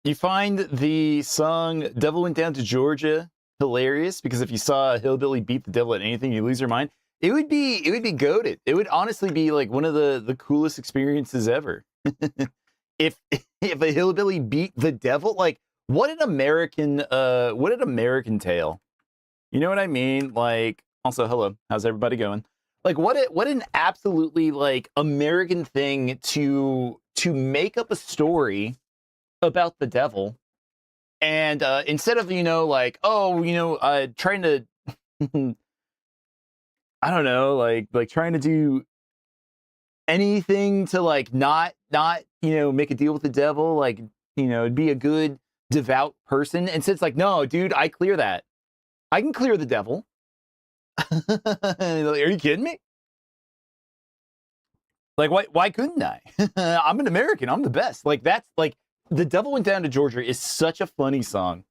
You find the song "Devil Went Down to Georgia" hilarious because if you saw a hillbilly beat the devil at anything, you lose your mind. It would be goated. It would honestly be like one of the coolest experiences ever. if if a hillbilly beat the devil, like what an American tale. You know what I mean? Like, also, hello, how's everybody going? Like, what an absolutely like American thing to make up a story about the devil, and instead of like, oh, trying to I don't know, like trying to do anything to like not make a deal with the devil, like be a good devout person, and so it's like, no, dude, I clear that. I can clear the devil. Like, are you kidding me? Like, why couldn't I? I'm an American. I'm the best. Like, that's like The Devil Went Down to Georgia is such a funny song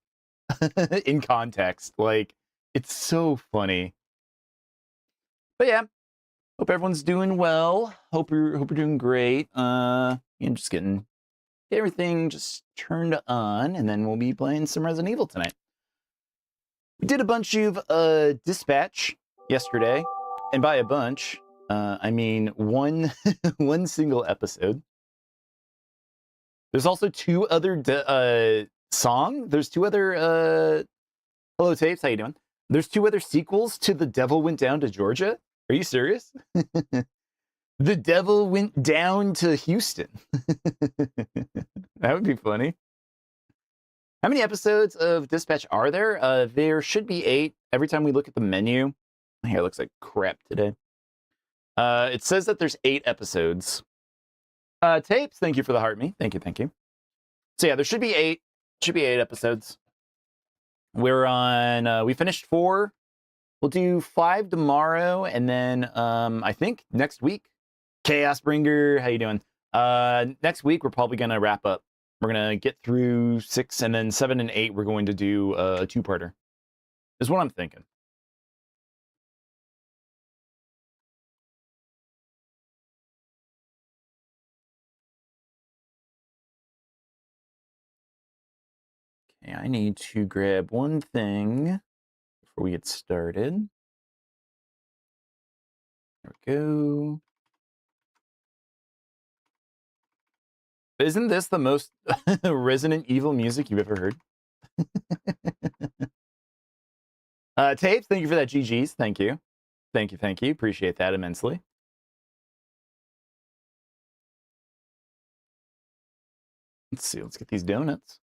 in context. Like, it's so funny. But yeah, hope everyone's doing well. Hope you're doing great. Just getting everything just turned on, and then we'll be playing some Resident Evil tonight. We did a bunch of Dispatch yesterday, and by a bunch, I mean one one single episode. There's also two other There's two other hello tapes. How you doing? There's two other sequels to The Devil Went Down to Georgia. Are you serious? The Devil Went Down to Houston. That would be funny. How many episodes of Dispatch are there? There should be 8. Every time we look at the menu, my hair looks like crap today. It says that there's 8 episodes. Tapes, thank you for the heart me. Thank you. So yeah, there should be 8. Should be 8 episodes. We're on, we finished 4. We'll do 5 tomorrow, and then I think next week. Chaos Bringer, how you doing? Next week, we're probably going to wrap up. We're going to get through 6, and then 7 and 8, we're going to do a 2-parter. Is what I'm thinking. Okay, I need to grab one thing before we get started. There we go. Isn't this the most Resident Evil music you've ever heard? Tapes, thank you for that GGs. Thank you. Thank you. Appreciate that immensely. Let's see. Let's get these donuts.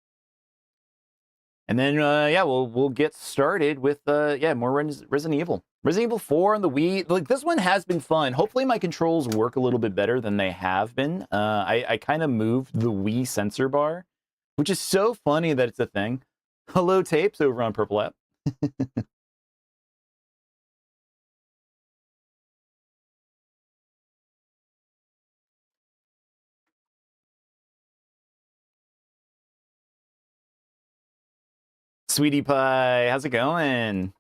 And then, yeah, we'll get started with, more Resident Evil. Resident Evil 4 on the Wii. Like, this one has been fun. Hopefully my controls work a little bit better than they have been. I kind of moved the Wii sensor bar, which is so funny that it's a thing. Hello, Tapes, over on Purple App. Sweetie Pie, how's it going?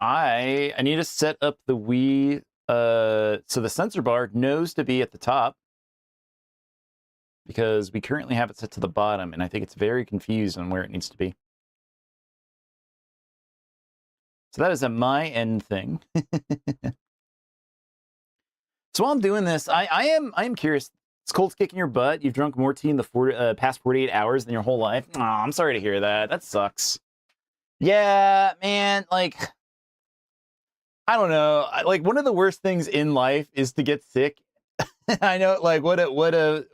I need to set up the Wii, so the sensor bar knows to be at the top, because we currently have it set to the bottom, and I think it's very confused on where it needs to be. So that is a my end thing. So while I'm doing this, I am curious. It's cold kicking your butt. You've drunk more tea in the past 48 hours than your whole life. Oh, I'm sorry to hear that. That sucks. Yeah, man, like, I don't know. Like, one of the worst things in life is to get sick. I know, like, what a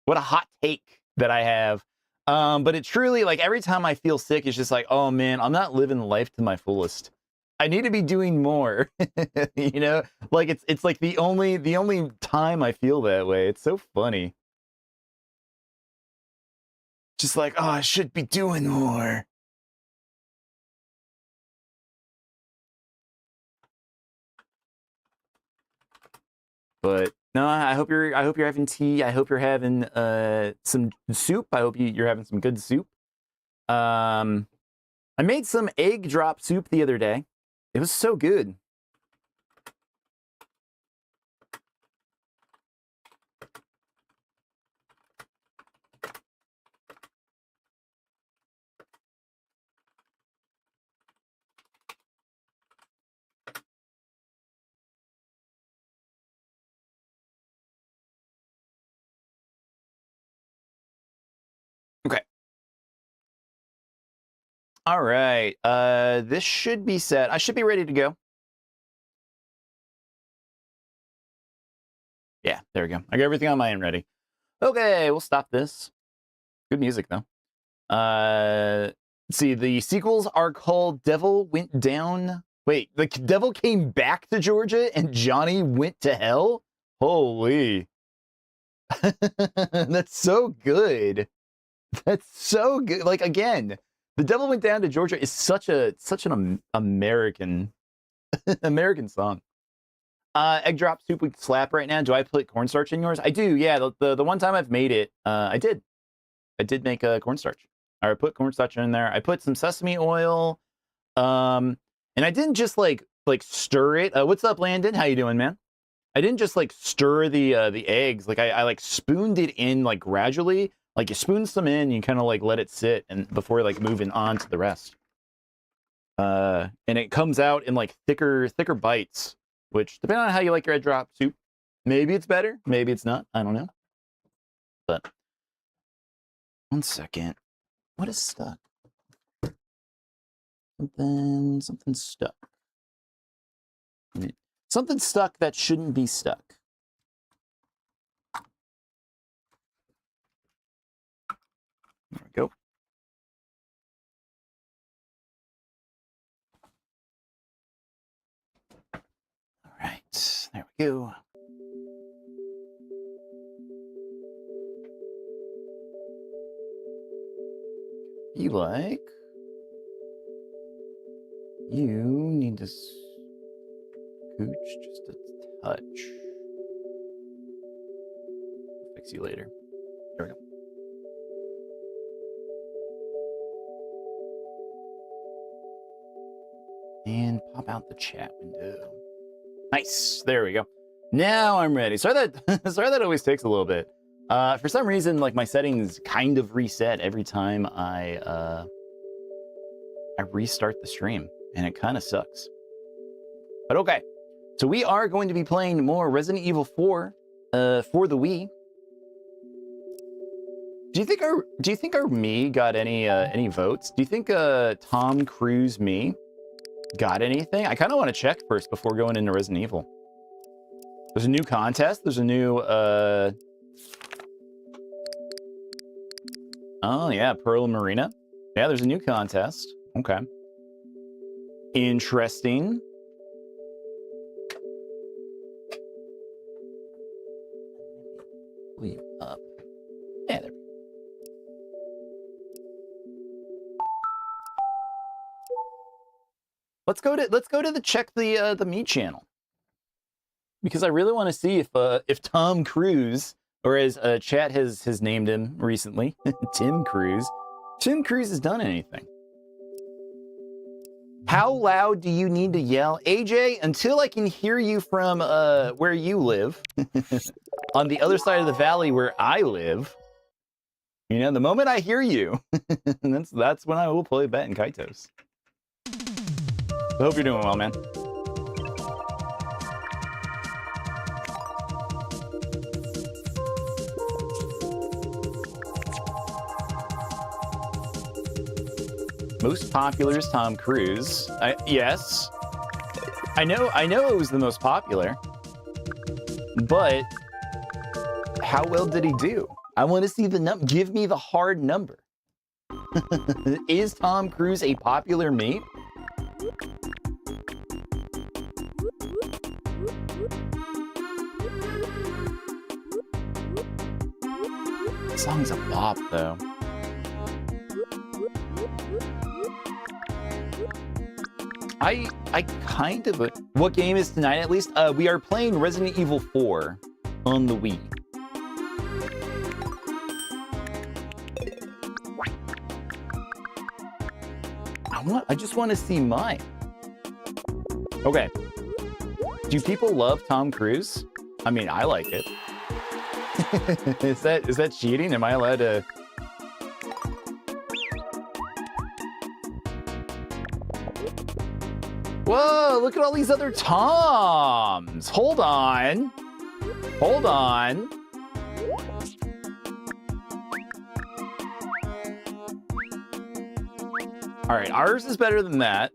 hot take that I have. But it truly, like, every time I feel sick, it's just like, oh man, I'm not living life to my fullest. I need to be doing more. You know, like it's like the only time I feel that way. It's so funny. Just like, oh, I should be doing more. But no, I hope you're having tea. I hope you're having some soup. I hope you're having some good soup. I made some egg drop soup the other day. It was so good. Okay. All right. This should be set. I should be ready to go. Yeah, there we go. I got everything on my end ready. Okay, we'll stop this. Good music, though. Let's see, the sequels are called Devil Went Down. Wait, the Devil Came Back to Georgia and Johnny Went to Hell? Holy. That's so good. That's so good. Like, again, The Devil Went Down to Georgia is such an American American song. Egg drop soup would slap right now. Do I put cornstarch in yours? I do. Yeah, the one time I've made it, I did make a cornstarch. I put cornstarch in there. I put some sesame oil, and I didn't just like stir it. What's up, Landon? How you doing, man? I didn't just like stir the eggs. Like I like spooned it in like gradually. Like you spoon some in, you kind of like let it sit, and before like moving on to the rest. And it comes out in like thicker bites. Which, depending on how you like your egg drop soup, maybe it's better, maybe it's not. I don't know. But, 1 second. What is stuck? Something stuck. Something stuck that shouldn't be stuck. There we go. Right, there we go. You like? You need to scooch just a touch. Fix you later. There we go. And pop out the chat window. Nice. There we go. Now I'm ready. Sorry that always takes a little bit. For some reason, like my settings kind of reset every time I restart the stream, and it kind of sucks. But okay. So we are going to be playing more Resident Evil 4 for the Wii. Do you think our me got any votes? Do you think Tom Cruise me got anything? I kind of want to check first before going into Resident Evil. There's a new contest. There's a new, oh, yeah, Pearl and Marina. Yeah, there's a new contest. Okay. Interesting. Leave up. Yeah, there we go. Let's go to the check the me channel, because I really want to see if Tom Cruise, or as chat has named him recently, Tim Cruise has done anything. How loud do you need to yell, AJ? Until I can hear you from where you live, on the other side of the valley where I live. You know, the moment I hear you, that's when I will play Baten Kaitos. I hope you're doing well, man. Most popular is Tom Cruise. Yes. I know it was the most popular. But how well did he do? I want to see the number. Give me the hard number. Is Tom Cruise a popular mate? The song's a bop, though. I kind of... What game is tonight, at least? We are playing Resident Evil 4 on the Wii. I just want to see mine. Okay. Do people love Tom Cruise? I mean, I like it. Is that cheating? Am I allowed to... Whoa, look at all these other Toms. Hold on. Hold on. All right, ours is better than that.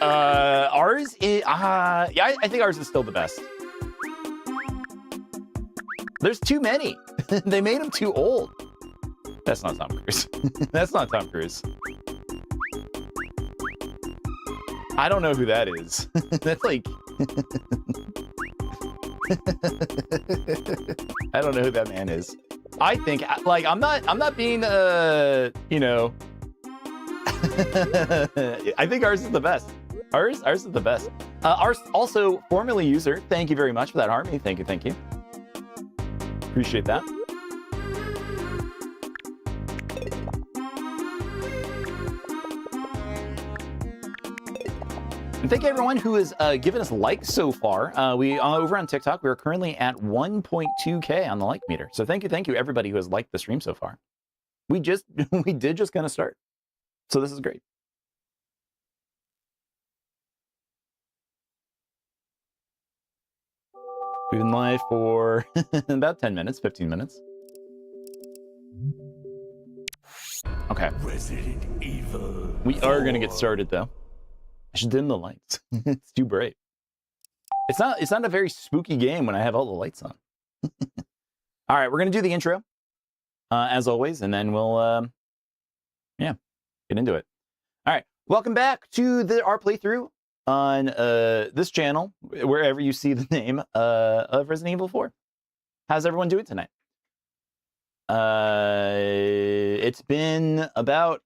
Ours is, yeah, I think ours is still the best. There's too many. They made him too old. That's not Tom Cruise. That's not Tom Cruise. I don't know who that is. That's like... I don't know who that man is. I think, like, I'm not being, you know... I think ours is the best. Ours is the best. Ours also formerly user. Thank you very much for that, Harmony. Thank you, thank you. Appreciate that. And thank you everyone who has given us likes so far. We over on TikTok, we are currently at 1.2K on the like meter. So thank you everybody who has liked the stream so far. We did just kind of start. So this is great. We've been live for about 10 minutes, 15 minutes. Okay. Resident Evil. We are going to get started though. I should dim the lights. It's too bright. It's not a very spooky game when I have all the lights on. All right, we're going to do the intro as always, and then we'll yeah, get into it. All right, welcome back to our playthrough on this channel, wherever you see the name of Resident Evil 4. How's everyone doing tonight? It's been about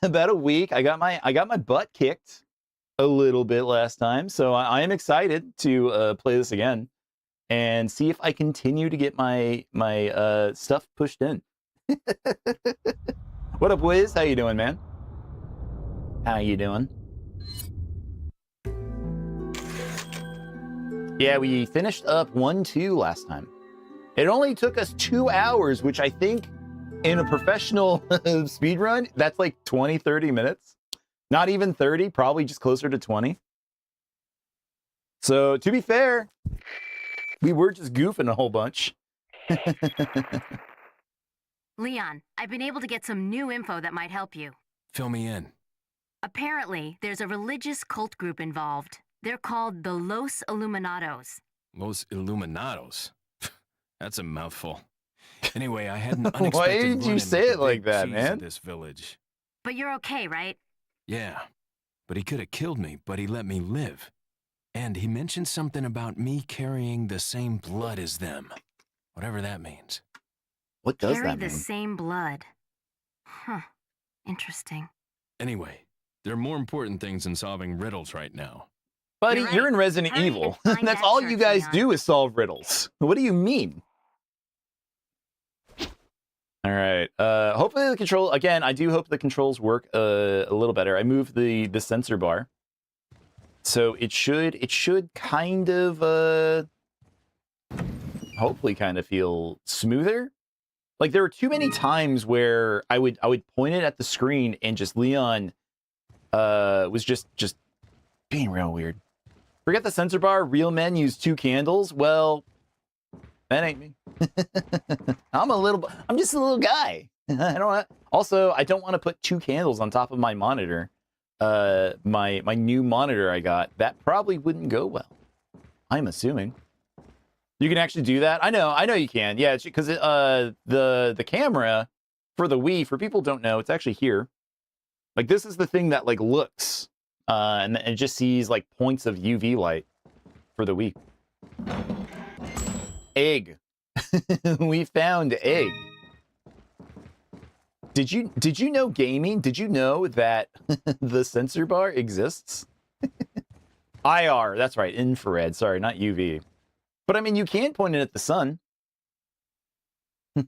a week. I got my butt kicked a little bit last time, so I am excited to play this again and see if I continue to get my stuff pushed in. What up, Wiz? How you doing, man? How you doing? Yeah, we finished up 1-2 last time. It only took us 2 hours, which I think in a professional speed run, that's like 20, 30 minutes. Not even 30, probably just closer to 20. So to be fair, we were just goofing a whole bunch. Leon, I've been able to get some new info that might help you. Fill me in. Apparently, there's a religious cult group involved. They're called the Los Illuminados. Los Illuminados? That's a mouthful. Anyway, I had an unexpected Why did you say it like that, man? This village. But you're okay, right? Yeah, but he could have killed me, but he let me live. And he mentioned something about me carrying the same blood as them. Whatever that means. What does Carry that mean? the same blood. Huh. Interesting. Anyway, there are more important things than solving riddles right now. Buddy, You're right. you're in Resident Hurry Evil. and find That's that all church, you guys Leon. do is solve riddles. What do you mean? All right. Hopefully the control, again, I do hope the controls work a little better. I moved the sensor bar. So it should kind of hopefully kind of feel smoother. Like there were too many times where I would point it at the screen and just Leon was just being real weird. Forget the sensor bar, real men use 2 candles. Well, that ain't me. I'm just a little guy. I don't want to put 2 candles on top of my monitor. My new monitor I got, that probably wouldn't go well. I'm assuming. You can actually do that? I know you can. Yeah, it's because the camera for the Wii, for people who don't know, it's actually here. Like this is the thing that like looks and it just sees like points of UV light for the Wii. Egg. We found egg. Did you know gaming? Did you know that the sensor bar exists? IR, that's right, infrared. Sorry, not UV. But I mean, you can point it at the sun.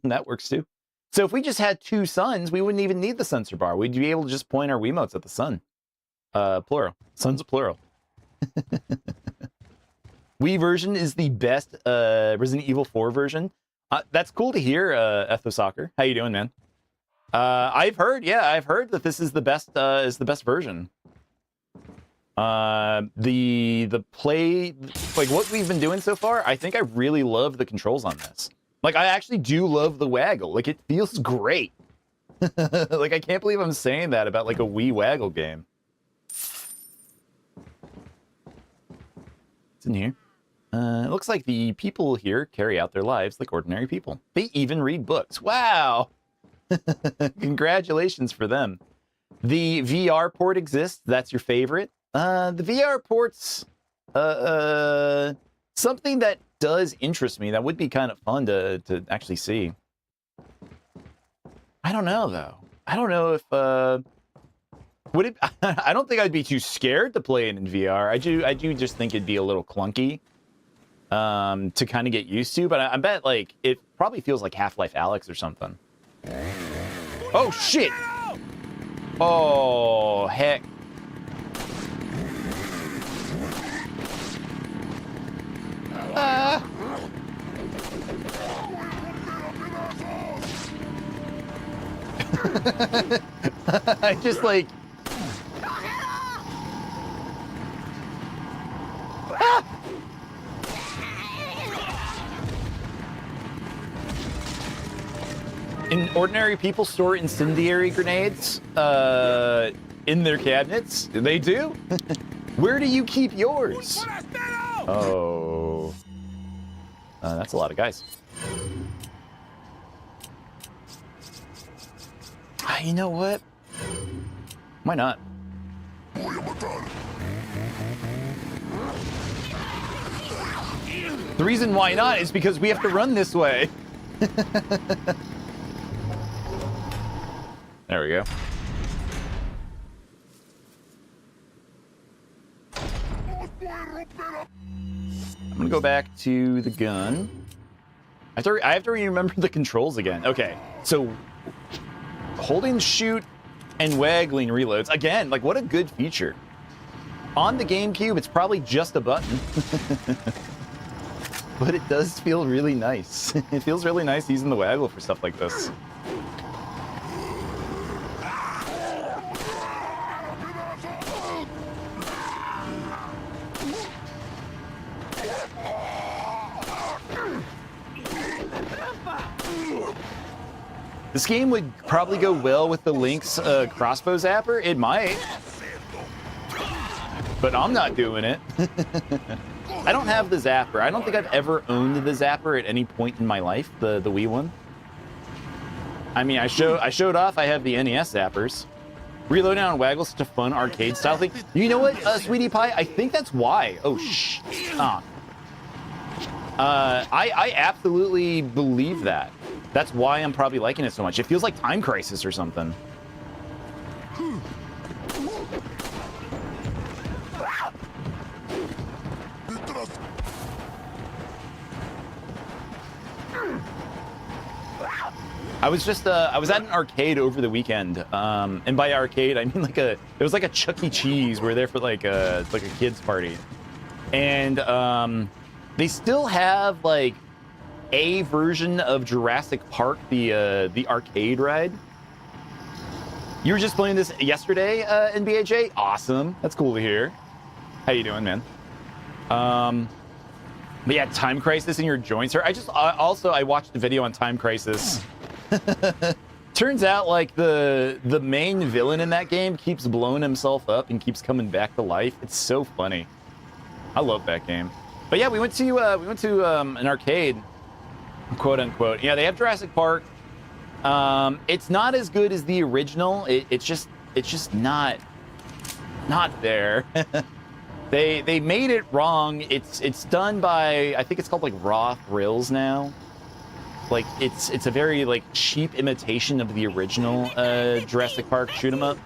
That works too. So if we just had two suns, we wouldn't even need the sensor bar. We'd be able to just point our Wiimotes at the sun. Plural. Suns plural. Wii version is the best Resident Evil 4 version. That's cool to hear, Ethosoccer. How you doing, man? I've heard that this is the best version. The play, like what we've been doing so far, I think I really love the controls on this. Like, I actually do love the waggle. Like, it feels great. Like, I can't believe I'm saying that about, like, a Wii waggle game. What's in here? It looks like the people here carry out their lives like ordinary people. They even read books. Wow! Congratulations for them. The VR port exists. That's your favorite. The VR port's something that does interest me. That would be kind of fun to actually see. I don't know though. I don't know if would it. I don't think I'd be too scared to play it in VR. I do just think it'd be a little clunky to kind of get used to. But I bet like it probably feels like Half-Life Alyx or something. Oh shit! Oh heck! I just like in ordinary people store incendiary grenades in their cabinets. They do. Where do you keep yours? Oh, that's a lot of guys. You know what? Why not? The reason why not is because we have to run this way. There we go. I'm gonna go back to the gun. I have to remember the controls again. Okay, so holding shoot and waggling reloads. Again, like what a good feature. On the GameCube, it's probably just a button. But it does feel really nice. It feels really nice using the waggle for stuff like this. This game would probably go well with the Lynx crossbow zapper. It might. But I'm not doing it. I don't have the zapper. I don't think I've ever owned the zapper at any point in my life, the Wii one. I mean, I showed off I have the NES zappers. Reloading on waggle, such a fun arcade style thing. You know what, Sweetie Pie? I think that's why. Oh, shh. I absolutely believe that. That's why I'm probably liking it so much. It feels like Time Crisis or something. I was just I was at an arcade over the weekend, and by arcade I mean like it was like a Chuck E. Cheese. We were there for like a kids party, and they still have like a version of Jurassic Park, the arcade ride. You were just playing this yesterday, NBAJ? Awesome. That's cool to hear. How you doing, man? But yeah, Time Crisis in your joints hurt. I watched a video on Time Crisis. Turns out like the main villain in that game keeps blowing himself up and keeps coming back to life. It's so funny. I love that game. But yeah, we went to an arcade, quote unquote. Yeah, they have Jurassic Park. It's not as good as the original. It's just not there. They made it wrong. It's done by, I think it's called like Raw Thrills now. like it's a very like cheap imitation of the original Jurassic Park shoot 'em up.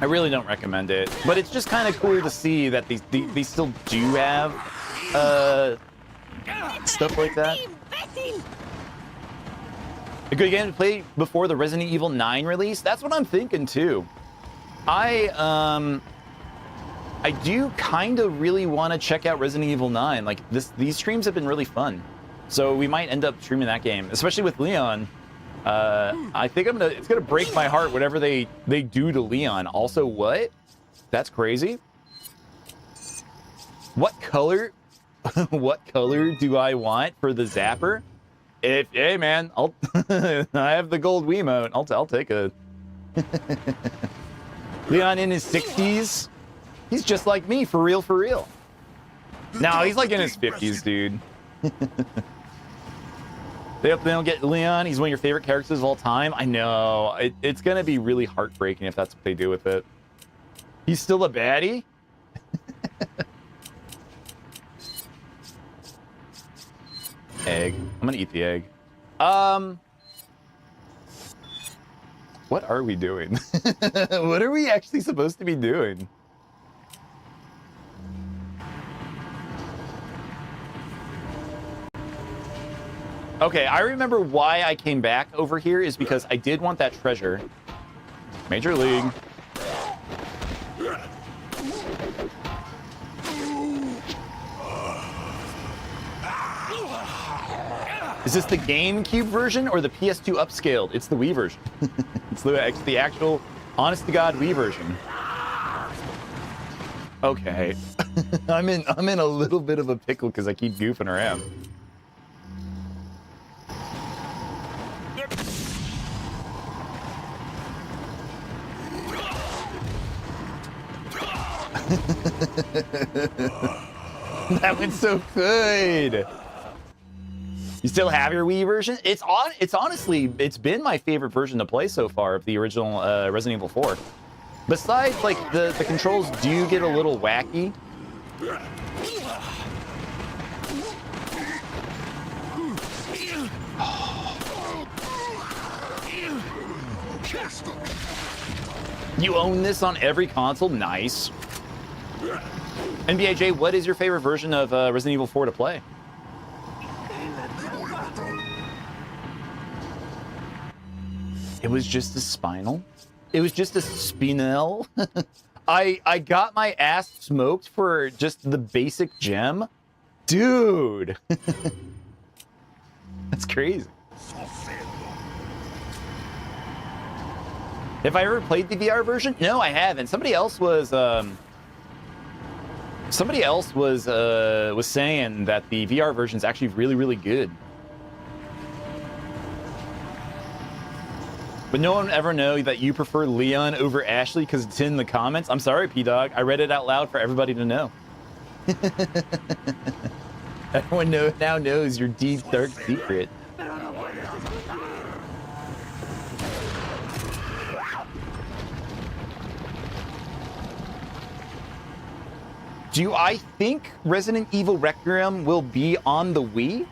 I really don't recommend it, but it's just kind of cool to see that they still do have stuff like that. A good game to play before the Resident Evil 9 release. That's what I'm thinking too. I do kind of really want to check out Resident Evil 9. Like these streams have been really fun, so we might end up streaming that game, especially with Leon. I think it's gonna break my heart whatever they do to Leon. Also, what? That's crazy. What color? What color do I want for the zapper? Hey man, I'll I have the gold Wiimote. I'll take a Leon in his 60s. He's just like me, for real, for real. No, he's like in his 50s, dude. They don't get Leon. He's one of your favorite characters of all time. I know. It's going to be really heartbreaking if that's what they do with it. He's still a baddie? Egg. I'm going to eat the egg. What are we doing? What are we actually supposed to be doing? Okay, I remember why I came back over here is because I did want that treasure. Major League. Is this the GameCube version or the PS2 upscaled? It's the Wii version. It's the actual, honest-to-God Wii version. Okay. I'm in a little bit of a pickle because I keep goofing around. That went so good. You still have your Wii version? It's honestly, it's been my favorite version to play so far of the original Resident Evil 4. Besides, like, the controls do get a little wacky. You own this on every console? Nice. NBAJ, what is your favorite version of Resident Evil 4 to play? It was just a spinal? It was just a spinel? I got my ass smoked for just the basic gem? Dude! That's crazy. Have I ever played the VR version? No, I haven't. Somebody else was saying that the VR version is actually really, really good. But no one ever know that you prefer Leon over Ashley because it's in the comments. I'm sorry, P-Dog. I read it out loud for everybody to know. Everyone now knows your deep, dark secret. Do I think Resident Evil Requiem will be on the Wii?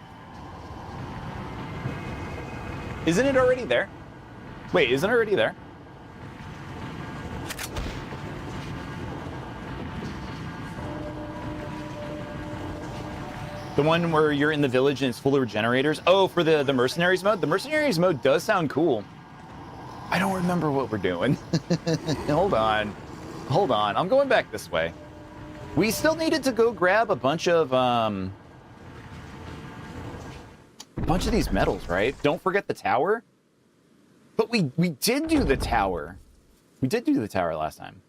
Isn't it already there? Wait, isn't it already there? The one where you're in the village and it's full of regenerators? Oh, for the Mercenaries mode? The Mercenaries mode does sound cool. I don't remember what we're doing. Hold on. Hold on. I'm going back this way. We still needed to go grab a bunch of these medals, right? Don't forget the tower. But we did do the tower. We did do the tower last time.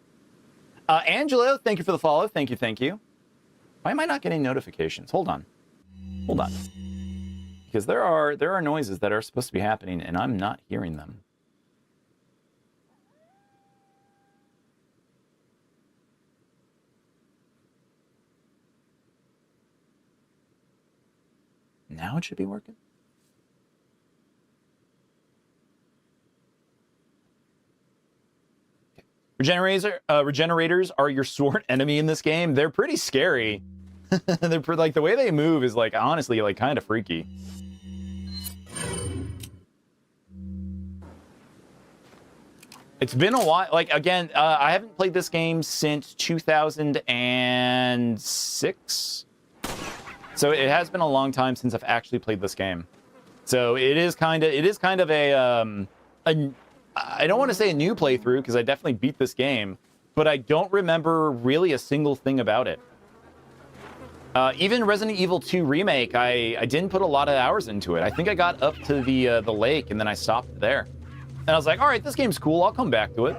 Angelo, thank you for the follow. Thank you, thank you. Why am I not getting notifications? Hold on. Hold on. Because there are noises that are supposed to be happening, and I'm not hearing them. Now it should be working. Regenerators are your sword enemy in this game. They're pretty scary. They're like the way they move is like honestly like kind of freaky. It's been a while. Like, again, I haven't played this game since 2006. So it has been a long time since I've actually played this game. So it is kind of a I don't want to say a new playthrough because I definitely beat this game, but I don't remember really a single thing about it. Even Resident Evil 2 Remake, I didn't put a lot of hours into it. I think I got up to the lake and then I stopped there. And I was like, all right, this game's cool. I'll come back to it.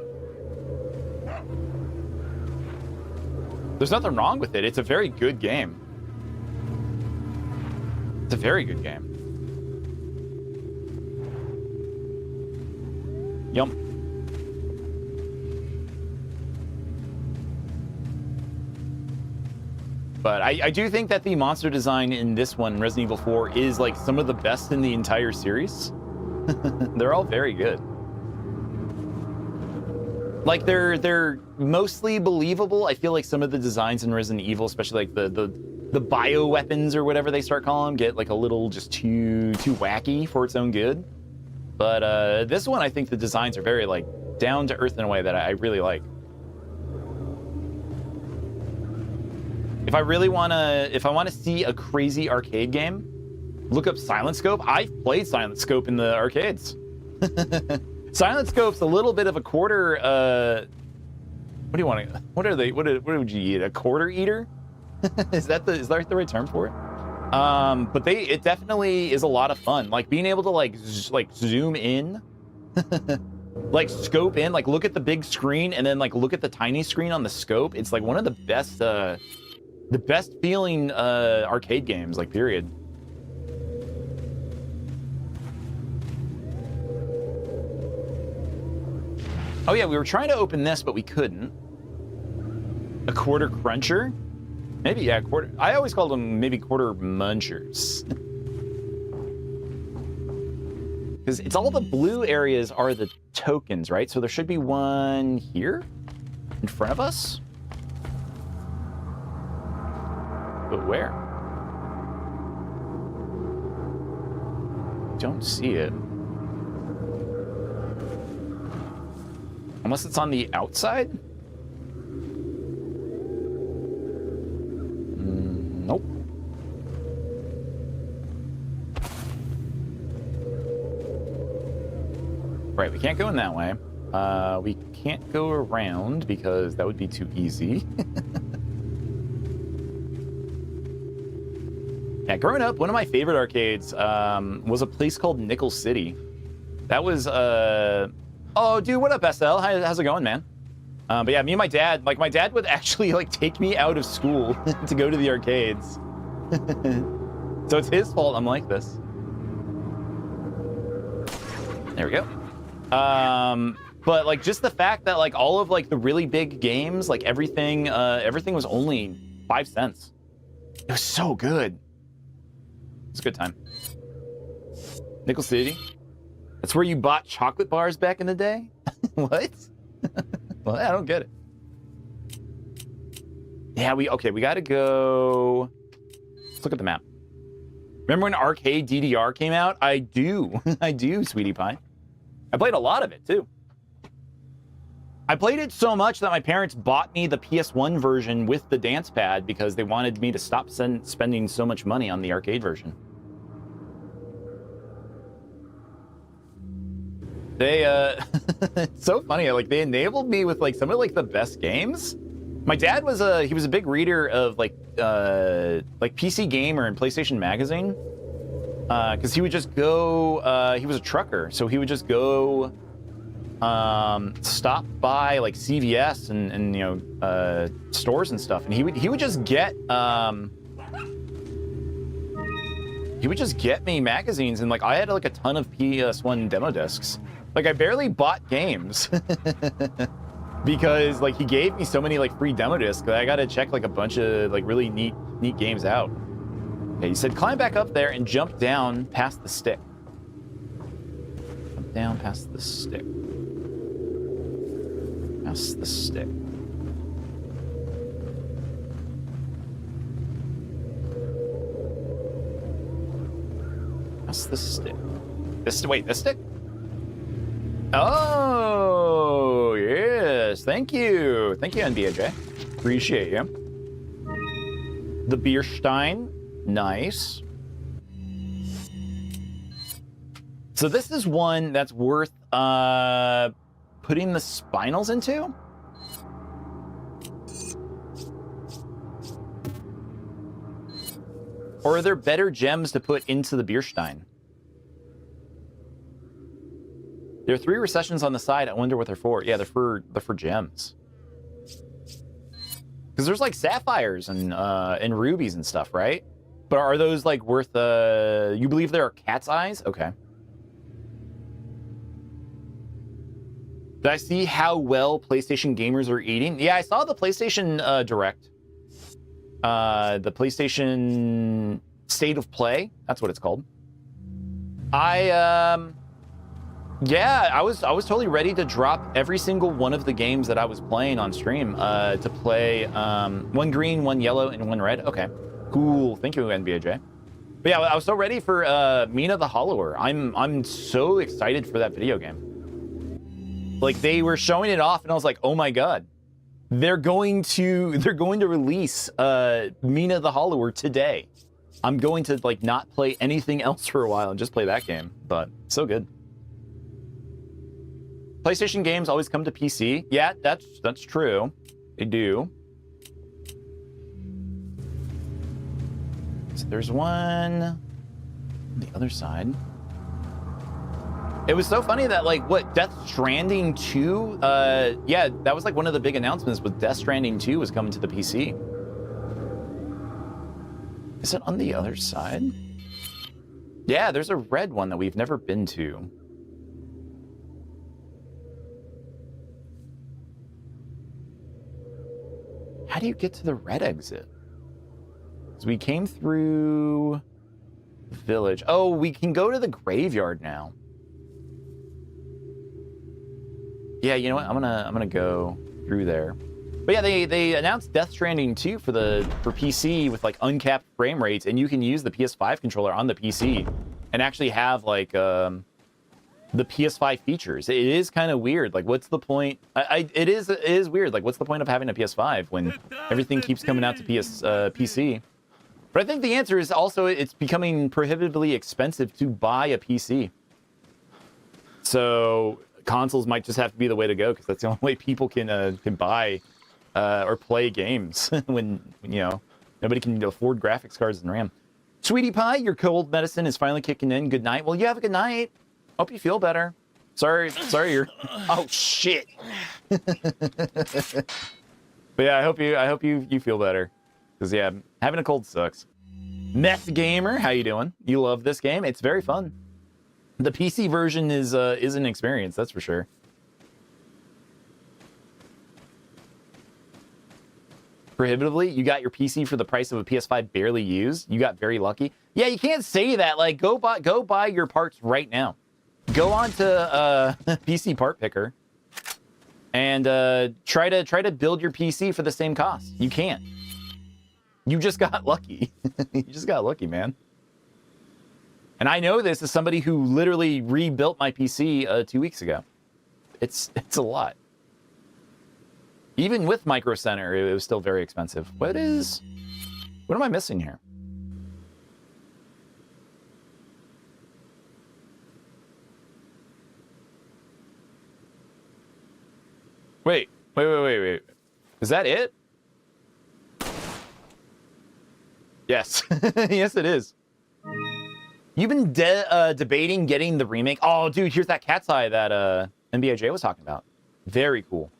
There's nothing wrong with it. It's a very good game. It's a very good game. Yum. But I do think that the monster design in this one, Resident Evil 4, is like some of the best in the entire series. They're all very good. Like they're mostly believable. I feel like some of the designs in Resident Evil, especially like the bioweapons or whatever they start calling them, get like a little just too wacky for its own good. But this one, I think the designs are very like down to earth in a way that I really like. If I want to see a crazy arcade game, look up Silent Scope. I've played Silent Scope in the arcades. Silent Scope's a little bit of a quarter. What do you want to? What are they? What would you eat? A quarter eater? Is that the right term for it? But it definitely is a lot of fun. Like being able to like zoom in, like scope in, like look at the big screen and then like look at the tiny screen on the scope. It's like one of the best feeling arcade games, like period. Oh yeah, we were trying to open this, but we couldn't. A quarter cruncher? Maybe, yeah, quarter. I always called them maybe quarter munchers. Because it's all the blue areas are the tokens, right? So there should be one here in front of us. But where? Don't see it. Unless it's on the outside? Nope. Right, we can't go in that way. We can't go around because that would be too easy. Yeah, growing up, one of my favorite arcades was a place called Nickel City. That was, oh, dude, what up, SL? How's it going, man? But yeah, me and my dad, like my dad would actually like take me out of school to go to the arcades. So it's his fault I'm like this. There we go. But like just the fact that like all of like the really big games, like everything was only 5 cents. It was so good. It's a good time. Nickel City. That's where you bought chocolate bars back in the day? What? Well, I don't get it. Yeah, we gotta go. Let's look at the map. Remember when Arcade DDR came out? I do. I do, Sweetie Pie. I played a lot of it, too. I played it so much that my parents bought me the PS1 version with the dance pad because they wanted me to stop spending so much money on the arcade version. They, it's so funny. Like, they enabled me with, like, some of, like, the best games. My dad was he was a big reader of, like PC Gamer and PlayStation Magazine. Because he would just go, he was a trucker, so he would just go stop by like CVS and you know stores and stuff, and he would just get me magazines, and like I had like a ton of PS1 demo discs. Like I barely bought games because like he gave me so many like free demo discs that I got to check like a bunch of like really neat games out. Okay, he said climb back up there and jump down past the stick. Jump down past the stick. Past the stick. Past the stick. Wait, this stick? Oh! $5. Thank you. Thank you, NBAJ. Appreciate you. The Bierstein. Nice. So this is one that's worth putting the spinels into. Or are there better gems to put into the Bierstein? There are 3 recessions on the side. I wonder what they're for. Yeah, they're for gems. Because there's like sapphires and rubies and stuff, right? But are those like worth you believe there are cat's eyes? Okay. Did I see how well PlayStation gamers are eating? Yeah, I saw the PlayStation Direct. The PlayStation State of Play. That's what it's called. Yeah, I was totally ready to drop every single one of the games that I was playing on stream to play one green, one yellow, and one red. Okay, cool. Thank you, NBAJ. But yeah, I was so ready for Mina the Hollower. I'm so excited for that video game. Like they were showing it off, and I was like, oh my god, they're going to release Mina the Hollower today. I'm going to like not play anything else for a while and just play that game. But so good. PlayStation games always come to PC. Yeah, that's true. They do. So there's one on the other side. It was so funny that like what Death Stranding 2, yeah, that was like one of the big announcements with Death Stranding 2 was coming to the PC. Is it on the other side? Yeah, there's a red one that we've never been to. How do you get to the red exit? So we came through the village. Oh, we can go to the graveyard now. Yeah, you know what? I'm gonna go through there. But yeah, they announced Death Stranding 2 for PC with like uncapped frame rates, and you can use the PS5 controller on the PC and actually have like the PS5 features. It is kind of weird. Like, what's the point? It is weird. Like, what's the point of having a PS5 when everything keeps coming out to PC? But I think the answer is also it's becoming prohibitively expensive to buy a PC. So consoles might just have to be the way to go because that's the only way people can buy or play games when you know nobody can afford graphics cards and RAM. Sweetie Pie, your cold medicine is finally kicking in. Good night. Well, you have a good night. Hope you feel better. Sorry you're. Oh shit. But yeah, I hope you feel better. Because yeah, having a cold sucks. Meth Gamer, how you doing? You love this game? It's very fun. The PC version is an experience, that's for sure. Prohibitively, you got your PC for the price of a PS5 barely used. You got very lucky. Yeah, you can't say that. Like, go buy your parts right now. Go on to PC Part Picker and try to build your PC for the same cost. You can't. You just got lucky. You just got lucky, man. And I know this as somebody who literally rebuilt my PC 2 weeks ago. It's a lot. Even with Micro Center, it was still very expensive. What am I missing here? Wait. Is that it? Yes. Yes, it is. You've been debating getting the remake. Oh, dude, here's that cat's eye that NBAJ was talking about. Very cool.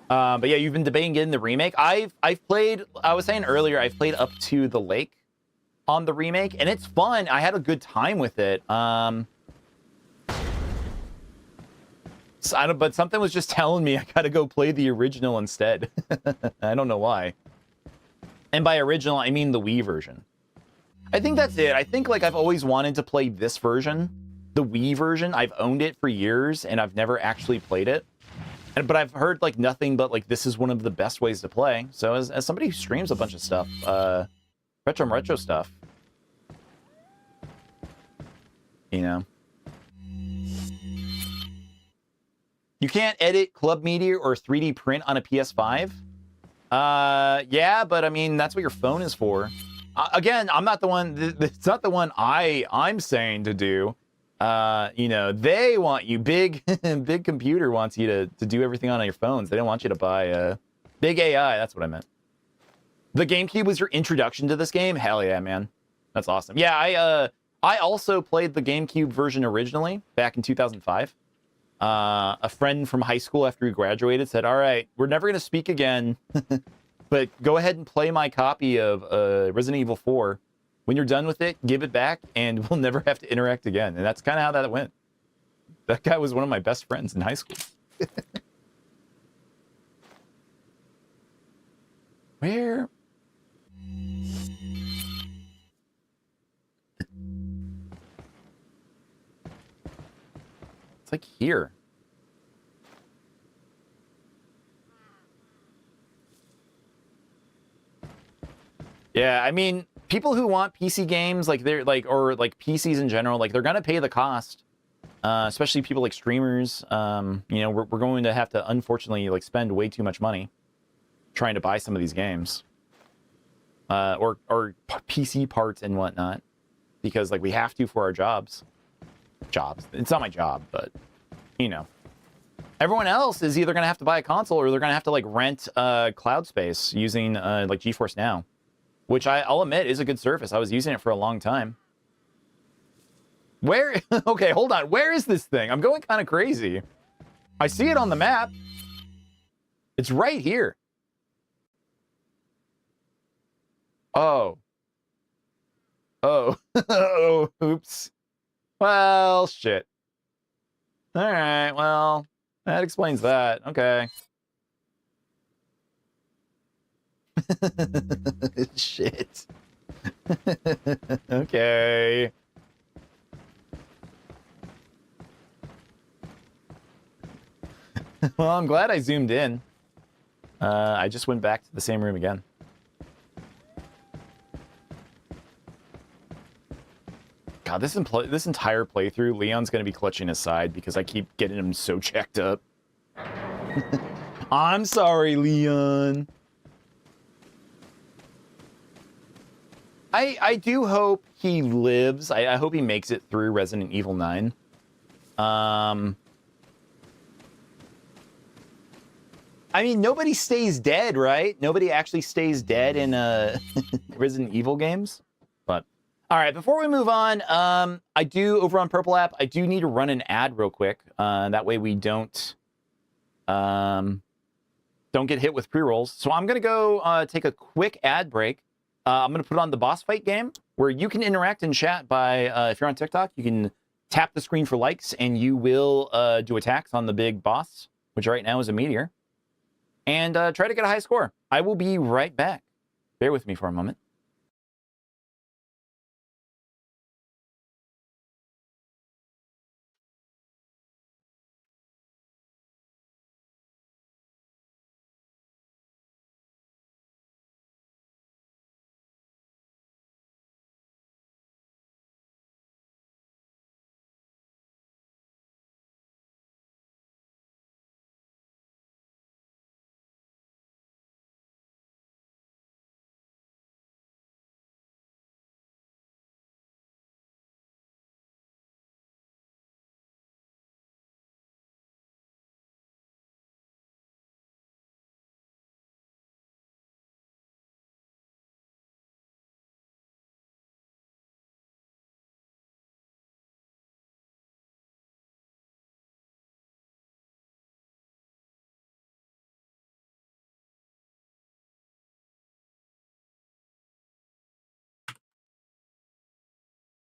But yeah, you've been debating getting the remake. I've played, I was saying earlier, I've played up to the lake on the remake, and it's fun. I had a good time with it. But something was just telling me I gotta go play the original instead. I don't know why. And by original, I mean the Wii version. I think that's it. I think like I've always wanted to play this version, the Wii version. I've owned it for years and I've never actually played it. But I've heard like nothing but like this is one of the best ways to play. So as somebody who streams a bunch of stuff, retro stuff, you know. You can't edit Club Media or 3D print on a PS5? Yeah, but I mean, that's what your phone is for. Again, I'm not the one, it's not the one I'm saying to do. You know, they want you, big computer wants you to do everything on your phones. They don't want you to buy big AI, that's what I meant. The GameCube was your introduction to this game? Hell yeah, man. That's awesome. Yeah, I also played the GameCube version originally back in 2005. A friend from high school after we graduated said, all right, we're never going to speak again, but go ahead and play my copy of Resident Evil 4. When you're done with it, give it back, and we'll never have to interact again. And that's kind of how that went. That guy was one of my best friends in high school. Where? It's like here. Yeah, I mean, people who want PC games, like they're like, or like PCs in general, like they're gonna pay the cost. Especially people like streamers. You know, we're going to have to unfortunately like spend way too much money trying to buy some of these games, or PC parts and whatnot, because like we have to for our jobs. It's not my job, but you know, everyone else is either gonna have to buy a console or they're gonna have to like rent cloud space using like GeForce Now. Which I'll admit is a good service. I was using it for a long time. Where? Okay, hold on. Where is this thing? I'm going kind of crazy. I see it on the map. It's right here. Oh. Oh. Oh, oops. Well, shit. All right, well, that explains that. Okay. Shit. Okay. Well, I'm glad I zoomed in. I just went back to the same room again. God, this entire playthrough, Leon's going to be clutching his side because I keep getting him so checked up. I'm sorry, Leon. I do hope he lives. I hope he makes it through Resident Evil 9. I mean, nobody stays dead, right? Nobody actually stays dead in Resident Evil games. But all right, before we move on, I do over on Purple App, I do need to run an ad real quick. That way we don't get hit with pre-rolls. So I'm gonna go take a quick ad break. I'm gonna put on the boss fight game where you can interact in chat by if you're on TikTok, you can tap the screen for likes and you will do attacks on the big boss, which right now is a meteor, and try to get a high score. I will be right back. Bear with me for a moment.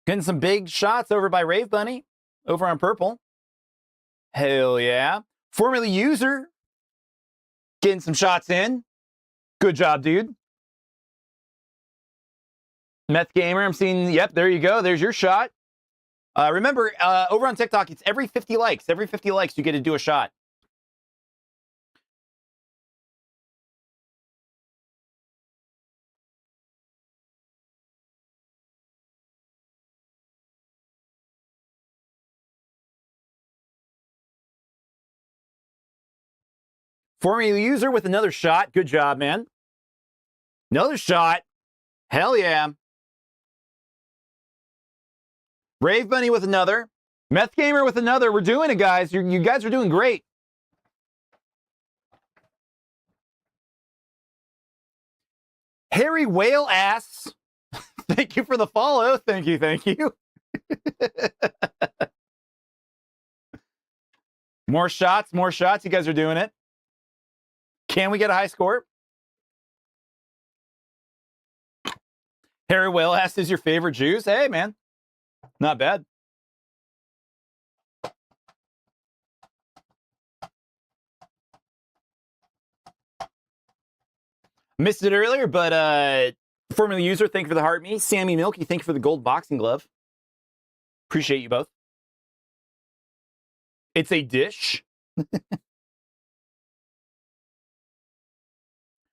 Getting some big shots over by Rave Bunny over on Purple. Hell yeah. Formerly user. Getting some shots in. Good job, dude. Meth Gamer, I'm seeing, yep, there you go. There's your shot. Remember, over on TikTok, it's every 50 likes. Every 50 likes, you get to do a shot. Formula user with another shot. Good job, man. Another shot. Hell yeah. Rave Bunny with another. Meth Gamer with another. We're doing it, guys. You guys are doing great. Harry Whale Ass. Thank you for the follow. Thank you. Thank you. More shots. More shots. You guys are doing it. Can we get a high score? Harry Whale Ass is your favorite juice? Hey, man. Not bad. Missed it earlier, but Formula user, thank you for the heart me. Sammy Milky, thank you for the gold boxing glove. Appreciate you both. It's a dish.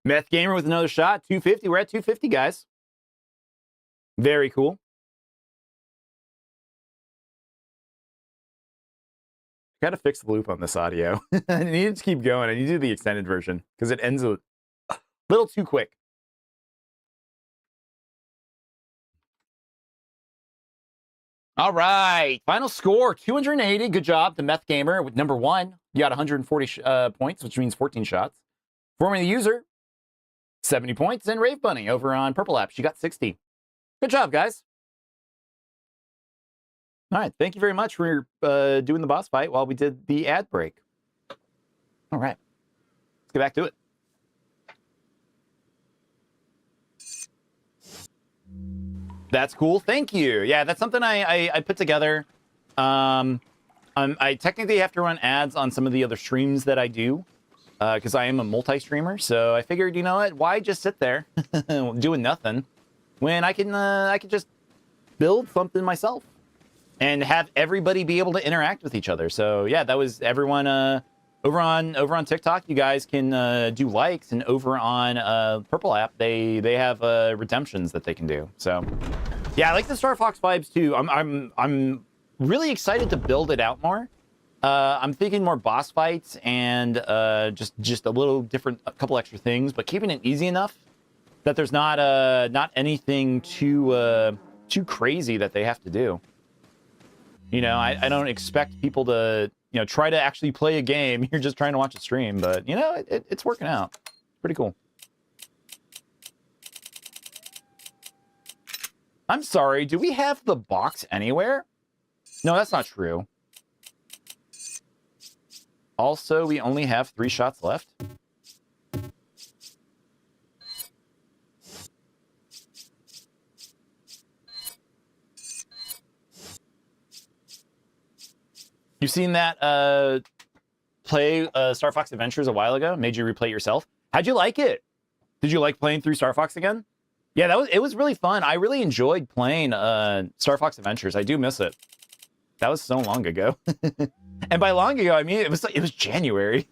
Meth Gamer with another shot. 250. We're at 250, guys. Very cool. Got to fix the loop on this audio. I need to keep going. I need to do the extended version because it ends a little too quick. All right. Final score, 280. Good job to Meth Gamer with number 1. You got 140 points, which means 14 shots. Formula user, 70 points. And Rave Bunny over on Purple App, she got 60. Good job, guys. All right. Thank you very much for doing the boss fight while we did the ad break. All right. Let's get back to it. That's cool. Thank you. Yeah, that's something I put together. I technically have to run ads on some of the other streams that I do because I am a multi-streamer. So I figured, you know what? Why just sit there doing nothing when I can just build something myself and have everybody be able to interact with each other. So yeah, that was everyone over on TikTok. You guys can do likes, and over on Purple App, they have redemptions that they can do. So yeah, I like the Star Fox vibes too. I'm really excited to build it out more. I'm thinking more boss fights and just a little different, a couple extra things, but keeping it easy enough that there's not anything too crazy that they have to do. You know, I don't expect people to, you know, try to actually play a game. You're just trying to watch a stream, but you know, it's working out. Pretty cool. I'm sorry, do we have the box anywhere? No, that's not true. Also, we only have 3 shots left. You've seen that play Star Fox Adventures a while ago? Made you replay it yourself? How'd you like it? Did you like playing through Star Fox again? Yeah, it was really fun. I really enjoyed playing Star Fox Adventures. I do miss it. That was so long ago. And by long ago, I mean it was January.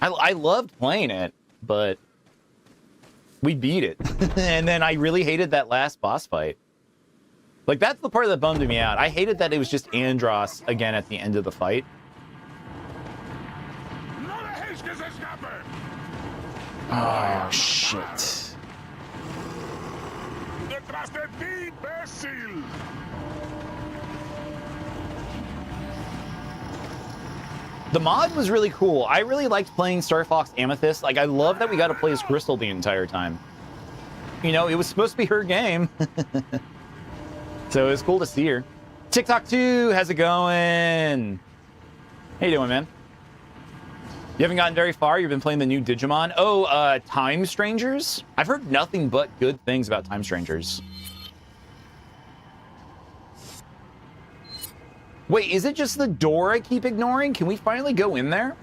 I loved playing it, but we beat it. And then I really hated that last boss fight. Like, that's the part that bummed me out. I hated that it was just Andross again at the end of the fight. Oh, shit. The mod was really cool. I really liked playing Star Fox Amethyst. Like, I love that we got to play as Crystal the entire time. You know, it was supposed to be her game. So it was cool to see her. TikTok 2, how's it going? How you doing, man? You haven't gotten very far. You've been playing the new Digimon. Oh, Time Strangers? I've heard nothing but good things about Time Strangers. Wait, is it just the door I keep ignoring? Can we finally go in there?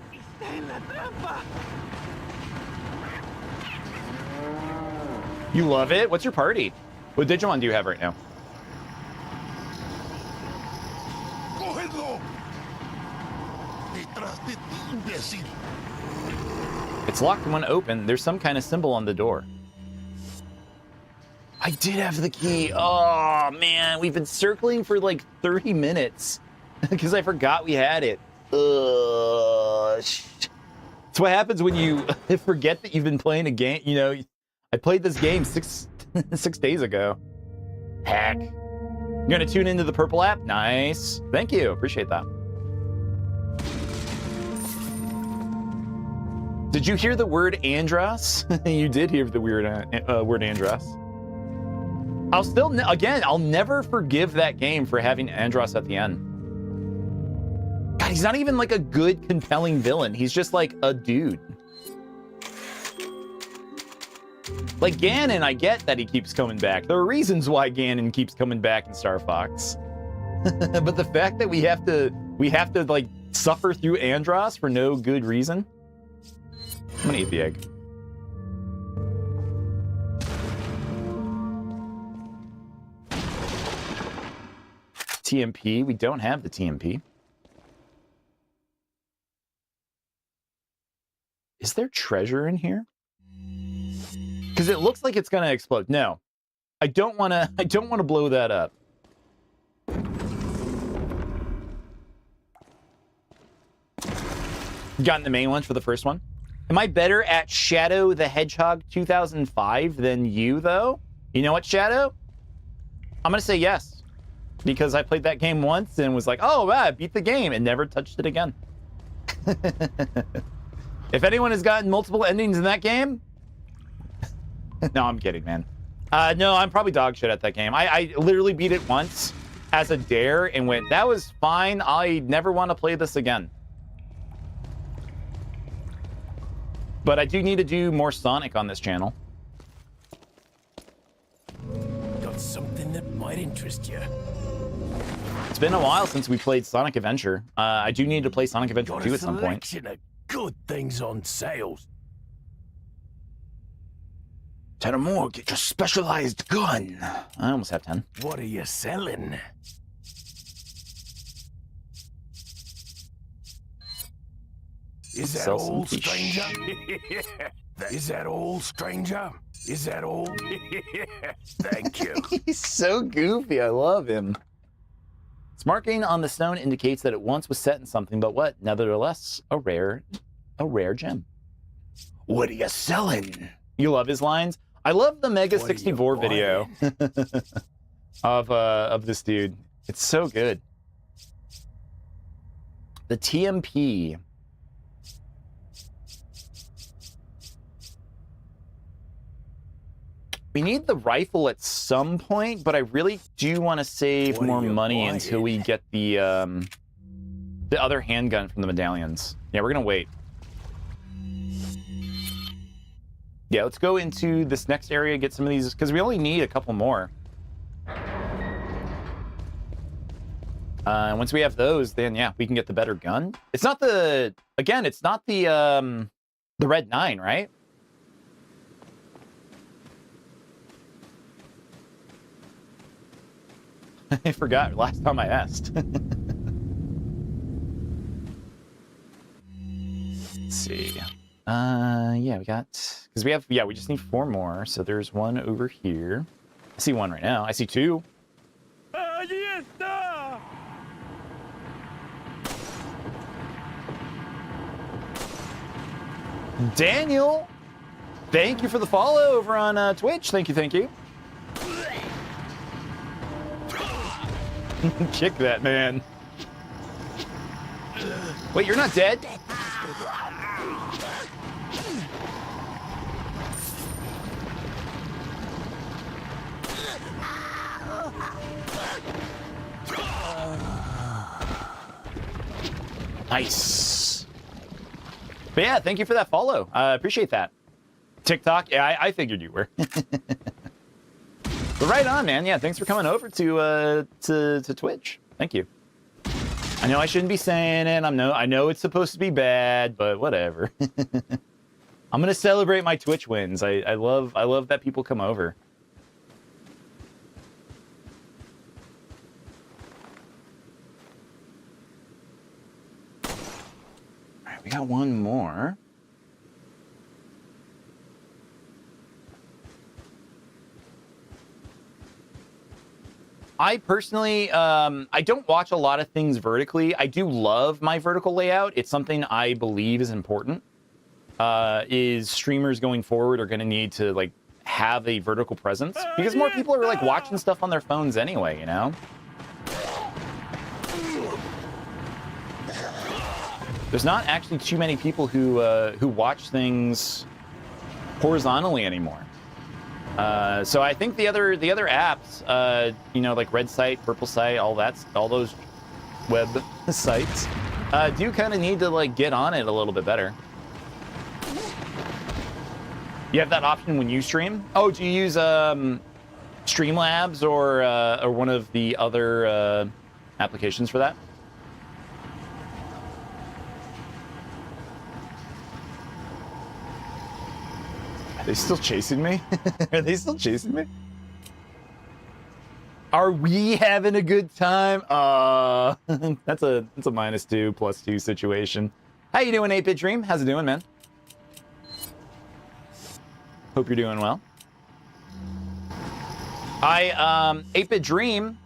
You love it? What's your party? What Digimon do you have right now? It's locked when open. There's some kind of symbol on the door. I did have the key. Oh, man. We've been circling for like 30 minutes because I forgot we had it. It's what happens when you forget that you've been playing a game. You know, I played this game 6 days ago. Heck. You're gonna tune into the purple app? Nice. Thank you. Appreciate that. Did you hear the word Andros? You did hear the weird word Andros. I'll never forgive that game for having Andros at the end. God, he's not even like a good, compelling villain. He's just like a dude. Like Ganon, I get that he keeps coming back. There are reasons why Ganon keeps coming back in Star Fox. But the fact that we have to like suffer through Andros for no good reason. I'm gonna eat the egg. TMP, we don't have the TMP. Is there treasure in here? Because it looks like it's gonna explode. No, I don't wanna blow that up. Gotten the main ones for the first one. Am I better at Shadow the Hedgehog 2005 than you, though? You know what, Shadow? I'm gonna say yes. Because I played that game once and was like, oh, wow, I beat the game and never touched it again. If anyone has gotten multiple endings in that game, no, I'm kidding, man. No, I'm probably dog shit at that game. I literally beat it once as a dare and went, that was fine. I never want to play this again. But I do need to do more Sonic on this channel. Got something that might interest you. It's been a while since we played Sonic Adventure. I do need to play Sonic Adventure 2 at some point. Got a selection of good things on sales. Ten or more, get your specialized gun. I almost have 10. What are you selling? Is that Sell some all, fish. stranger? Is that all, stranger? Is that all? Thank you. He's so goofy. I love him. Its marking on the stone indicates that it once was set in something, but what? Nevertheless, a rare gem. What are you selling? You love his lines? I love the Mega What are you 64 video of this dude. It's so good. The TMP. We need the rifle at some point, but I really do want to save What are more you money buying? until we get the other handgun from the medallions. Yeah, we're gonna wait. Yeah, let's go into this next area, get some of these, because we only need a couple more. And once we have those, then yeah, we can get the better gun. It's not the, again, it's not the Red 9, right? I forgot last time I asked. Let's see. Yeah, we got, because we have, yeah, we just need 4 more. So there's one over here. I see one right now. I see 2. Daniel, thank you for the follow over on Twitch. Thank you, thank you. Kick that man. Wait, you're not dead? Nice. But yeah, thank you for that follow. I appreciate that. TikTok, yeah, I figured you were. But right on, man. Yeah, thanks for coming over to Twitch. Thank you. I know I shouldn't be saying it. I know it's supposed to be bad, but whatever. I'm gonna celebrate my Twitch wins. I love that people come over. All right, we got one more. I personally, I don't watch a lot of things vertically. I do love my vertical layout. It's something I believe is important. Is streamers going forward are going to need to like have a vertical presence because more people are like watching stuff on their phones anyway, you know? There's not actually too many people who watch things horizontally anymore. So I think the other apps, you know, like Red Site, Purple Site, all those web sites, do kind of need to like get on it a little bit better. You have that option when you stream. Oh, do you use Streamlabs or one of the other applications for that? Are they still chasing me? Are they still chasing me? Are we having a good time? That's a -2 +2 situation. How you doing, 8-Bit Dream? How's it doing, man? Hope you're doing well. 8-Bit Dream,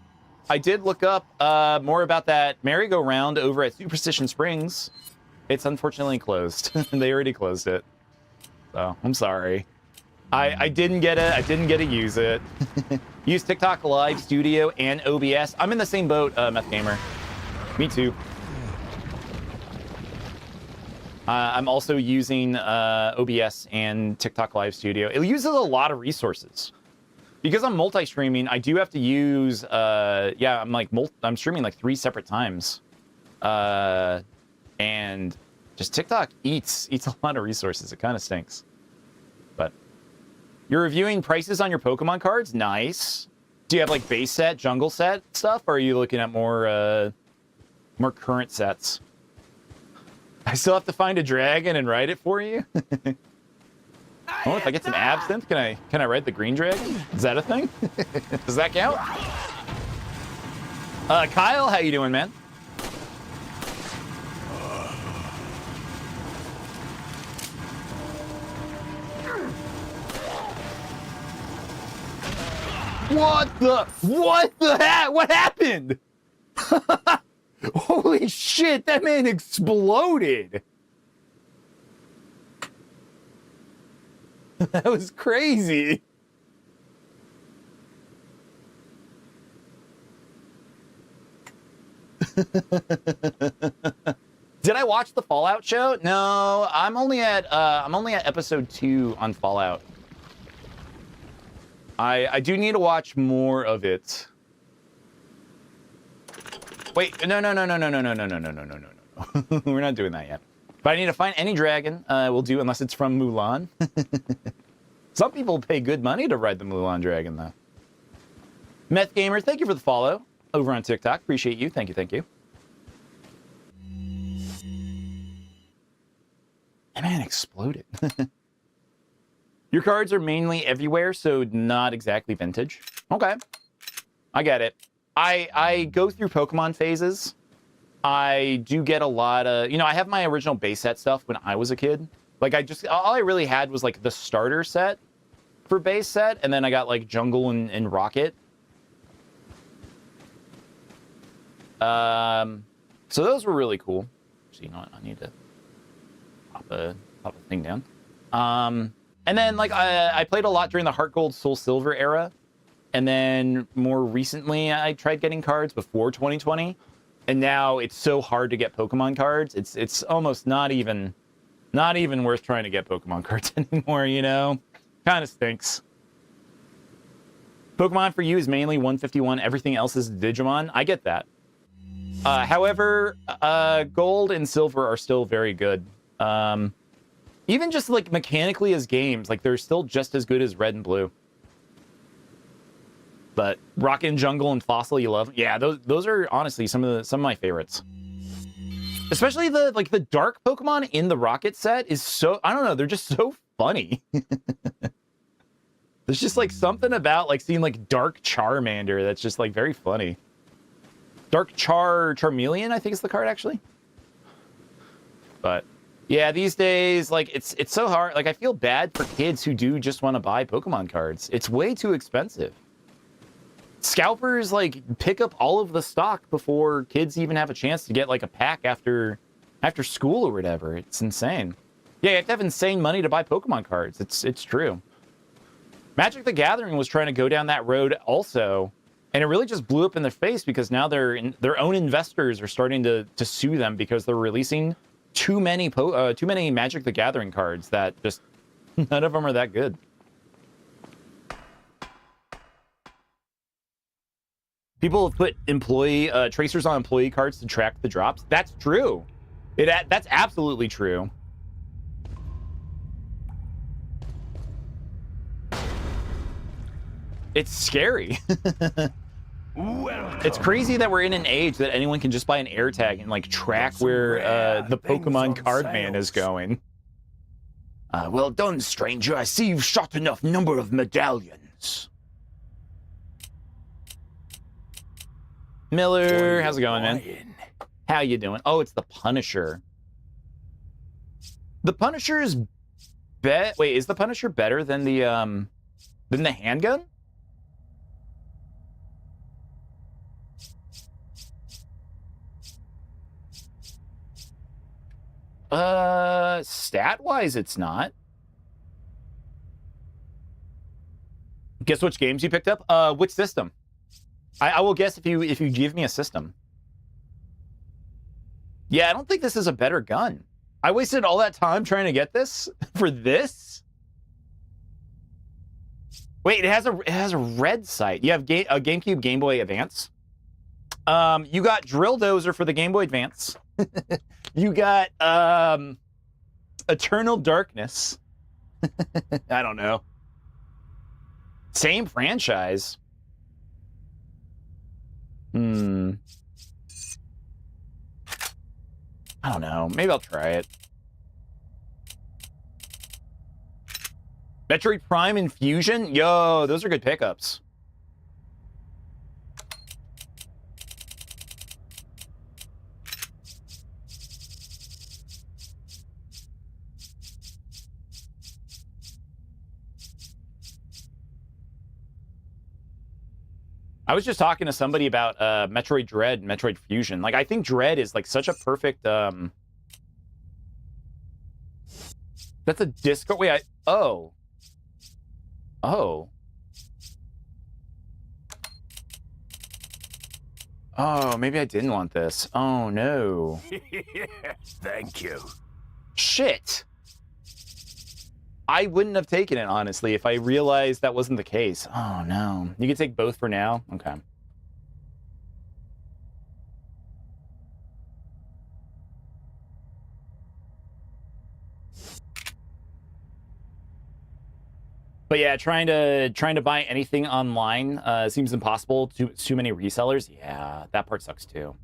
I did look up more about that merry-go-round over at Superstition Springs. It's unfortunately closed. They already closed it. So I'm sorry. I didn't get to use it. Use TikTok Live Studio and OBS. I'm in the same boat, Meth Gamer. Me too. I'm also using OBS and TikTok Live Studio. It uses a lot of resources. Because I'm multi-streaming, I do have to use, yeah, I'm streaming like 3 separate times. And just TikTok eats a lot of resources. It kind of stinks. But you're reviewing prices on your Pokemon cards? Nice. Do you have like base set, jungle set stuff? Or are you looking at more current sets? I still have to find a dragon and ride it for you? Oh, if I get some absinthe, can I ride the green dragon? Is that a thing? Does that count? Kyle, how you doing, man? What happened? Holy shit, that man exploded. That was crazy. Did I watch the Fallout show? No, I'm only at episode 2 on Fallout. I do need to watch more of it. Wait, no. We're not doing that yet. But I need to find any dragon. We'll do, unless it's from Mulan. Some people pay good money to ride the Mulan dragon, though. Meth Gamer, thank you for the follow over on TikTok. Appreciate you. Thank you. That man exploded. Your cards are mainly everywhere, so not exactly vintage. Okay. I get it. I go through Pokemon phases. I do get a lot of, I have my original base set stuff when I was a kid. Like all I really had was like the starter set for base set, and then I got like Jungle and Rocket. So those were really cool. So you know what, I need to pop a thing down. And then like I played a lot during the Heart Gold Soul Silver era. And then more recently, I tried getting cards before 2020. And now it's so hard to get Pokemon cards. It's almost not even worth trying to get Pokemon cards anymore, you know? Kind of stinks. Pokemon for you is mainly 151. Everything else is Digimon. I get that. However, Gold and Silver are still very good. Even just like mechanically as games, like they're still just as good as Red and Blue. But Rocket and Jungle and Fossil, you love? Yeah, those are honestly some of my favorites. Especially the dark Pokemon in the Rocket set is so, I don't know, they're just so funny. There's just like something about like seeing like Dark Charmander that's just like very funny. Dark Charmeleon, I think is the card actually. But yeah, these days, like it's so hard. Like I feel bad for kids who do just want to buy Pokemon cards. It's way too expensive. scalpers like pick up all of the stock before kids even have a chance to get like a pack after school or whatever. It's insane. Yeah, you have to have insane money to buy Pokemon cards. It's true. Magic the Gathering was trying to go down that road also, and it really just blew up in their face because now their own investors are starting to sue them because they're releasing too many Magic the Gathering cards that just none of them are that good. People have put employee tracers on employee cards to track the drops. That's true. That's absolutely true. It's scary. It's crazy that we're in an age that anyone can just buy an air tag and like track where the Pokemon card man is going. Well done, stranger. I see you've shot enough number of medallions. Miller, how's it going, man? How you doing? Oh, it's the Punisher. The Punisher's wait, is the Punisher better than the handgun? Stat-wise, it's not. Guess which games you picked up? Which system? I will guess if you give me a system. Yeah, I don't think this is a better gun. I wasted all that time trying to get this for this. Wait, it has a red sight. You have a GameCube Game Boy Advance. You got Drill Dozer for the Game Boy Advance. You got Eternal Darkness. I don't know. Same franchise. I don't know. Maybe I'll try it. Metroid Prime and Fusion? Yo, those are good pickups. I was just talking to somebody about Metroid Dread and Metroid Fusion. Like, I think Dread is like such a perfect that's a disco. Wait, oh, maybe I didn't want this. Oh no. Thank you. Shit. I wouldn't have taken it, honestly, if I realized that wasn't the case. Oh, no. You can take both for now? Okay. But yeah, trying to buy anything online seems impossible. Too many resellers. Yeah, that part sucks too.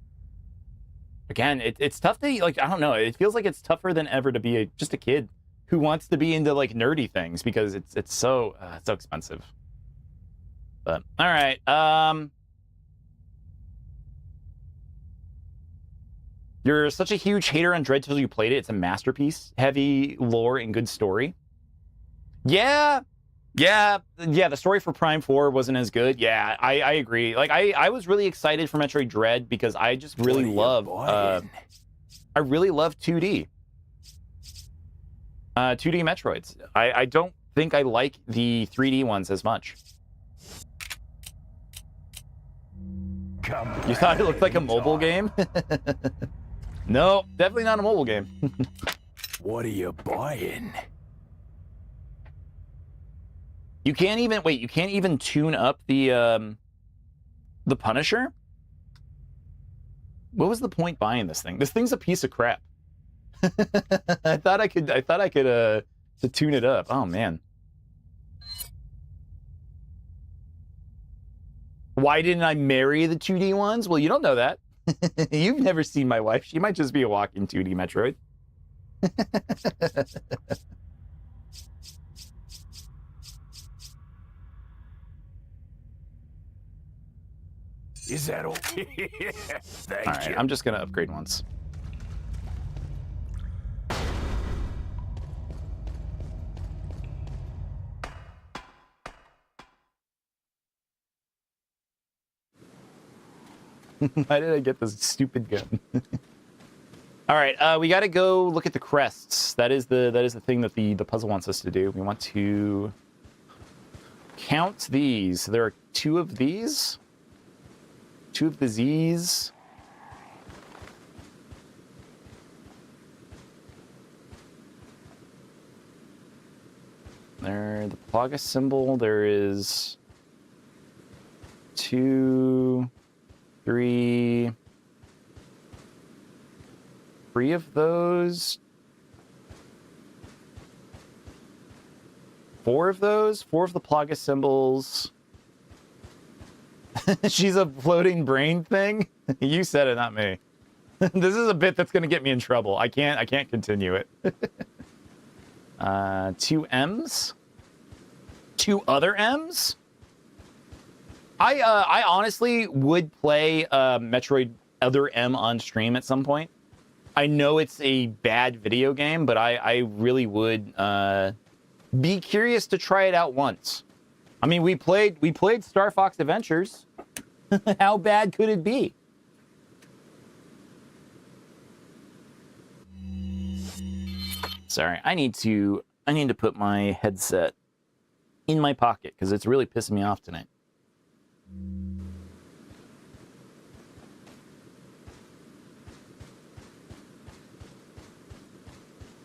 Again, it's tough to, like, I don't know. It feels like it's tougher than ever to be just a kid who wants to be into like nerdy things because it's so expensive. But all right, you're such a huge hater on Dread till you played it. It's a masterpiece, heavy lore and good story. Yeah. The story for Prime 4 wasn't as good. Yeah, I agree. Like I was really excited for Metroid Dread because I just really love I really love 2D. 2D Metroids. I don't think I like the 3D ones as much. You thought it looked like a mobile game? No, definitely not a mobile game. What are you buying? You can't even tune up the Punisher? What was the point buying this thing? This thing's a piece of crap. I thought I could to tune it up. Oh man. Why didn't I marry the 2D ones? Well, you don't know that. You've never seen my wife. She might just be a walking 2D Metroid. Is that all? Thank All right, you. I'm just gonna upgrade once. Why did I get this stupid gun? All right, we got to go look at the crests. That is the thing that the puzzle wants us to do. We want to count these. There are 2 of these. 2 of the Z's. There, the Plaga symbol. There is 2, 3 of those. 4 of those. 4 of the Plaga symbols. She's a floating brain thing. You said it, not me. This is a bit that's going to get me in trouble. I can't continue it. 2 M's. 2 other M's. I honestly would play Metroid Other M on stream at some point. I know it's a bad video game, but I really would be curious to try it out once. I mean, we played Star Fox Adventures. How bad could it be? Sorry, I need to put my headset in my pocket because it's really pissing me off tonight.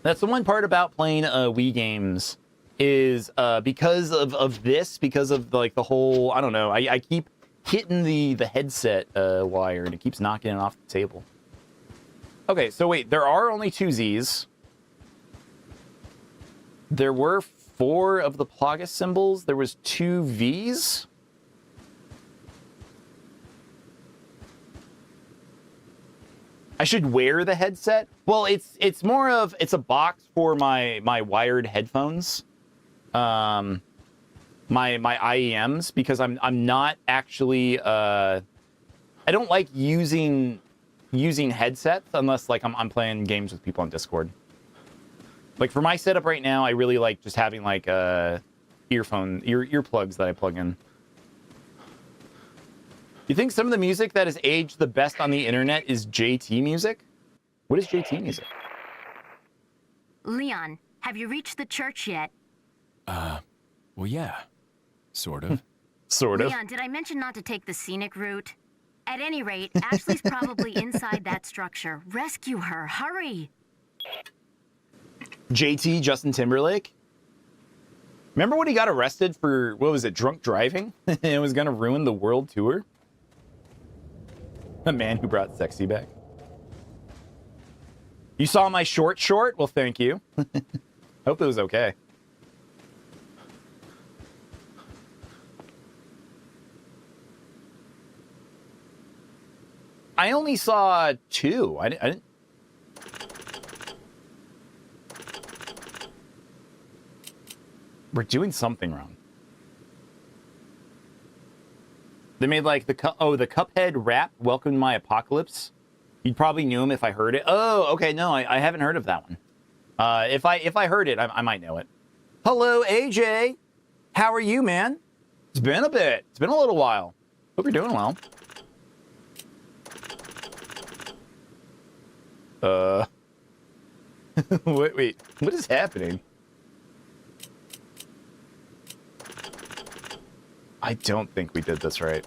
That's the one part about playing Wii games is because of this, because of like the whole, I don't know, I keep hitting the headset wire and it keeps knocking it off the table. Okay, so wait, there are only 2 Z's. There were 4 of the Plaga symbols. There was 2 V's. I should wear the headset. Well, it's more of it's a box for my wired headphones, my IEMs, because I'm not actually I don't like using headsets unless like I'm playing games with people on Discord. Like for my setup right now, I really like just having like earplugs that I plug in. You think some of the music that has aged the best on the internet is JT music? What is JT music? Leon, have you reached the church yet? Well, yeah. Sort of. Sort of. Leon, did I mention not to take the scenic route? At any rate, Ashley's probably inside that structure. Rescue her, hurry! JT, Justin Timberlake? Remember when he got arrested for, what was it, drunk driving? And it was gonna ruin the world tour? A man who brought sexy back. You saw my short? Well, thank you. Hope it was okay. I only saw 2. I didn't. We're doing something wrong. They made like the Cuphead rap, Welcome to My Apocalypse. You'd probably knew him if I heard it. Oh, okay, no, I haven't heard of that one. If I heard it, I might know it. Hello, AJ. How are you, man? It's been a bit. It's been a little while. Hope you're doing well. Wait, what is happening? I don't think we did this right.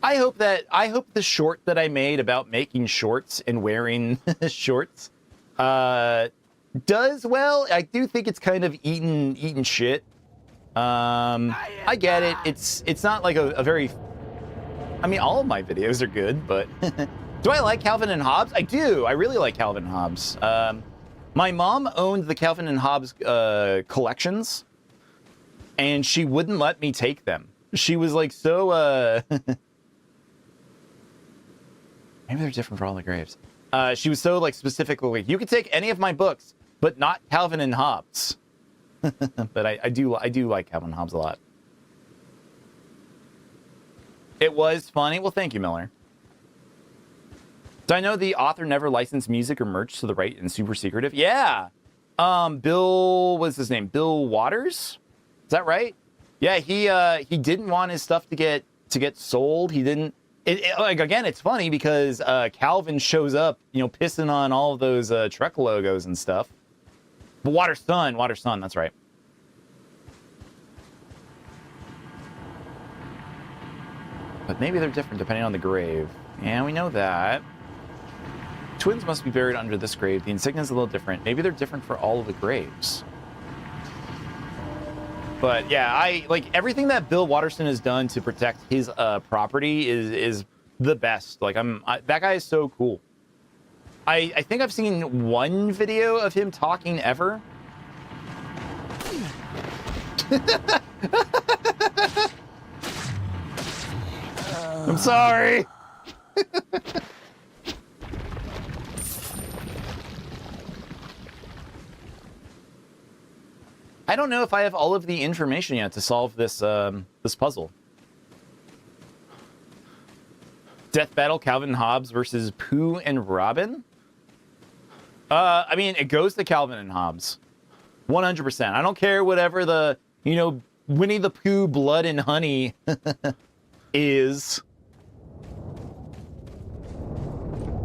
I hope the short that I made about making shorts and wearing shorts does well. I do think it's kind of eating shit. I get it. It's not like a very. I mean, all of my videos are good, but. Do I like Calvin and Hobbes? I do. I really like Calvin and Hobbes. My mom owned the Calvin and Hobbes collections, and she wouldn't let me take them. She was like, so, maybe they're different for all the graves. She was so, like, specifically, like, you can take any of my books, but not Calvin and Hobbes. But I do like Calvin and Hobbes a lot. It was funny. Well, thank you, Miller. Do I know the author never licensed music or merch to the right and super secretive? Yeah. Bill, what's his name? Bill Waters? Is that right? Yeah, he didn't want his stuff to get sold. He didn't. Like, again, it's funny because Calvin shows up, you know, pissing on all of those Trek logos and stuff. But Water Sun, that's right. But maybe they're different depending on the grave. Yeah, we know that. Twins must be buried under this grave. The insignia is a little different. Maybe they're different for all of the graves. But yeah, I like everything that Bill Watterson has done to protect his property is the best. Like that guy is so cool. I think I've seen one video of him talking ever. I'm sorry. I don't know if I have all of the information yet to solve this this puzzle. Death battle, Calvin and Hobbes versus Pooh and Robin. I mean, it goes to Calvin and Hobbes, 100%. I don't care whatever the, you know, Winnie the Pooh blood and honey is.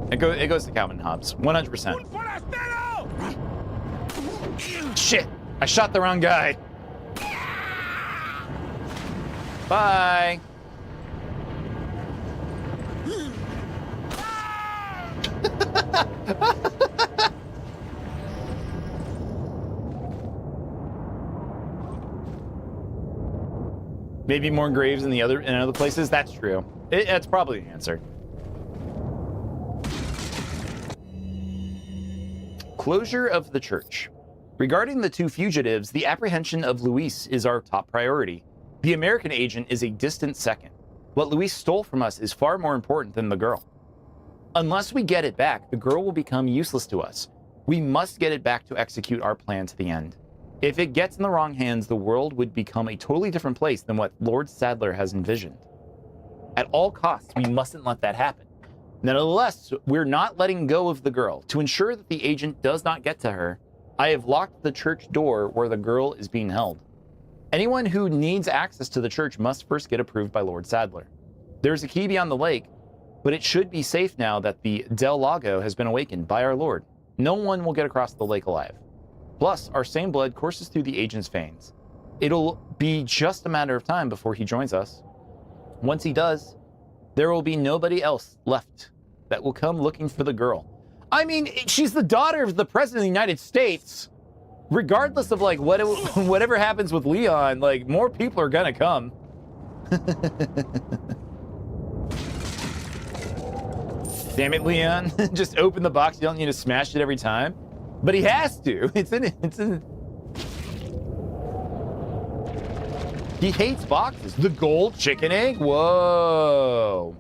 It goes to Calvin and Hobbes, 100%. Shit. I shot the wrong guy. Bye. Maybe more graves in other places. That's true. That's probably the answer. Closure of the church. Regarding the two fugitives, the apprehension of Luis is our top priority. The American agent is a distant second. What Luis stole from us is far more important than the girl. Unless we get it back, the girl will become useless to us. We must get it back to execute our plan to the end. If it gets in the wrong hands, the world would become a totally different place than what Lord Sadler has envisioned. At all costs, we mustn't let that happen. Nonetheless, we're not letting go of the girl. To ensure that the agent does not get to her, I have locked the church door where the girl is being held. Anyone who needs access to the church must first get approved by Lord Sadler. There's a key beyond the lake, but it should be safe now that the Del Lago has been awakened by our Lord. No one will get across the lake alive. Plus, our same blood courses through the agent's veins. It'll be just a matter of time before he joins us. Once he does, there will be nobody else left that will come looking for the girl. I mean, she's the daughter of the President of the United States. Regardless of, like, whatever happens with Leon, like, more people are gonna come. Damn it, Leon. Just open the box. You don't need to smash it every time. But he has to. It's in it. He hates boxes. The gold chicken egg? Whoa.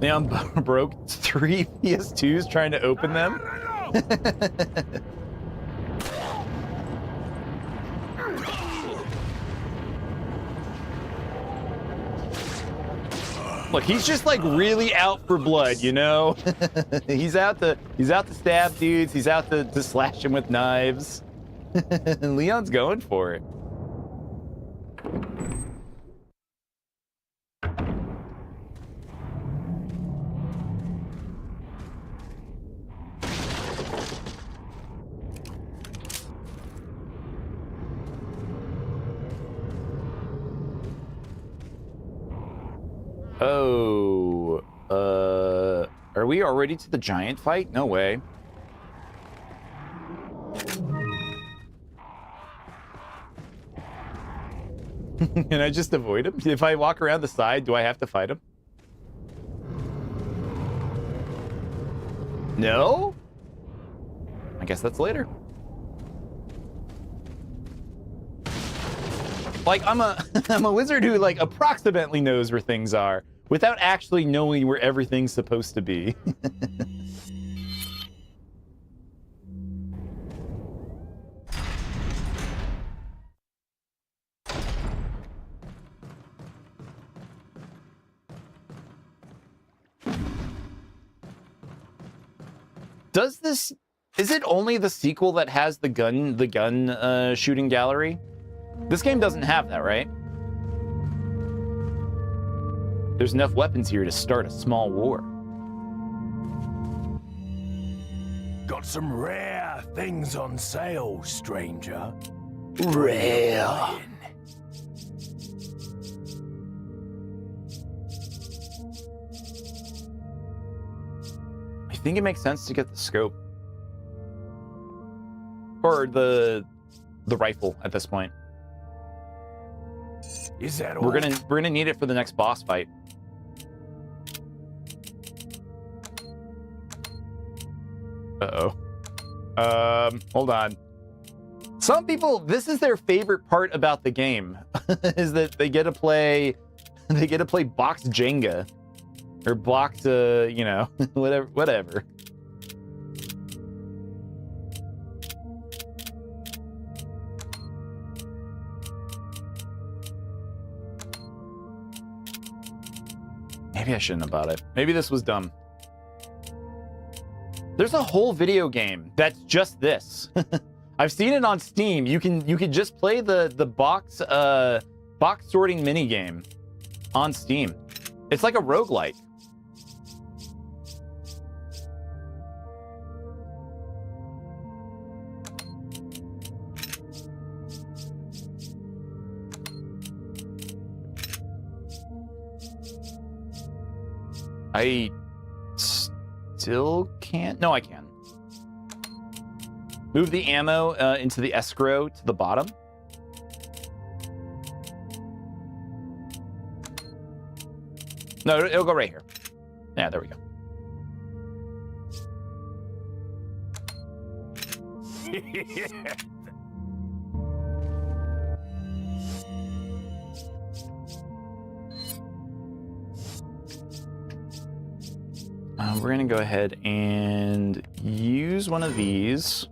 Leon broke 3 PS2s trying to open them. Look, he's just like really out for blood, you know? he's out to stab dudes, he's out to slash him with knives. And Leon's going for it. Oh, are we already to the giant fight? No way. Can I just avoid him? If I walk around the side, do I have to fight him? No? I guess that's later. Like, I'm a wizard who, like, approximately knows where things are without actually knowing where everything's supposed to be. Does this... Is it only the sequel that has the gun shooting gallery? This game doesn't have that, right? There's enough weapons here to start a small war. Got some rare things on sale, stranger. Rare. I think it makes sense to get the scope. Or the rifle at this point. Is that all? We're gonna need it for the next boss fight. Uh-oh. Hold on. Some people, this is their favorite part about the game, is that they get to play box Jenga. Or box, you know, whatever. Maybe I shouldn't have bought it. Maybe this was dumb. There's a whole video game that's just this. I've seen it on Steam. You can just play the box sorting mini game on Steam. It's like a roguelike. I still can't. No, I can. Move the ammo into the escrow to the bottom. No, it'll go right here. Yeah, there we go. We're gonna go ahead and use one of these.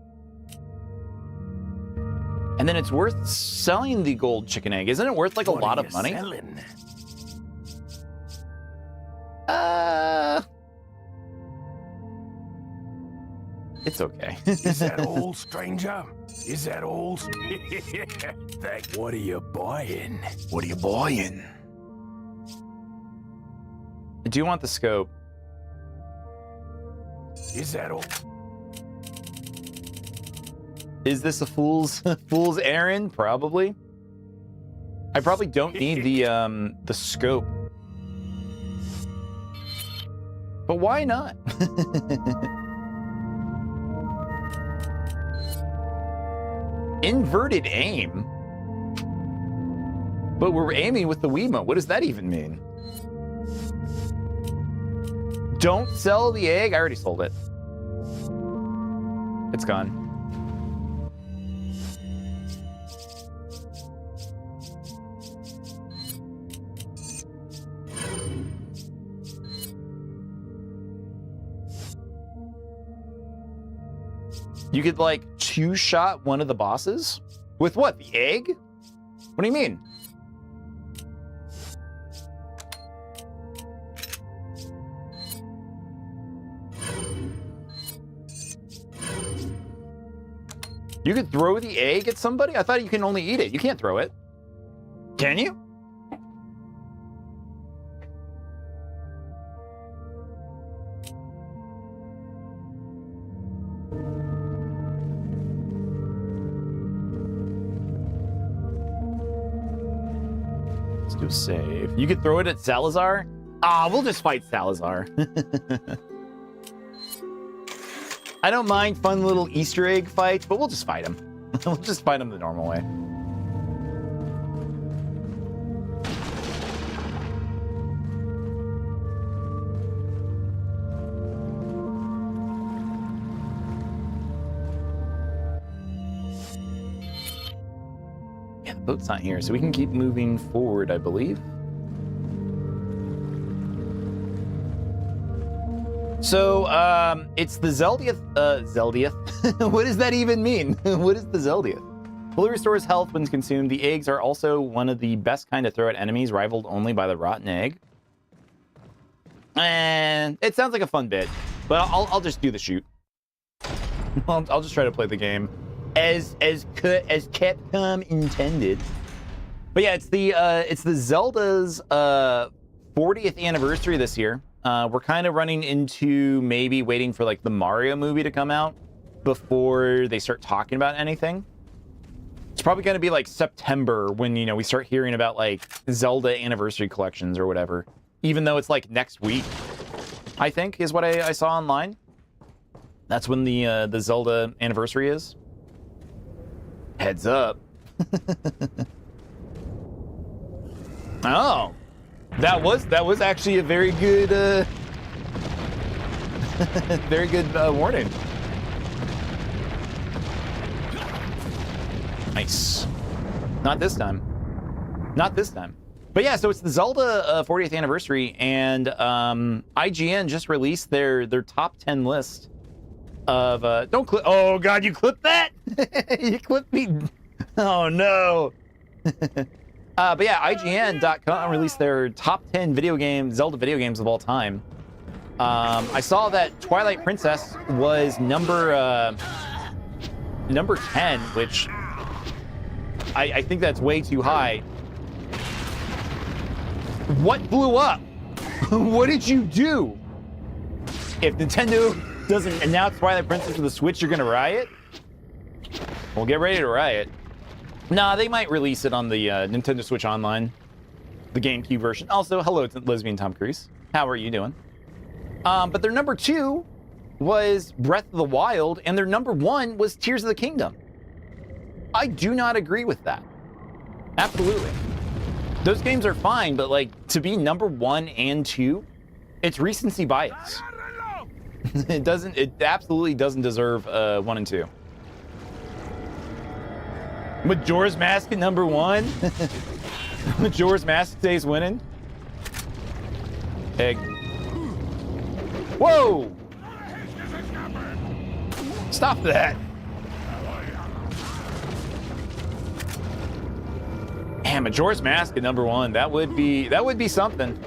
And then it's worth selling the gold chicken egg. Isn't it worth like a lot of money? Selling? It's okay. Is that all, stranger? Is that all? What are you buying? What are you buying? I do want the scope. Is that all? Is this a fool's errand? Probably. I probably don't need the scope. But why not? Inverted aim? But we're aiming with the Wiimote. What does that even mean? Don't sell the egg? I already sold it. It's gone. You could, like, two-shot one of the bosses? With what, the egg? What do you mean? You could throw the egg at somebody? I thought you can only eat it. You can't throw it. Can you? Let's do a save. You could throw it at Salazar? Ah, we'll just fight Salazar. I don't mind fun little Easter egg fights, but we'll just fight him. We'll just fight him the normal way. Yeah, the boat's not here, so we can keep moving forward, I believe. So, it's the Zeldiath, Zeldiath? What does that even mean? What is the Zeldiath? Fully restores health when consumed. The eggs are also one of the best kind to throw at enemies, rivaled only by the rotten egg. And it sounds like a fun bit, but I'll just do the shoot. I'll just try to play the game as Capcom intended. But yeah, it's the Zelda's 40th anniversary this year. We're kind of running into maybe waiting for like the Mario movie to come out before they start talking about anything. It's probably going to be like September when, you know, we start hearing about like Zelda anniversary collections or whatever. Even though it's like next week, I think, is what I saw online. That's when the Zelda anniversary is. Heads up. Oh, that was actually a very good very good warning. Nice. Not this time. Not this time. But yeah, so it's the Zelda 40th anniversary, and IGN just released their top 10 list of don't clip. Oh God, you clipped that? You clipped me. Oh no. But yeah, IGN.com released their top 10 Zelda video games of all time. I saw that Twilight Princess was number 10, which I think that's way too high. What blew up? What did you do? If Nintendo doesn't announce Twilight Princess for the Switch, you're gonna riot? Well, get ready to riot. Nah, they might release it on the Nintendo Switch Online, the GameCube version. Also, hello, Lesbian Tom Cruise. How are you doing? But their number 2 was Breath of the Wild, and their number 1 was Tears of the Kingdom. I do not agree with that. Absolutely. Those games are fine, but like to be number 1 and 2, it's recency bias. It absolutely doesn't deserve 1 and 2. Majora's Mask at number 1. Majora's Mask stays winning. Egg. Whoa! Stop that. Man, Majora's Mask at number 1. That would be something.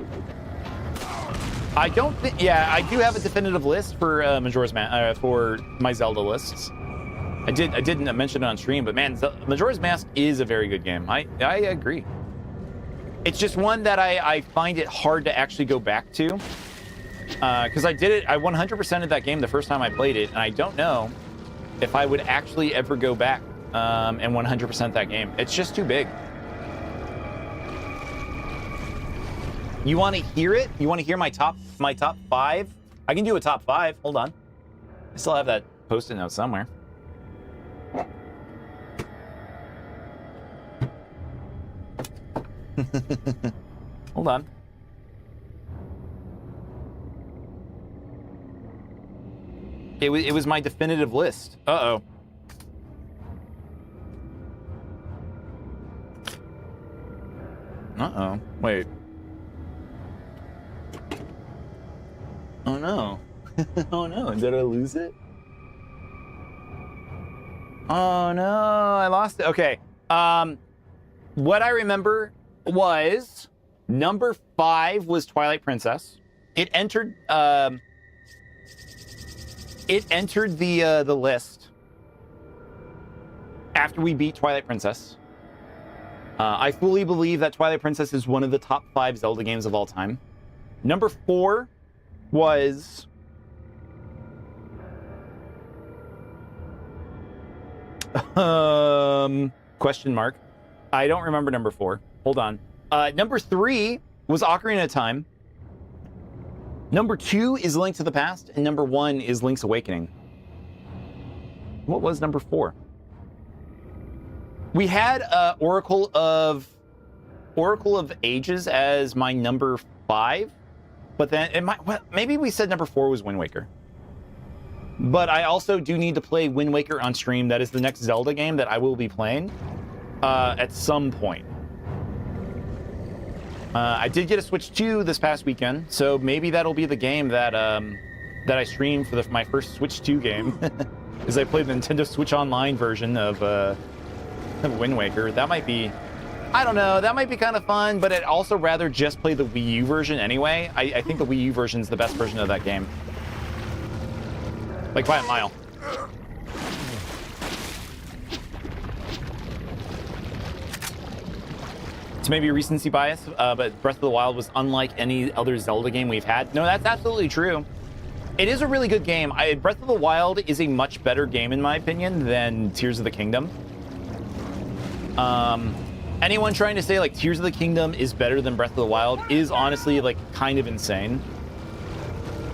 I don't think. Yeah, I do have a definitive list for Majora's Mask for my Zelda lists. I didn't mention it on stream, but man, Majora's Mask is a very good game. I agree. It's just one that I find it hard to actually go back to. Because I 100%ed that game the first time I played it, and I don't know if I would actually ever go back and 100% that game. It's just too big. You want to hear it? You want to hear my top 5? I can do a top 5. Hold on. I still have that post-it note somewhere. Hold on. It was my definitive list. Uh-oh. Uh-oh. Wait. Oh no. Oh no, did I lose it? Oh no, I lost it. Okay. What I remember was number 5 was Twilight Princess. It entered the list after we beat Twilight Princess. I fully believe that Twilight Princess is one of the top 5 Zelda games of all time. Number 4 was question mark. I don't remember number 4. Hold on. Number 3 was Ocarina of Time. Number 2 is Link to the Past, and number 1 is Link's Awakening. What was number 4? We had Oracle of Ages as my number 5, but then maybe we said number 4 was Wind Waker. But I also do need to play Wind Waker on stream. That is the next Zelda game that I will be playing at some point. I did get a Switch 2 this past weekend, so maybe that'll be the game that I stream for my first Switch 2 game. Is I played the Nintendo Switch Online version of Wind Waker. That might be, I don't know, that might be kind of fun, but I'd also rather just play the Wii U version anyway. I think the Wii U version is the best version of that game. Like by a mile. It's maybe recency bias, but Breath of the Wild was unlike any other Zelda game we've had. No, that's absolutely true. It is a really good game. Breath of the Wild is a much better game, in my opinion, than Tears of the Kingdom. Anyone trying to say, like, Tears of the Kingdom is better than Breath of the Wild is honestly, like, kind of insane.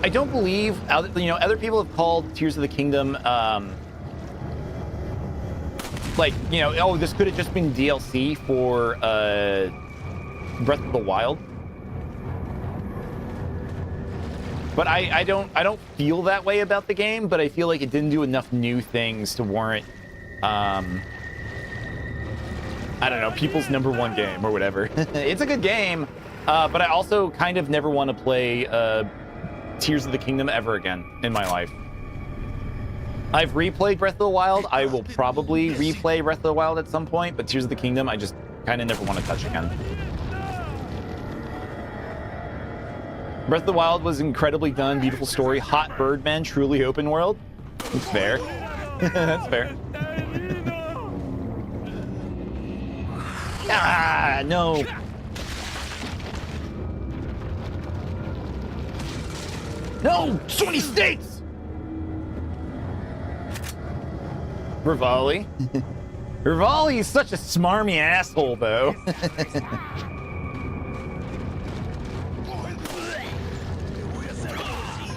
I don't believe, other people have called Tears of the Kingdom, like, oh, this could have just been DLC for Breath of the Wild. But I don't feel that way about the game, but I feel like it didn't do enough new things to warrant, I don't know, people's #1 game or whatever. It's a good game, but I also kind of never want to play Tears of the Kingdom ever again in my life. I've replayed Breath of the Wild. I will probably replay Breath of the Wild at some point, but Tears of the Kingdom, I just kind of never want to touch again. Breath of the Wild was incredibly done, beautiful story, hot Birdman, truly open world. That's fair. That's fair. Ah, no. No, so many states. Rivali. Rivali is such a smarmy asshole, though.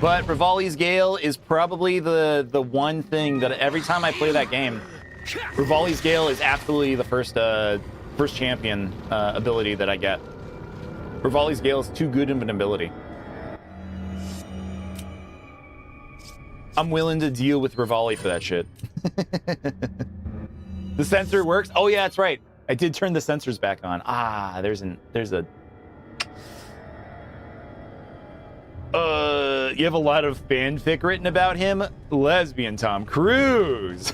But Rivali's Gale is probably the one thing that every time I play that game, Rivali's Gale is absolutely the first champion ability that I get. Rivali's Gale is too good of an ability. I'm willing to deal with Rivali for that shit. The sensor works? Oh yeah, that's right. I did turn the sensors back on. Ah, there's a you have a lot of fanfic written about him? Lesbian Tom Cruise.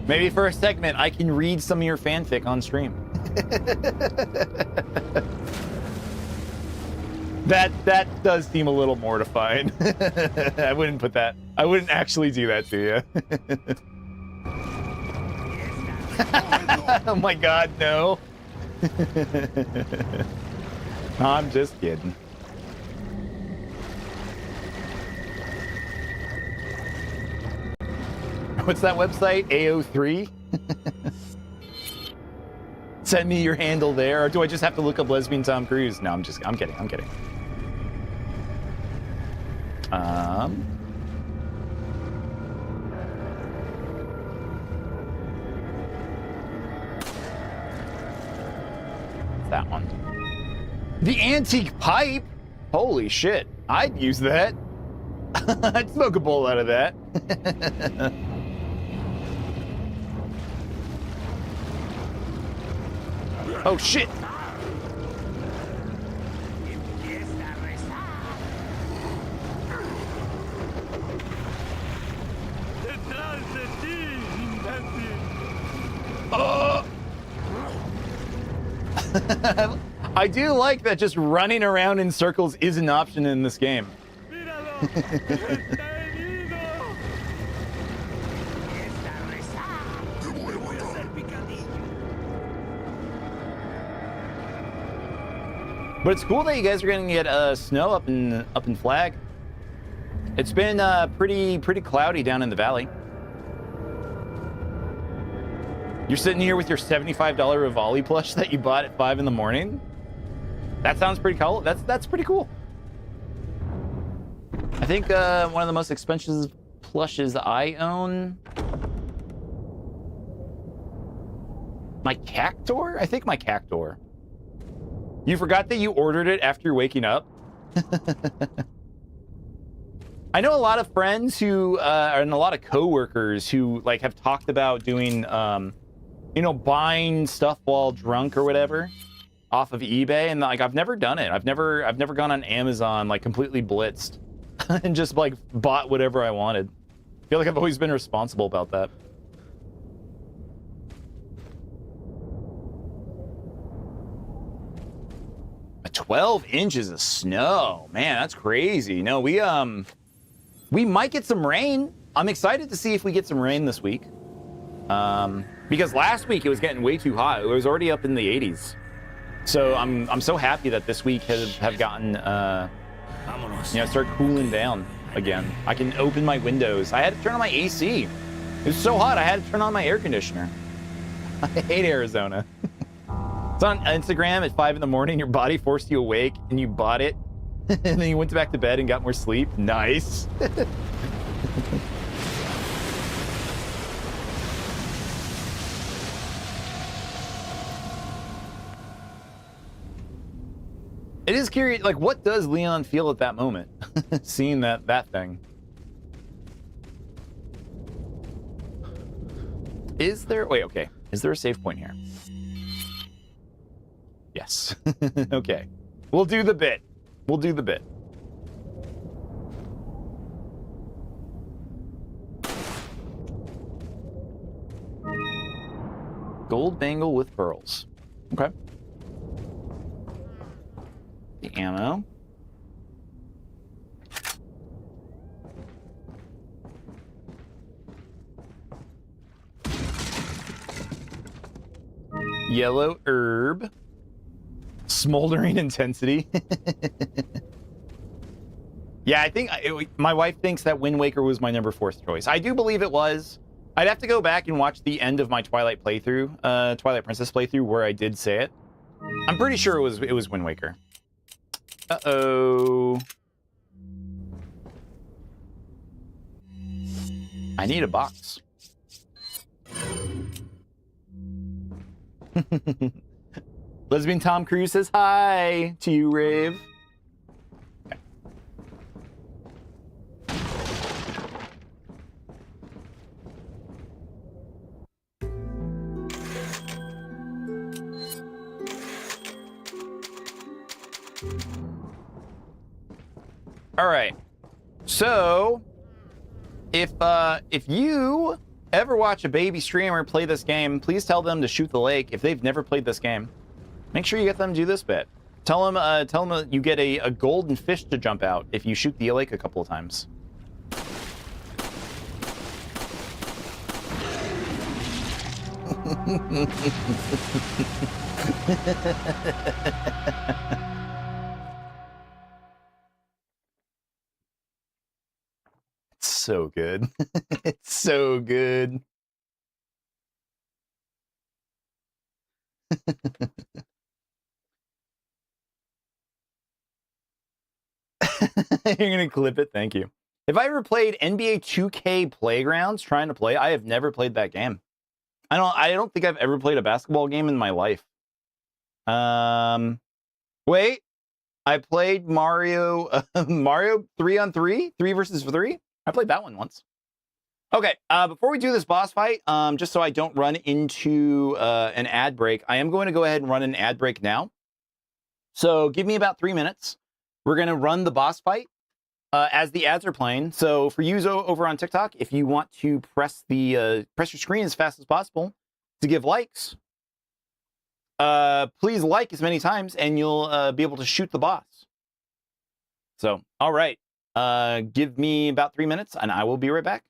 Maybe for a segment, I can read some of your fanfic on stream. That does seem a little mortifying. I wouldn't actually do that to you. Oh my god, no. I'm just kidding. What's that website? AO3? Send me your handle there, or do I just have to look up Lesbian Tom Cruise? No, I'm kidding. That one. The antique pipe? Holy shit. I'd use that. I'd smoke a bowl out of that. Oh shit. I do like that just running around in circles is an option in this game. But it's cool that you guys are going to get snow up in Flag. It's been pretty cloudy down in the valley. You're sitting here with your $75 Rivali plush that you bought at 5 in the morning? That sounds pretty cool. That's pretty cool. I think one of the most expensive plushes I own... My Cactuar? I think my Cactuar. You forgot that you ordered it after you're waking up? I know a lot of friends who, and a lot of coworkers who, like, have talked about doing, buying stuff while drunk or whatever off of eBay, and like I've never done it. I've never gone on Amazon like completely blitzed and just like bought whatever I wanted. I feel like I've always been responsible about that. A 12 inches of snow, man, that's crazy. No, we might get some rain. I'm excited to see if we get some rain this week. Because last week it was getting way too hot. It was already up in the 80s. So I'm so happy that this week have gotten start cooling down again. I can open my windows. I had to turn on my AC. It was so hot I had to turn on my air conditioner. I hate Arizona. It's on Instagram at 5 in the morning. Your body forced you awake and you bought it. And then you went back to bed and got more sleep. Nice. It is curious, like, what does Leon feel at that moment? Seeing that thing. Is there... Wait, okay. Is there a save point here? Yes. Okay. We'll do the bit. We'll do the bit. Gold bangle with pearls. Okay. The ammo. Yellow herb. Smoldering intensity. Yeah, I think my wife thinks that Wind Waker was my number 4th choice. I do believe it was. I'd have to go back and watch the end of my Twilight playthrough, Twilight Princess playthrough, where I did say it. I'm pretty sure it was Wind Waker. Uh-oh. I need a box. Lesbian Tom Cruise says hi to you, Rave. Okay. All right. So, if you ever watch a baby streamer play this game, please tell them to shoot the lake if they've never played this game. Make sure you get them to do this bit. Tell them you get a golden fish to jump out if you shoot the lake a couple of times. It's so good. It's so good. You're gonna clip it? Thank you. Have I ever played NBA 2K Playgrounds trying to play? I have never played that game. I don't think I've ever played a basketball game in my life. Wait. I played Mario 3-on-3, 3 versus 3. I played that one once. Okay, before we do this boss fight, just so I don't run into an ad break, I am going to go ahead and run an ad break now. So give me about 3 minutes. We're going to run the boss fight as the ads are playing. So for you over on TikTok, if you want to press your screen as fast as possible to give likes, please like as many times and you'll be able to shoot the boss. So, all right. Give me about 3 minutes and I will be right back.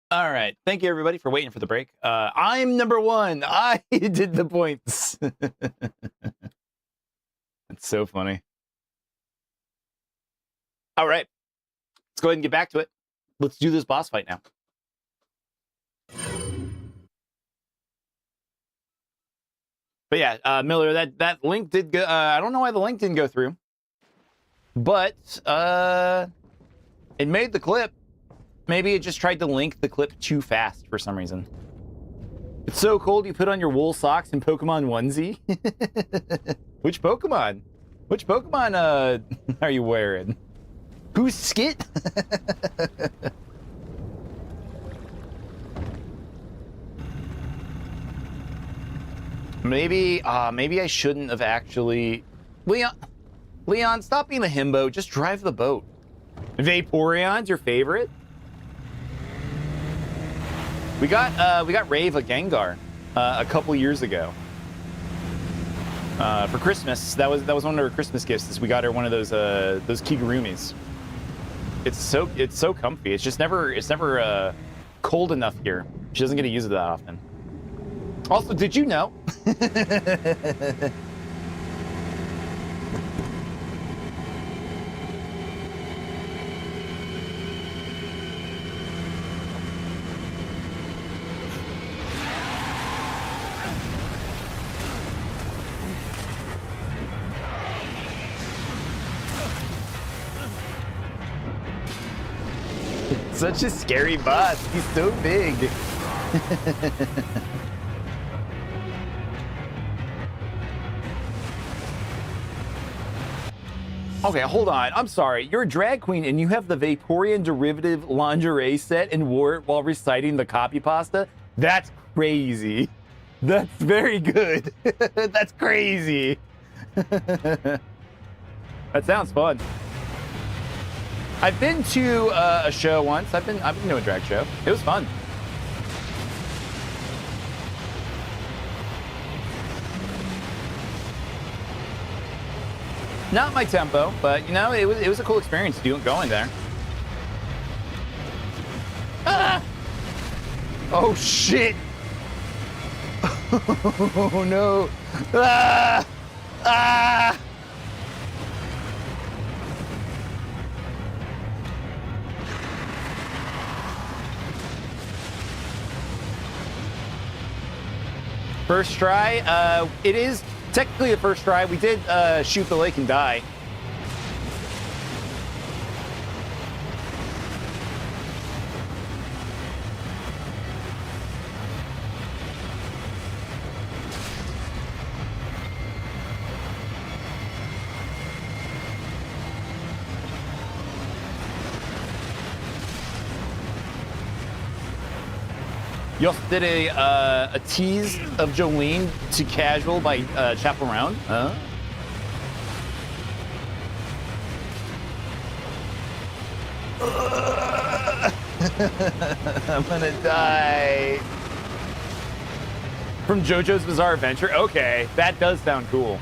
All right. Thank you, everybody, for waiting for the break. I'm number one. I did the points. It's so funny. All right. Let's go ahead and get back to it. Let's do this boss fight now. But yeah, Miller, that link did go. I don't know why the link didn't go through, but it made the clip. Maybe it just tried to link the clip too fast for some reason. It's so cold you put on your wool socks and Pokemon onesie. Which Pokemon? Which Pokemon are you wearing? Who's Skit? Maybe I shouldn't have actually. Leon, stop being a himbo. Just drive the boat. Vaporeon's your favorite? We got Rave a Gengar a couple years ago for Christmas. That was one of her Christmas gifts. Is we got her one of those Kigurumis. It's so comfy. It's never cold enough here. She doesn't get to use it that often. Also, did you know? Such a scary boss. He's so big. Okay, hold on. I'm sorry. You're a drag queen and you have the Vaporeon derivative lingerie set and wore it while reciting the copy pasta? That's crazy. That's very good. That's crazy. That sounds fun. I've been to a show once. I've been to a drag show. It was fun. Not my tempo, but you know, it was a cool experience going there. Ah! Oh shit! Oh no! Ah! Ah! First try, it is technically the first try. We did shoot the lake and die. You also did a tease of Jolene to casual by Chapel Round. Huh? I'm gonna die. From JoJo's Bizarre Adventure? Okay, that does sound cool.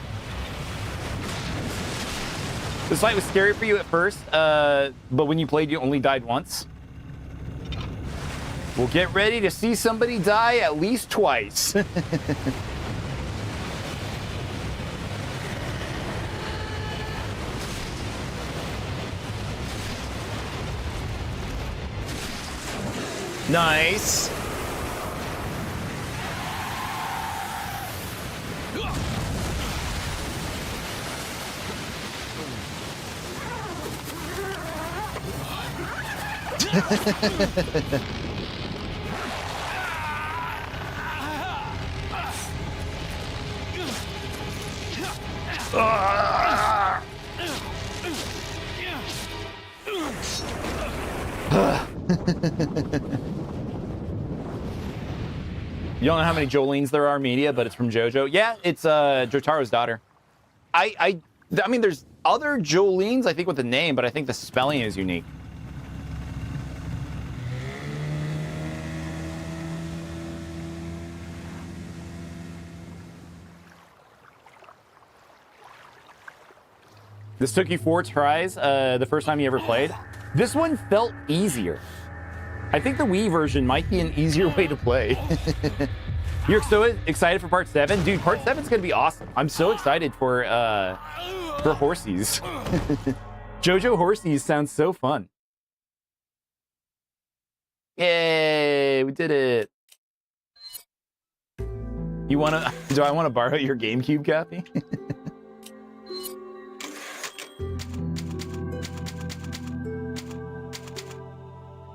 This fight was scary for you at first, but when you played, you only died once. We'll get ready to see somebody die at least twice. Nice. You don't know how many Jolenes there are, media, but it's from JoJo. Yeah, it's Jotaro's daughter. I mean, there's other Jolenes, I think, with the name, but I think the spelling is unique. This took you 4 tries the first time you ever played. This one felt easier. I think the Wii version might be an easier way to play. You're so excited for Part 7? Dude, Part 7's gonna be awesome. I'm so excited for Horsies. JoJo Horsies sounds so fun. Yay, we did it. You wanna, do I wanna borrow your GameCube copy?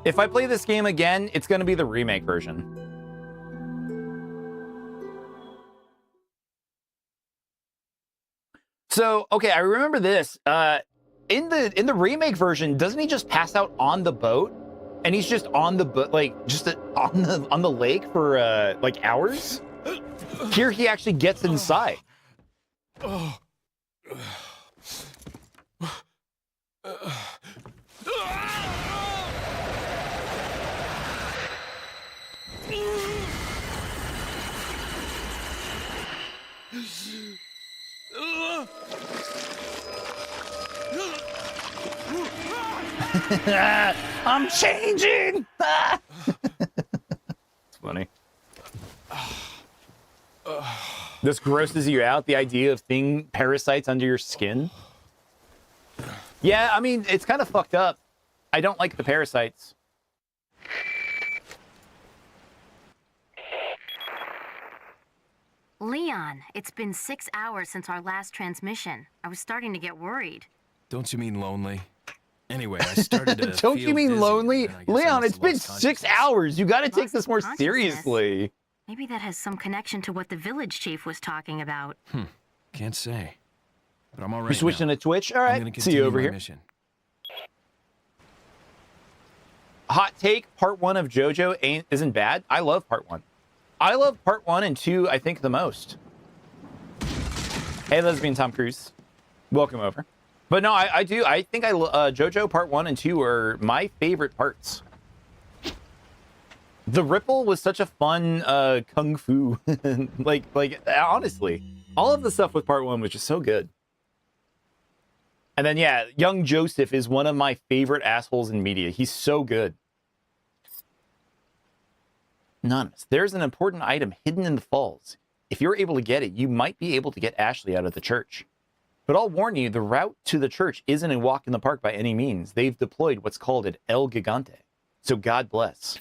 If I play this game again, it's gonna be the remake version. So, okay, I remember this. In the remake version, doesn't he just pass out on the boat? And he's just on the boat, like just on the lake for like hours? Here he actually gets inside. I'm changing. It's funny. This grosses you out, the idea of parasites under your skin? Yeah, I mean, it's kind of fucked up. I don't like the parasites. Leon, it's been 6 hours since our last transmission. I was starting to get worried. Don't you mean lonely? Anyway, I started to Don't feel you mean dizzy, lonely? and I guess I Leon, must it's have been lost 6 consciousness. hours. You got to take Lost this more consciousness? seriously. Maybe that has some connection to what the village chief was talking about. Can't say. But I'm all right You're switching now. to Twitch? All I'm right, gonna see you continue over my here. mission. Hot take, part 1 of JoJo isn't bad. I love part 1. I love part 1 and 2, I think, the most. Hey, lesbian Tom Cruise. Welcome over. But no, I do. I think JoJo part 1 and 2 are my favorite parts. The Ripple was such a fun kung fu. like honestly, all of the stuff with part 1 was just so good. And then yeah, young Joseph is one of my favorite assholes in media. He's so good. Anonymous. There's an important item hidden in the falls. If you're able to get it, you might be able to get Ashley out of the church. But I'll warn you, the route to the church isn't a walk in the park by any means. They've deployed what's called an El Gigante. So God bless.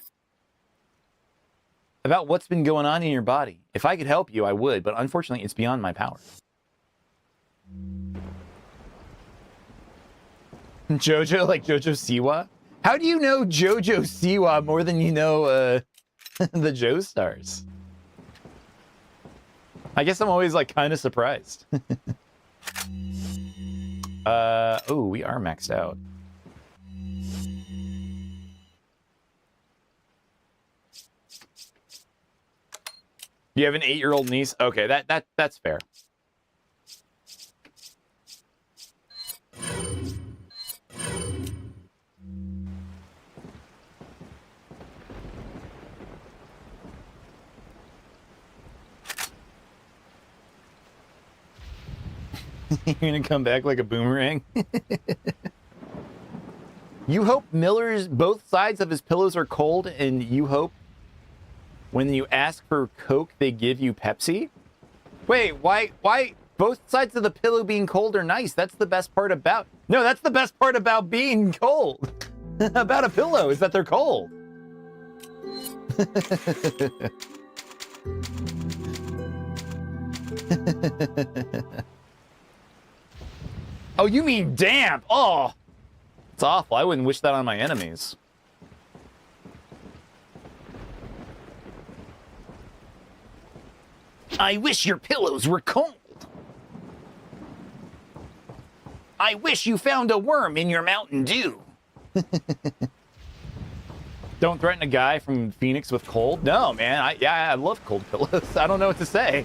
About what's been going on in your body. If I could help you, I would, but unfortunately, it's beyond my power. Jojo, like Jojo Siwa? How do you know Jojo Siwa more than you know the Joestars? I guess I'm always like kind of surprised. Oh, we are maxed out. You have an 8-year-old niece? Okay, that's fair. You're gonna come back like a boomerang. You hope Miller's both sides of his pillows are cold, and you hope when you ask for Coke, they give you Pepsi? Wait, why both sides of the pillow being cold are nice? That's the best part about... No, that's the best part about being cold. About a pillow is that they're cold. Oh, you mean damp? Oh, it's awful. I wouldn't wish that on my enemies. I wish your pillows were cold. I wish you found a worm in your Mountain Dew. Don't threaten a guy from Phoenix with cold? No, man. I love cold pillows. I don't know what to say.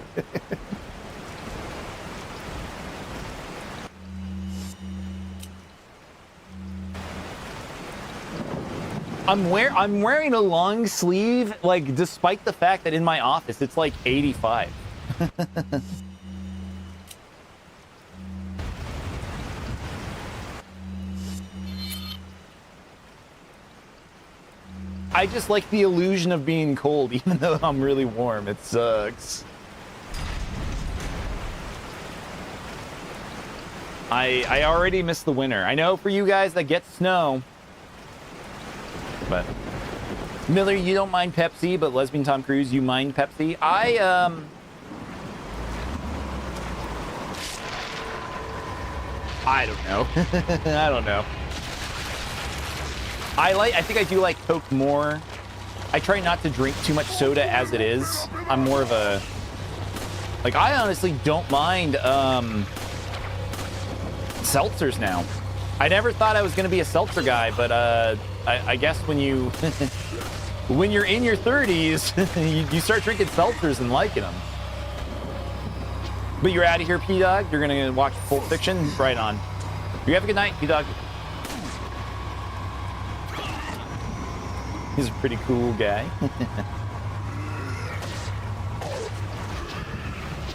I'm wearing a long sleeve, like, despite the fact that in my office it's like 85. I just like the illusion of being cold, even though I'm really warm. It sucks. I already miss the winter. I know for you guys that get snow, but Miller, you don't mind Pepsi, but Lesbian Tom Cruise, you mind Pepsi? I don't know. I don't know. I think I do like Coke more. I try not to drink too much soda as it is. I'm more of a, like, I honestly don't mind seltzers now. I never thought I was going to be a seltzer guy, but I guess when you when you're in your 30s, you start drinking seltzers and liking them. But you're out of here, P-Dog. You're going to watch Pulp Fiction? Right on. You have a good night, P-Dog. He's a pretty cool guy.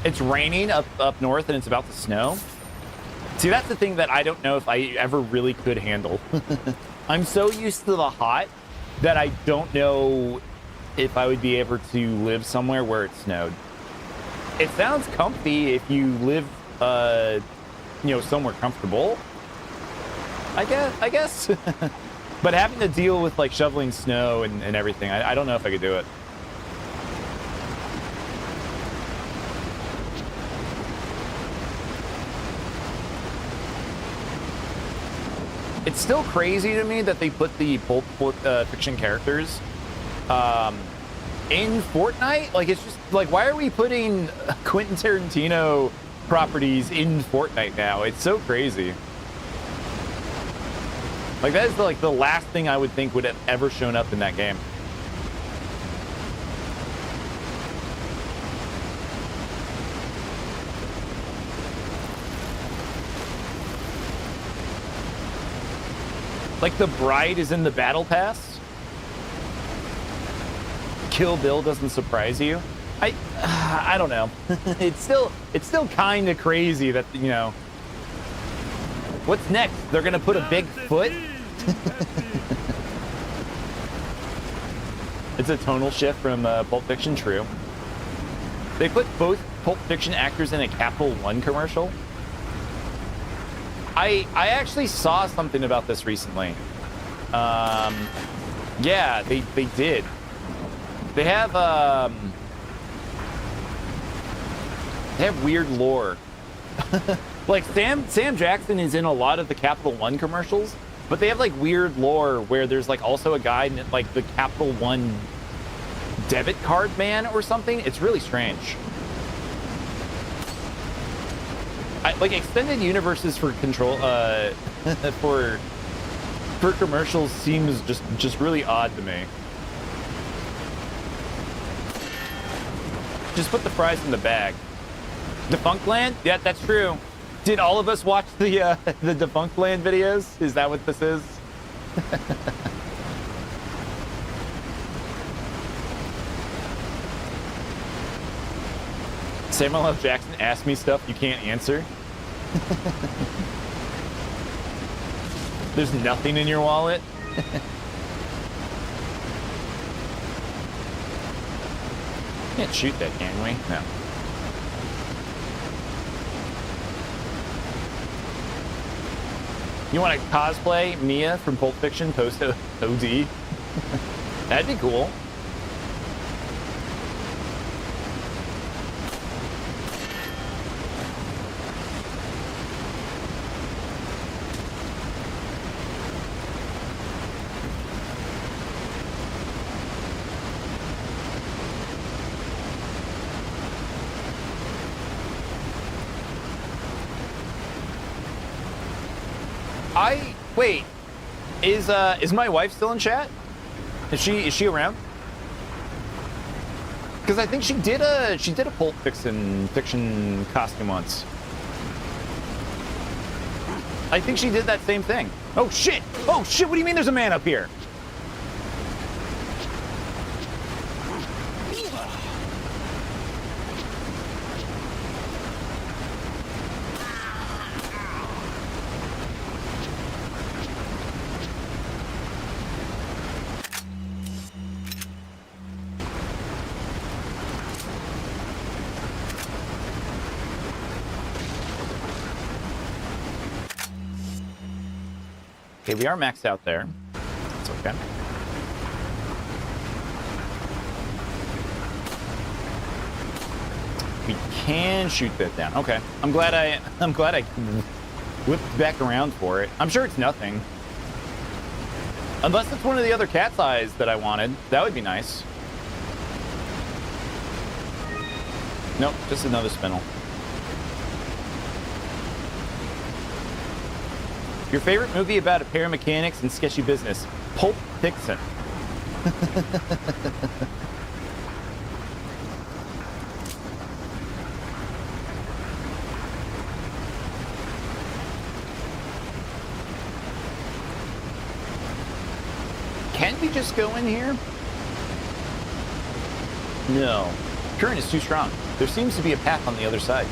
It's raining up north and it's about to snow. See, that's the thing that I don't know if I ever really could handle. I'm so used to the hot that I don't know if I would be able to live somewhere where it snowed. It sounds comfy if you live, somewhere comfortable. I guess. But having to deal with, like, shoveling snow and everything, I don't know if I could do it. It's still crazy to me that they put the Pulp Fiction characters in Fortnite. Like, it's just, like, why are we putting Quentin Tarantino properties in Fortnite now? It's so crazy. Like, that is the last thing I would think would have ever shown up in that game. Like, the bride is in the battle pass. Kill Bill doesn't surprise you. I don't know. It's still kind of crazy that, you know. What's next? They're gonna put a big foot? It's a tonal shift from Pulp Fiction, true. They put both Pulp Fiction actors in a Capital One commercial. I actually saw something about this recently. Yeah, they did. They have weird lore. Like, Sam Jackson is in a lot of the Capital One commercials, but they have, like, weird lore where there's, like, also a guy in, like, the Capital One debit card man or something. It's really strange. Like, extended universes for control, for commercials seems just really odd to me. Just put the fries in the bag. Defunctland? Yeah, that's true. Did all of us watch the Defunctland videos? Is that what this is? Samuel L. Jackson asked me stuff you can't answer. There's nothing in your wallet. Can't shoot that, can we? No. You want to cosplay Mia from Pulp Fiction post OD? That'd be cool. Wait, is my wife still in chat? Is she around? Because I think she did a Pulp Fiction costume once. I think she did that same thing. Oh shit! Oh shit! What do you mean there's a man up here? Okay, we are maxed out there. That's okay. We can shoot that down. Okay. I'm glad I whipped back around for it. I'm sure it's nothing. Unless it's one of the other cat's eyes that I wanted. That would be nice. Nope, just another spinel. Your favorite movie about a pair of mechanics and sketchy business? Pulp Fiction. Can we just go in here? No. Current is too strong. There seems to be a path on the other side.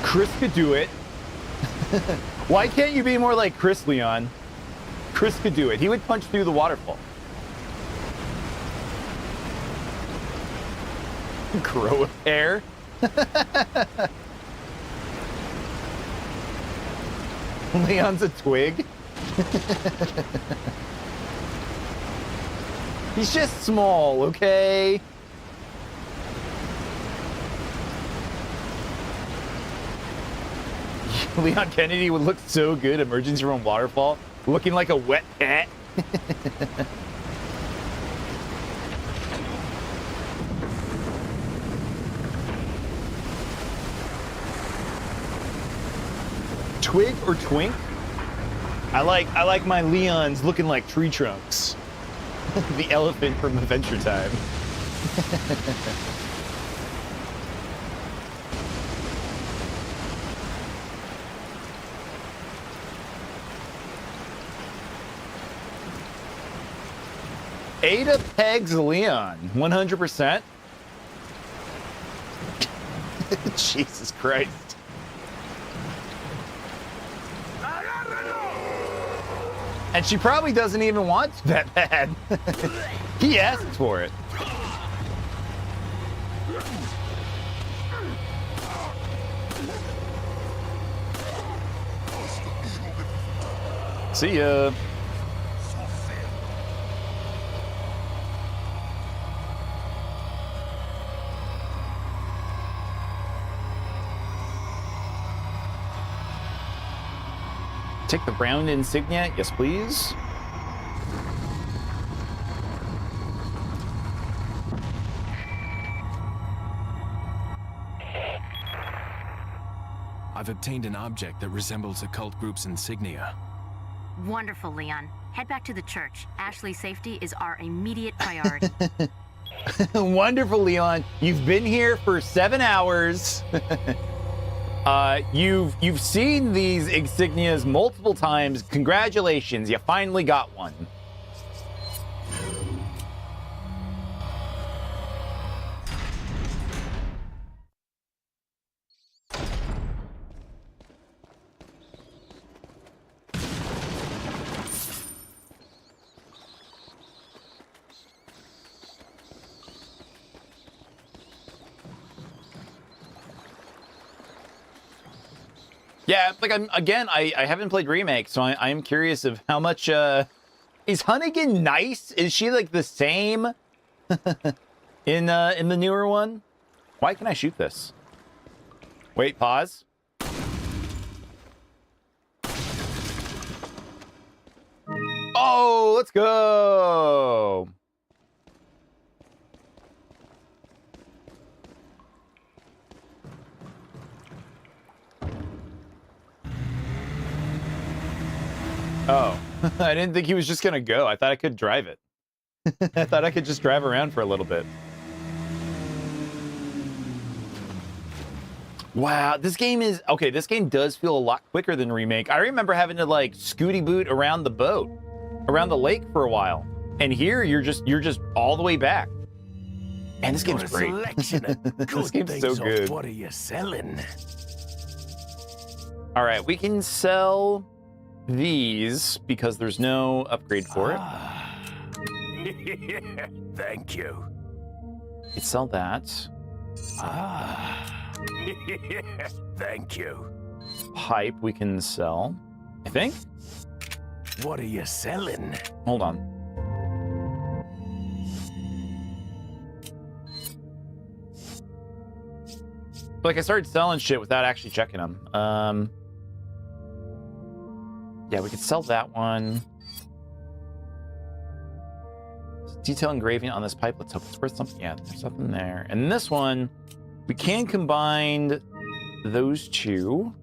Chris could do it. Why can't you be more like Chris, Leon? Chris could do it. He would punch through the waterfall. Grow a pair? Leon's a twig? He's just small, okay? Leon Kennedy would look so good emerging from a waterfall, looking like a wet cat. Twig or twink? I like my Leons looking like tree trunks. The elephant from Adventure Time. Ada pegs Leon, 100%. Jesus Christ. And she probably doesn't even want that bad. He asked for it. See ya. Take the brown insignia, yes please. I've obtained an object that resembles a cult group's insignia. Wonderful, Leon. Head back to the church. Ashley's safety is our immediate priority. Wonderful, Leon. You've been here for 7 hours. You've seen these insignias multiple times. Congratulations, you finally got one. Yeah, like I haven't played Remake, so I'm curious of how much is Hunnigan nice? Is she like the same in the newer one? Why can I shoot this? Wait, pause. Oh, let's go. Oh, I didn't think he was just gonna go. I thought I could drive it. I thought I could just drive around for a little bit. Wow, this game is okay. This game does feel a lot quicker than Remake. I remember having to like scooty boot around the boat, around the lake for a while, and here you're just all the way back. And this game's great. This game's so good. What are you selling? All right, we can sell these because there's no upgrade for it. Thank you. We can sell that. Thank you. Pipe we can sell, I think. What are you selling? Hold on. Like, I started selling shit without actually checking them. Yeah, we could sell that one. Detail engraving on this pipe. Let's hope it's worth something. Yeah, there's something there. And this one, we can combine those two.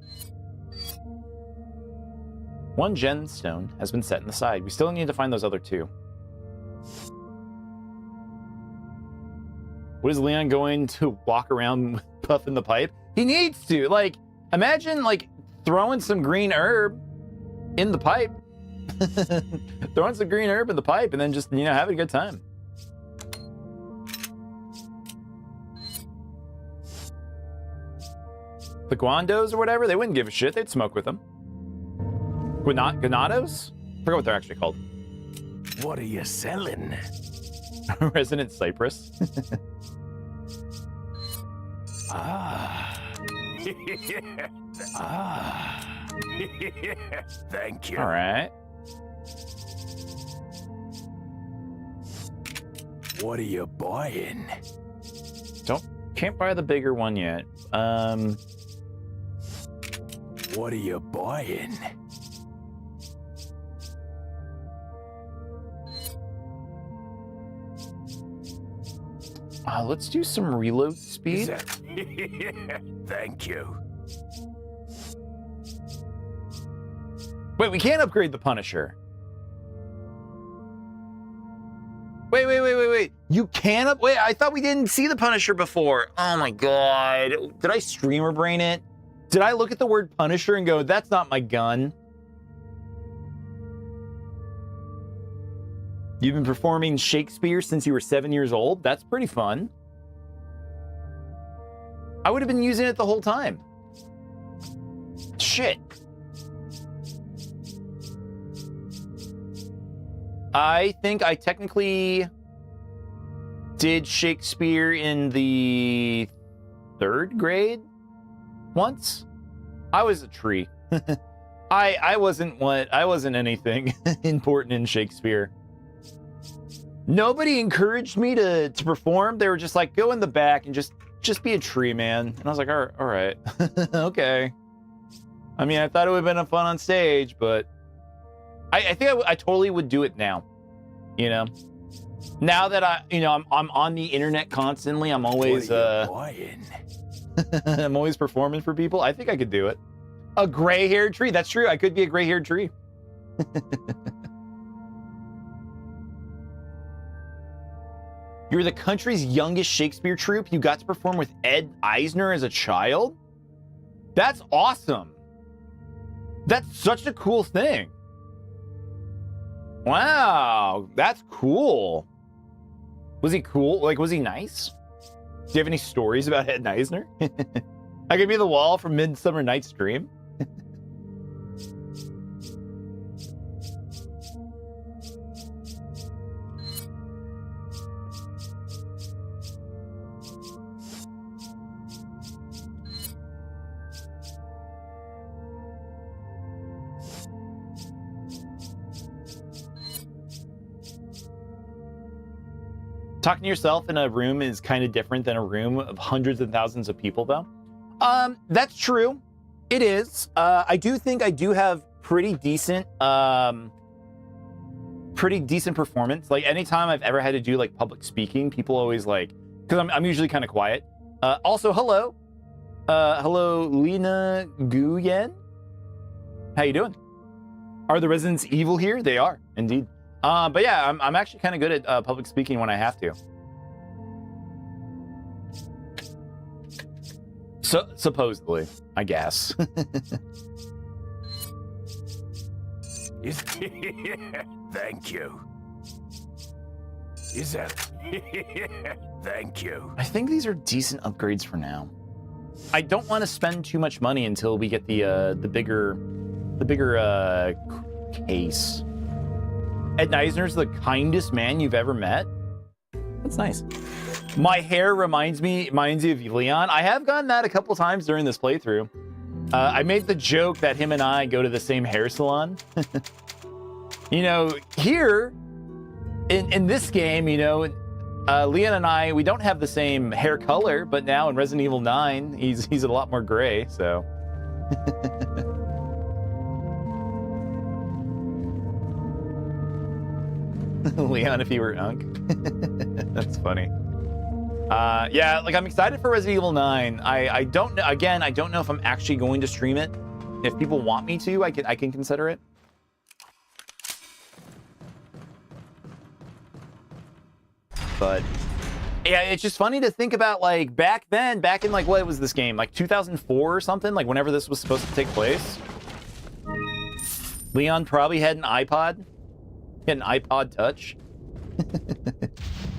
One gemstone has been set in the side. We still need to find those other two. What is Leon going to walk around puffing the pipe? He needs to. Like, imagine, like, throwing some green herb in the pipe. Throwing some green herb in the pipe and then just, you know, having a good time. The Guandos or whatever, they wouldn't give a shit. They'd smoke with them. Ganados? I forgot what they're actually called. What are you selling? Resident Cypress. Ah. Ah. Thank you. All right. What are you buying? Can't buy the bigger one yet. What are you buying? Let's do some reload speed. Thank you. Wait, we can't upgrade the Punisher. Wait. You can wait, I thought we didn't see the Punisher before. Oh my god. Did I streamer brain it? Did I look at the word Punisher and go, that's not my gun? You've been performing Shakespeare since you were 7 years old? That's pretty fun. I would have been using it the whole time. Shit. I think I technically did Shakespeare in the 3rd grade once. I was a tree. I wasn't anything important in Shakespeare. Nobody encouraged me to perform. They were just like, go in the back and just be a tree, man. And I was like, all right. Okay. I mean, I thought it would have been fun on stage, but I think I totally would do it now. You know, now that I'm on the internet constantly. I'm always I'm always performing for people. I think I could do it. A gray-haired tree. That's true. I could be a gray-haired tree. You're the country's youngest Shakespeare troupe. You got to perform with Ed Eisner as a child? That's awesome. That's such a cool thing. Wow, that's cool. Was he cool? Like, was he nice? Do you have any stories about Ed Eisner? I could be the wall from Midsummer Night's Dream. Talking to yourself in a room is kind of different than a room of hundreds and thousands of people, though. That's true. It is. I do think I do have pretty decent performance. Like, anytime I've ever had to do like public speaking, people always like, because I'm usually kind of quiet. Also, hello. Hello, Lena Guyen. How you doing? Are the residents evil here? They are, indeed. But yeah, I'm actually kind of good at public speaking when I have to. So supposedly, I guess. Thank you. Is that? Thank you. I think these are decent upgrades for now. I don't want to spend too much money until we get the bigger case. Ed Eisner's the kindest man you've ever met. That's nice. My hair reminds you of Leon. I have gotten that a couple times during this playthrough. I made the joke that him and I go to the same hair salon. You know, here in this game, you know, Leon and I, we don't have the same hair color, but now in Resident Evil 9, he's a lot more gray, so. Leon, if he were Unk. That's funny. Yeah, like I'm excited for Resident Evil 9. I don't know, again, I don't know if I'm actually going to stream it. If people want me to, I can consider it. But yeah, it's just funny to think about, like, back then, back in, like, what was this game? Like 2004 or something? Like whenever this was supposed to take place. Leon probably had an iPod. He had an iPod Touch.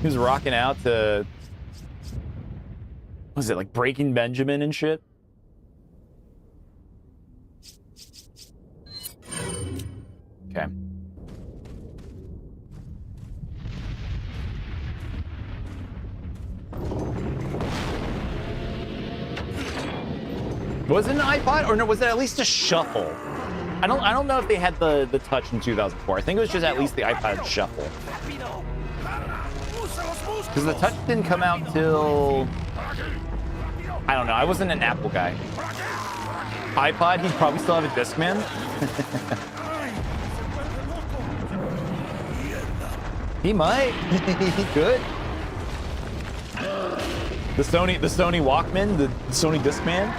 He was rocking out to, what was it, like Breaking Benjamin and shit? Okay. Was it an iPod, or no? Was it at least a shuffle? I don't know if they had the touch in 2004. I think it was just at least the iPod shuffle. Because the touch didn't come out till, I don't know. I wasn't an Apple guy. iPod, he'd probably still have a Discman. He might. He could. The Sony Walkman, the Sony Discman.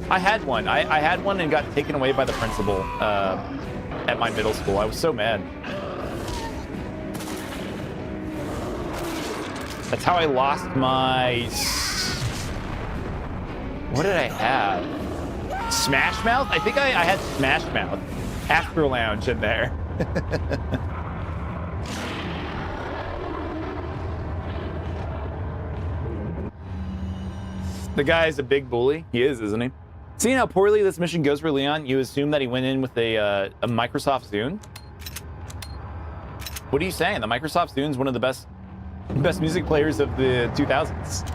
I had one. I had one and got taken away by the principal at my middle school. I was so mad. That's how I lost my... What did I have? Smash Mouth? I think I had Smash Mouth. After Lounge in there. The guy is a big bully. He is, isn't he? Seeing how poorly this mission goes for Leon, you assume that he went in with a Microsoft Zune? What are you saying? The Microsoft Zune is one of the best music players of the 2000s.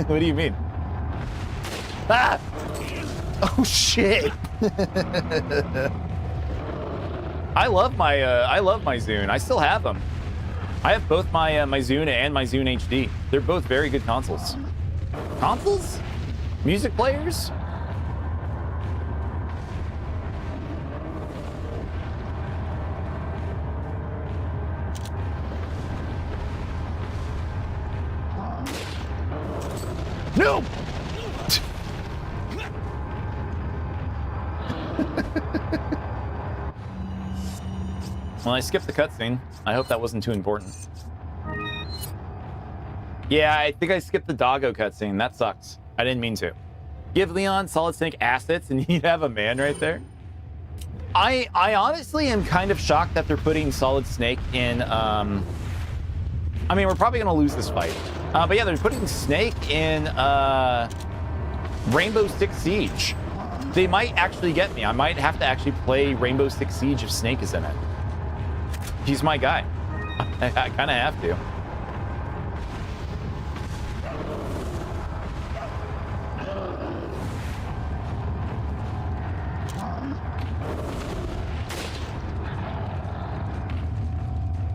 What do you mean? Ah! Oh shit! I love my Zune. I still have them. I have both my my Zune and my Zune HD. They're both very good consoles. Consoles? Music players? No! Well, I skipped the cutscene. I hope that wasn't too important. Yeah, I think I skipped the doggo cutscene. That sucks. I didn't mean to. Give Leon Solid Snake assets and you'd have a man right there. I honestly am kind of shocked that they're putting Solid Snake in, I mean, we're probably gonna lose this fight. But yeah, they're putting Snake in Rainbow Six Siege. They might actually get me. I might have to actually play Rainbow Six Siege if Snake is in it. He's my guy. I kind of have to.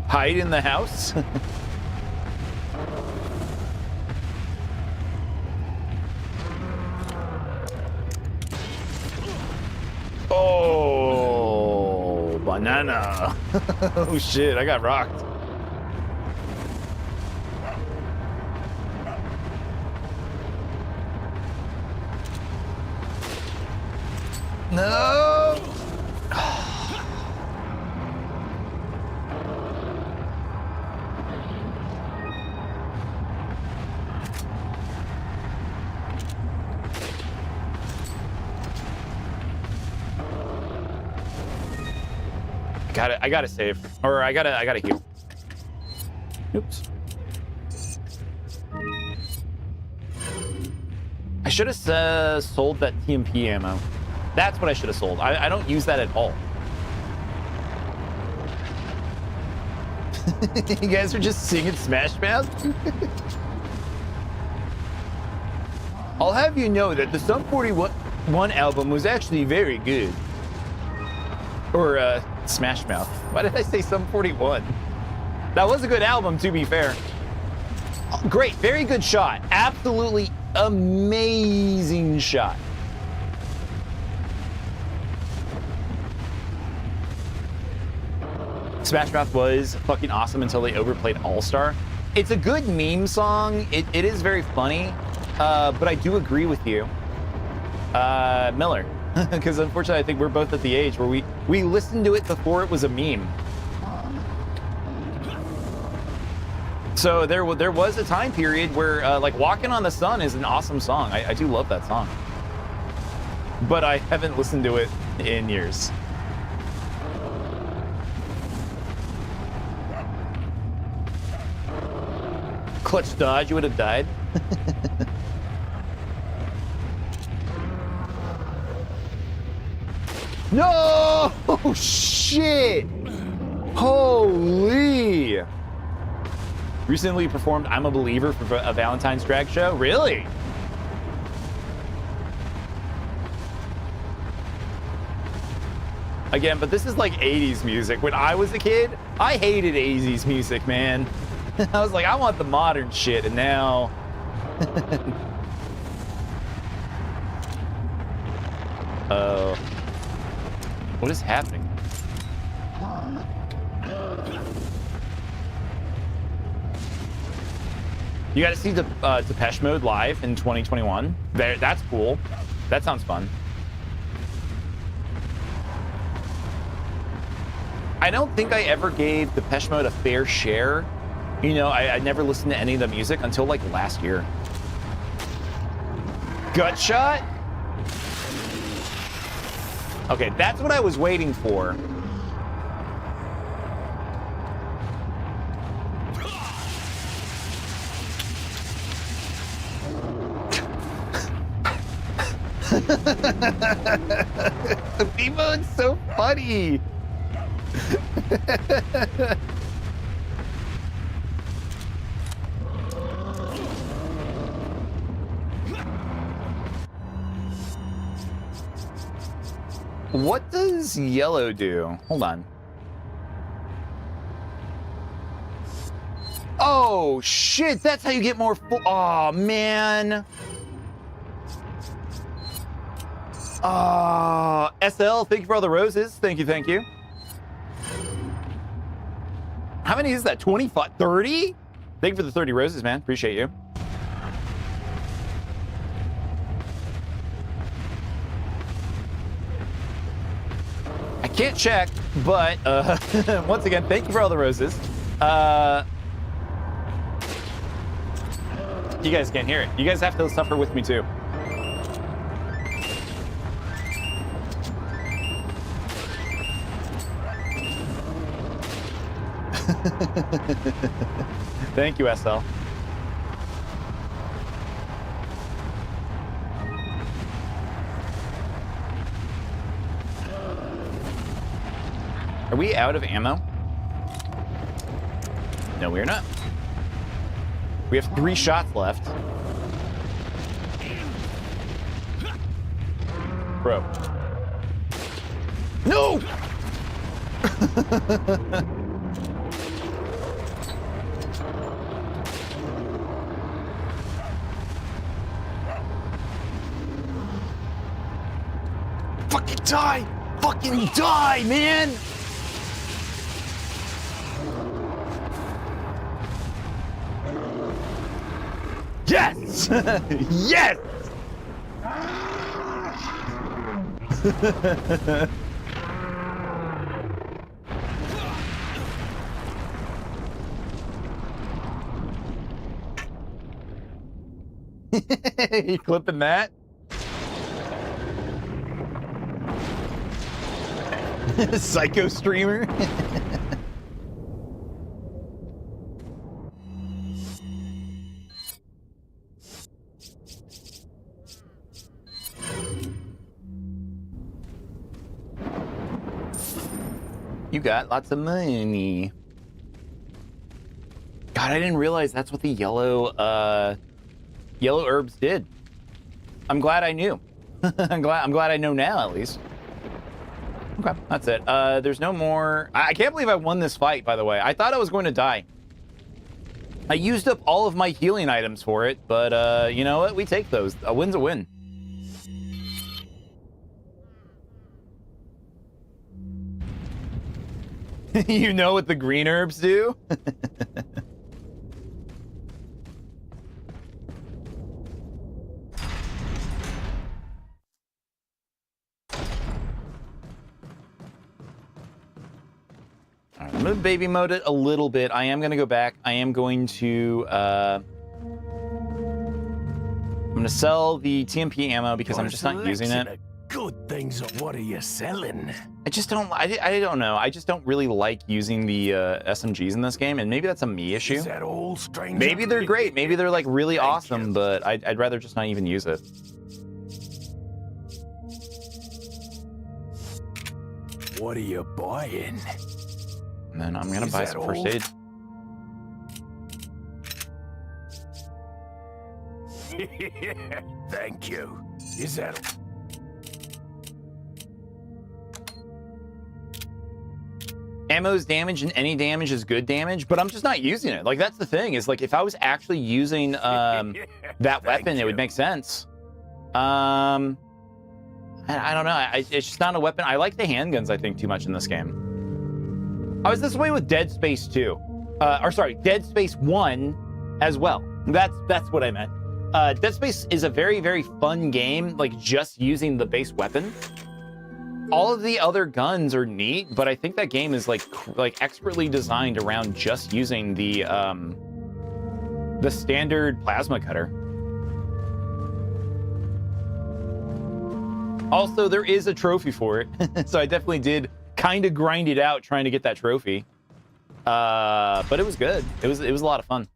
Hide in the house? Oh, banana. Oh shit, I got rocked. No! I gotta save, or I gotta heal. Oops. I should have sold that TMP ammo. That's what I should have sold. I don't use that at all. You guys are just singing Smash Mouth? I'll have you know that the Sum 41 album was actually very good. Or Smash Mouth. Why did I say Sum 41? That was a good album, to be fair. Great, very good shot. Absolutely amazing shot. Smash Mouth was fucking awesome until they overplayed All-Star. It's a good meme song. It is very funny, but I do agree with you, Miller, because unfortunately I think we're both at the age where we listened to it before it was a meme. So there was a time period where like Walking on the Sun is an awesome song. I do love that song, but I haven't listened to it in years. Clutch dodge, you would have died. No! Oh, shit! Holy! Recently performed I'm a Believer for a Valentine's drag show? Really? Again, but this is like 80s music. When I was a kid, I hated 80s music, man. I was like, I want the modern shit, and now... Oh. What is happening? You gotta see the Depeche Mode live in 2021. That's cool. That sounds fun. I don't think I ever gave Depeche Mode a fair share. You know, I never listened to any of the music until like last year. Gut shot? Okay, that's what I was waiting for. The B-mode's so funny. What does yellow do? Hold on. Oh, shit. That's how you get more full. Oh, man. SL, thank you for all the roses. Thank you, thank you. How many is that? 25? 30? Thank you for the 30 roses, man. Appreciate you. I can't check, but once again, thank you for all the roses. You guys can't hear it. You guys have to suffer with me too. Thank you, SL. Are we out of ammo? No, we're not. We have 3 shots left. Bro. No! Fucking die! Fucking die, man! Yes! Yes! You clipping that? Psycho streamer? You got lots of money. God, I didn't realize that's what the yellow herbs did. I'm glad I knew. I'm glad I know now, at least. Okay, that's it. There's no more. I can't believe I won this fight, by the way. I thought I was going to die. I used up all of my healing items for it, but you know what? We take those. A win's a win. You know what the green herbs do? All right, I'm gonna baby mode it a little bit. I am gonna go back. I am going to I'm gonna sell the TMP ammo because I'm just not using it. Good things. What are you selling? I just don't. I don't know. I just don't really like using the SMGs in this game, and maybe that's a me issue. Is that all, stranger? Maybe they're great. Maybe they're like really Thank awesome, you. but I'd rather just not even use it. What are you buying? And then I'm gonna Is buy that some first all? aid. Thank you. Is that? Ammo's damage and any damage is good damage, but I'm just not using it. Like that's the thing is like if I was actually using that weapon, it would make sense. I don't know. It's just not a weapon. I like the handguns, I think, too much in this game. I was this way with Dead Space 2. Or sorry, Dead Space 1 as well. That's what I meant. Dead Space is a very, very fun game, like just using the base weapon. All of the other guns are neat, but I think that game is like expertly designed around just using the standard plasma cutter. Also, there is a trophy for it, so I definitely did kind of grind it out trying to get that trophy. But it was good. It was a lot of fun.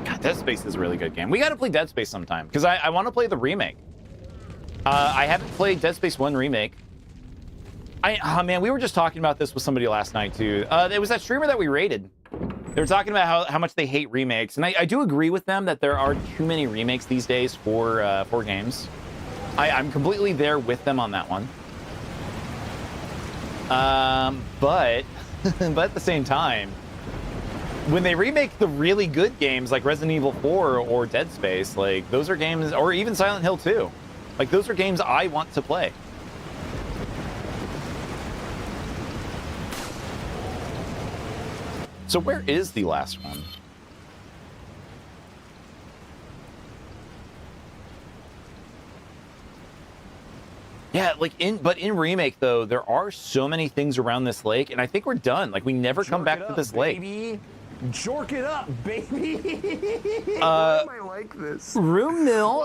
God, Dead Space is a really good game. We got to play Dead Space sometime because I want to play the remake. I haven't played Dead Space 1 remake. Oh man, we were just talking about this with somebody last night too. It was that streamer that we raided. They were talking about how much they hate remakes, and I do agree with them that there are too many remakes these days for games. I'm completely there with them on that one. But at the same time, when they remake the really good games like Resident Evil 4 or Dead Space, like those are games, or even Silent Hill 2, like those are games I want to play. So where is the last one? Yeah, like in remake though, there are so many things around this lake, and I think we're done. Like we never come back to this lake. Jork it up, baby. Why am I like this? Rumi,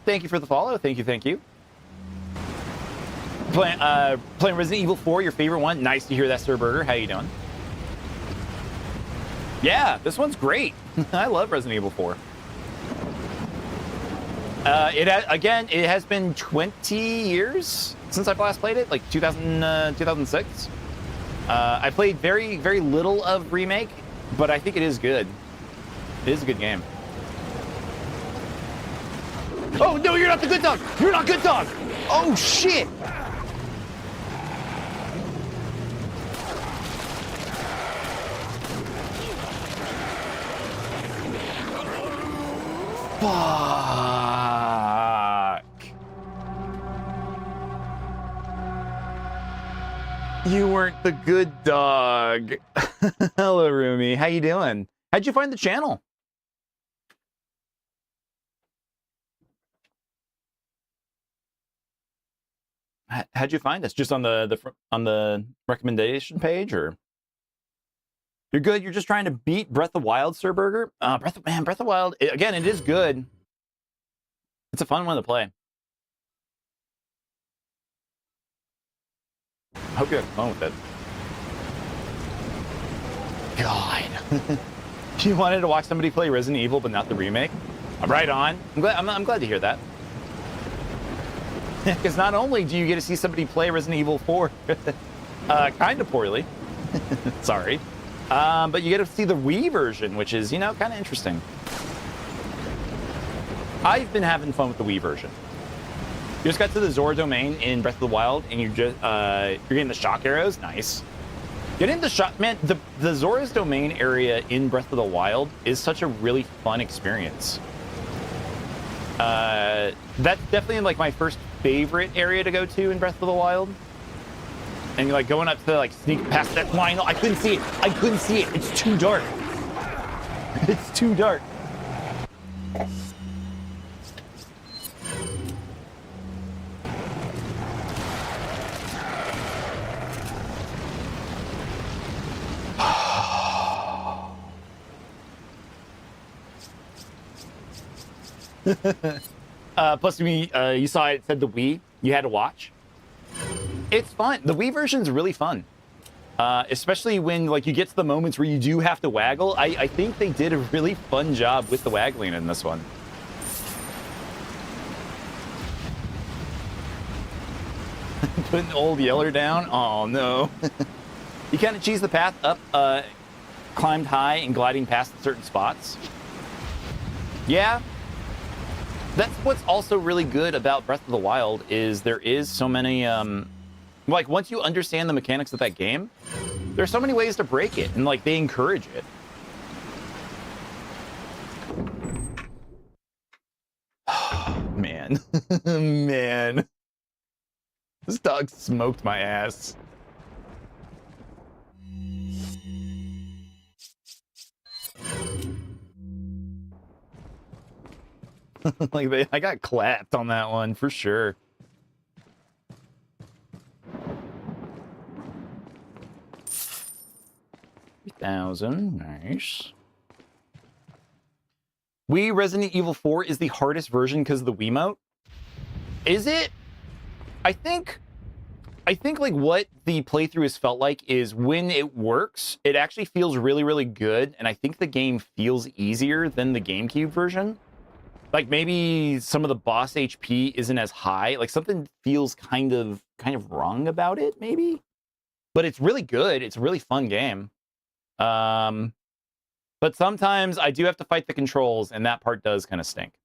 thank you for the follow. Thank you. Playing Resident Evil 4, your favorite one. Nice to hear that, Sir Burger. How you doing? Yeah, this one's great. I love Resident Evil 4. It has been 20 years since I've last played it, like 2006. I played very, very little of Remake, but I think it is good. It is a good game. Oh, no, you're not the good dog. You're not good dog. Oh, shit. Fuck. You weren't the good dog. Hello, Rumi. How you doing? How'd you find the channel? How'd you find us? Just on the recommendation page, or? You're good. You're just trying to beat Breath of Wild, Sir Burger. Breath of Wild. Again, it is good. It's a fun one to play. Hope you have fun with it. God, you wanted to watch somebody play Resident Evil, but not the remake. Right on. I'm glad to hear that. Because not only do you get to see somebody play Resident Evil 4 kind of poorly, sorry, but you get to see the Wii version, which is, you know, kind of interesting. I've been having fun with the Wii version. You just got to the Zora domain in Breath of the Wild, and you're getting the shock arrows. Nice. Getting the shot, man. The Zora's domain area in Breath of the Wild is such a really fun experience. That's definitely like my first favorite area to go to in Breath of the Wild. And you're like going up to like sneak past that Lionel. I couldn't see it. I couldn't see it. It's too dark. It's too dark. Plus, you saw it said the Wii. You had to watch. It's fun. The Wii version's really fun, especially when like you get to the moments where you do have to waggle. I think they did a really fun job with the waggling in this one. Putting old Yeller down. Oh no. You kind of cheese the path up, climbed high and gliding past certain spots. Yeah. That's what's also really good about Breath of the Wild is there is so many, like once you understand the mechanics of that game, there's so many ways to break it, and like they encourage it. Man, man, this dog smoked my ass. Like I got clapped on that one for sure. $3,000, nice. Wii Resident Evil 4 is the hardest version because of the Wiimote. Is it? I think like what the playthrough has felt like is when it works, it actually feels really, really good, and I think the game feels easier than the GameCube version. Like maybe some of the boss HP isn't as high. Like something feels kind of wrong about it, maybe. But it's really good. It's a really fun game. But sometimes I do have to fight the controls, and that part does kind of stink.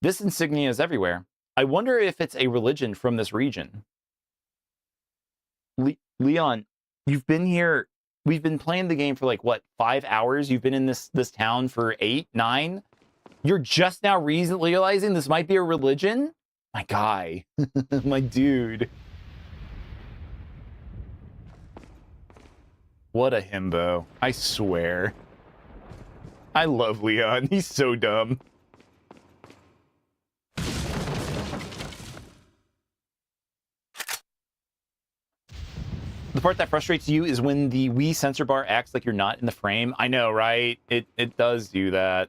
This insignia is everywhere. I wonder if it's a religion from this region. Leon, you've been here. We've been playing the game for like what, 5 hours? You've been in this town for 8, 9. You're just now realizing this might be a religion? My guy. My dude. What a himbo. I swear. I love Leon. He's so dumb. The part that frustrates you is when the Wii sensor bar acts like you're not in the frame. I know, right? It does do that.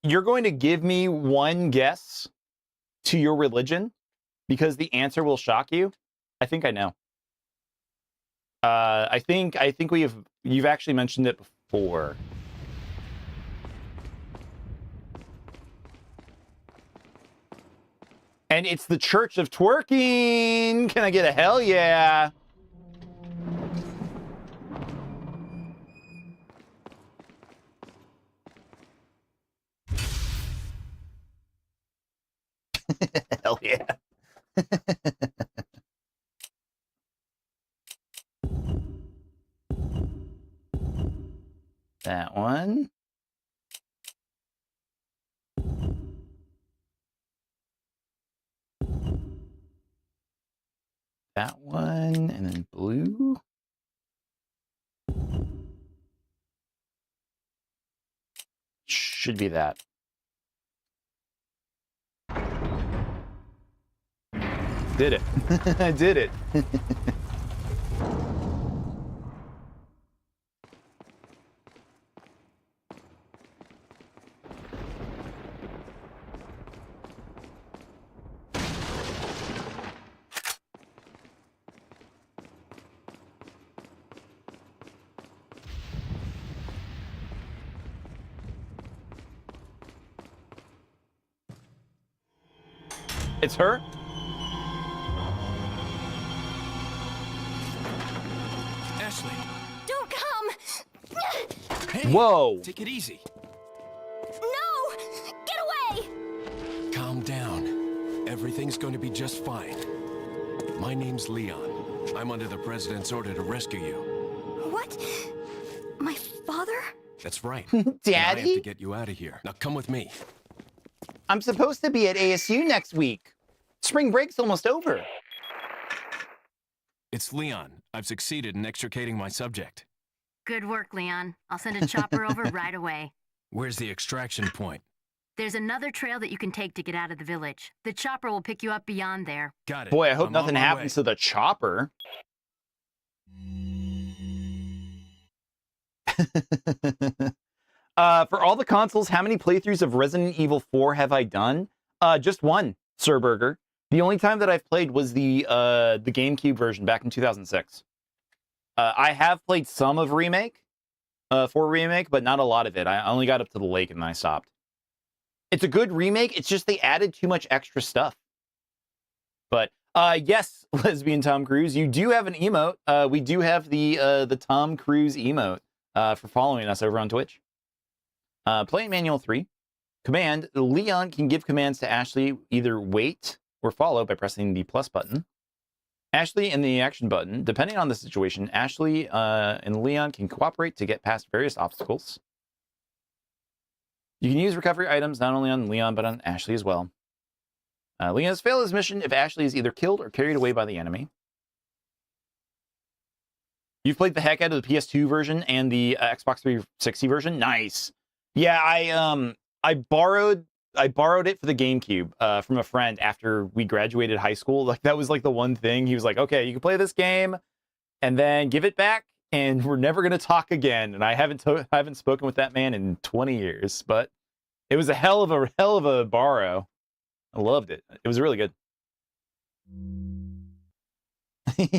You're going to give me one guess to your religion because the answer will shock you. I think I know. I think you've actually mentioned it before. And it's the Church of Twerking. Can I get a hell yeah? Hell yeah. That one. That one, and then blue. Should be that. Did it. I did it. It's her? Ashley, Don't come! hey, Whoa. take it easy. No! Get away! Calm down. Everything's going to be just fine. My name's Leon. I'm under the president's order to rescue you. What? My father? That's right. And I have to Daddy? get you out of here. Now come with me. I'm supposed to be at ASU next week. Spring break's almost over. It's Leon. I've succeeded in extricating my subject. Good work, Leon. I'll send a chopper over right away. Where's the extraction point? There's another trail that you can take to get out of the village. The chopper will pick you up beyond there. Got it. Boy, I hope I'm on nothing my happens to the chopper. For all the consoles, how many playthroughs of Resident Evil 4 have I done? Just one, Sir Burger. The only time that I've played was the GameCube version back in 2006. I have played some of Remake, 4 Remake, but not a lot of it. I only got up to the lake and then I stopped. It's a good remake. It's just they added too much extra stuff. But yes, Lesbian Tom Cruise, you do have an emote. We do have the Tom Cruise emote for following us over on Twitch. Play Manual 3. Command, Leon can give commands to Ashley, either wait or follow by pressing the plus button. Ashley and the action button. Depending on the situation, Ashley and Leon can cooperate to get past various obstacles. You can use recovery items not only on Leon, but on Ashley as well. Leon has failed his mission if Ashley is either killed or carried away by the enemy. You've played the heck out of the PS2 version and the Xbox 360 version. Nice. Yeah, I borrowed it for the GameCube from a friend after we graduated high school. Like that was like the one thing. He was like, "Okay, you can play this game and then give it back and we're never going to talk again." And I haven't spoken with that man in 20 years, but it was a hell of a borrow. I loved it. It was really good.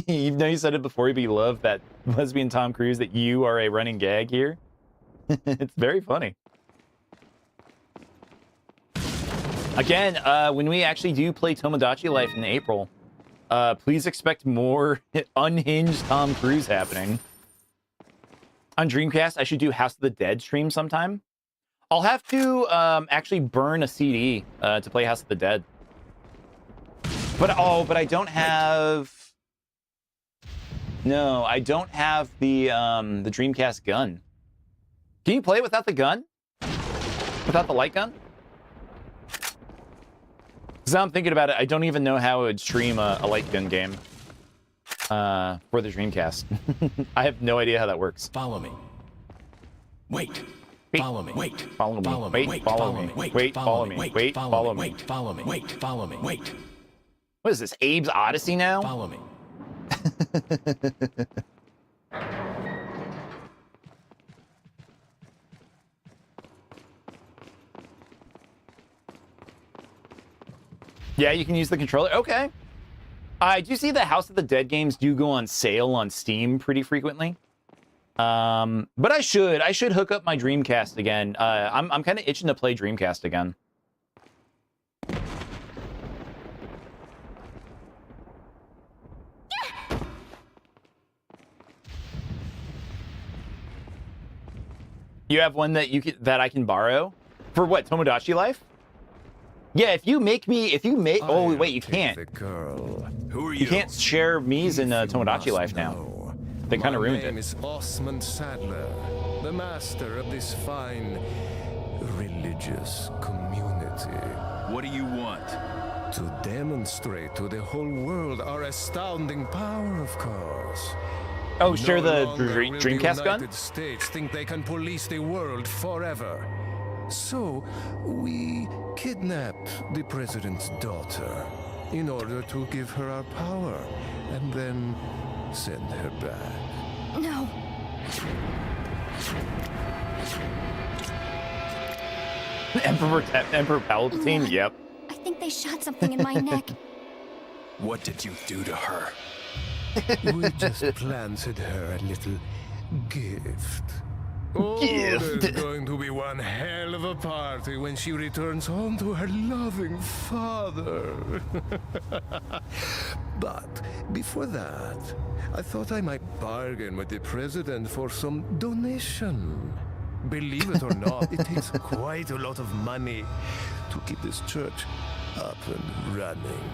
Even though you said it before, but you love that Lesbian Tom Cruise, that you are a running gag here. It's very funny. Again, when we actually do play Tomodachi Life in April, please expect more unhinged Tom Cruise happening. On Dreamcast, I should do House of the Dead stream sometime. I'll have to actually burn a CD to play House of the Dead. But I don't have... No, I don't have the Dreamcast gun. Can you play it without the gun? Without the light gun? Because now I'm thinking about it, I don't even know how I would stream a light gun game for the Dreamcast. I have no idea how that works. Follow me. Wait. Follow me. Wait. Follow me. Wait. Follow me. Wait. Follow me. Wait. Follow me. Wait. Follow me. Wait. Follow me. Wait. What is this, Abe's Odyssey now? Follow me. Yeah, you can use the controller. Okay. I do see the House of the Dead games do go on sale on Steam pretty frequently. But I should hook up my Dreamcast again. I'm kind of itching to play Dreamcast again. You have one that I can borrow for what, Tomodachi Life? Yeah, if you make, oh wait, you can't. Who are you? You can't share me's in Tomodachi Life now. They kind of ruined My name it. is Osmond Sadler, the master of this fine religious community. What do you want? To demonstrate to the whole world our astounding power, of course. Oh, share the No longer will the Dreamcast gun? United States think they can police the world forever. So, we kidnap the president's daughter in order to give her our power and then send her back. No. Emperor Palpatine, What? yep. I think they shot something in my neck. What did you do to her? We just planted her a little gift. Oh, Gift. there's going to be one hell of a party when she returns home to her loving father. But before that, I thought I might bargain with the president for some donation. Believe it or not, it takes quite a lot of money to keep this church up and running.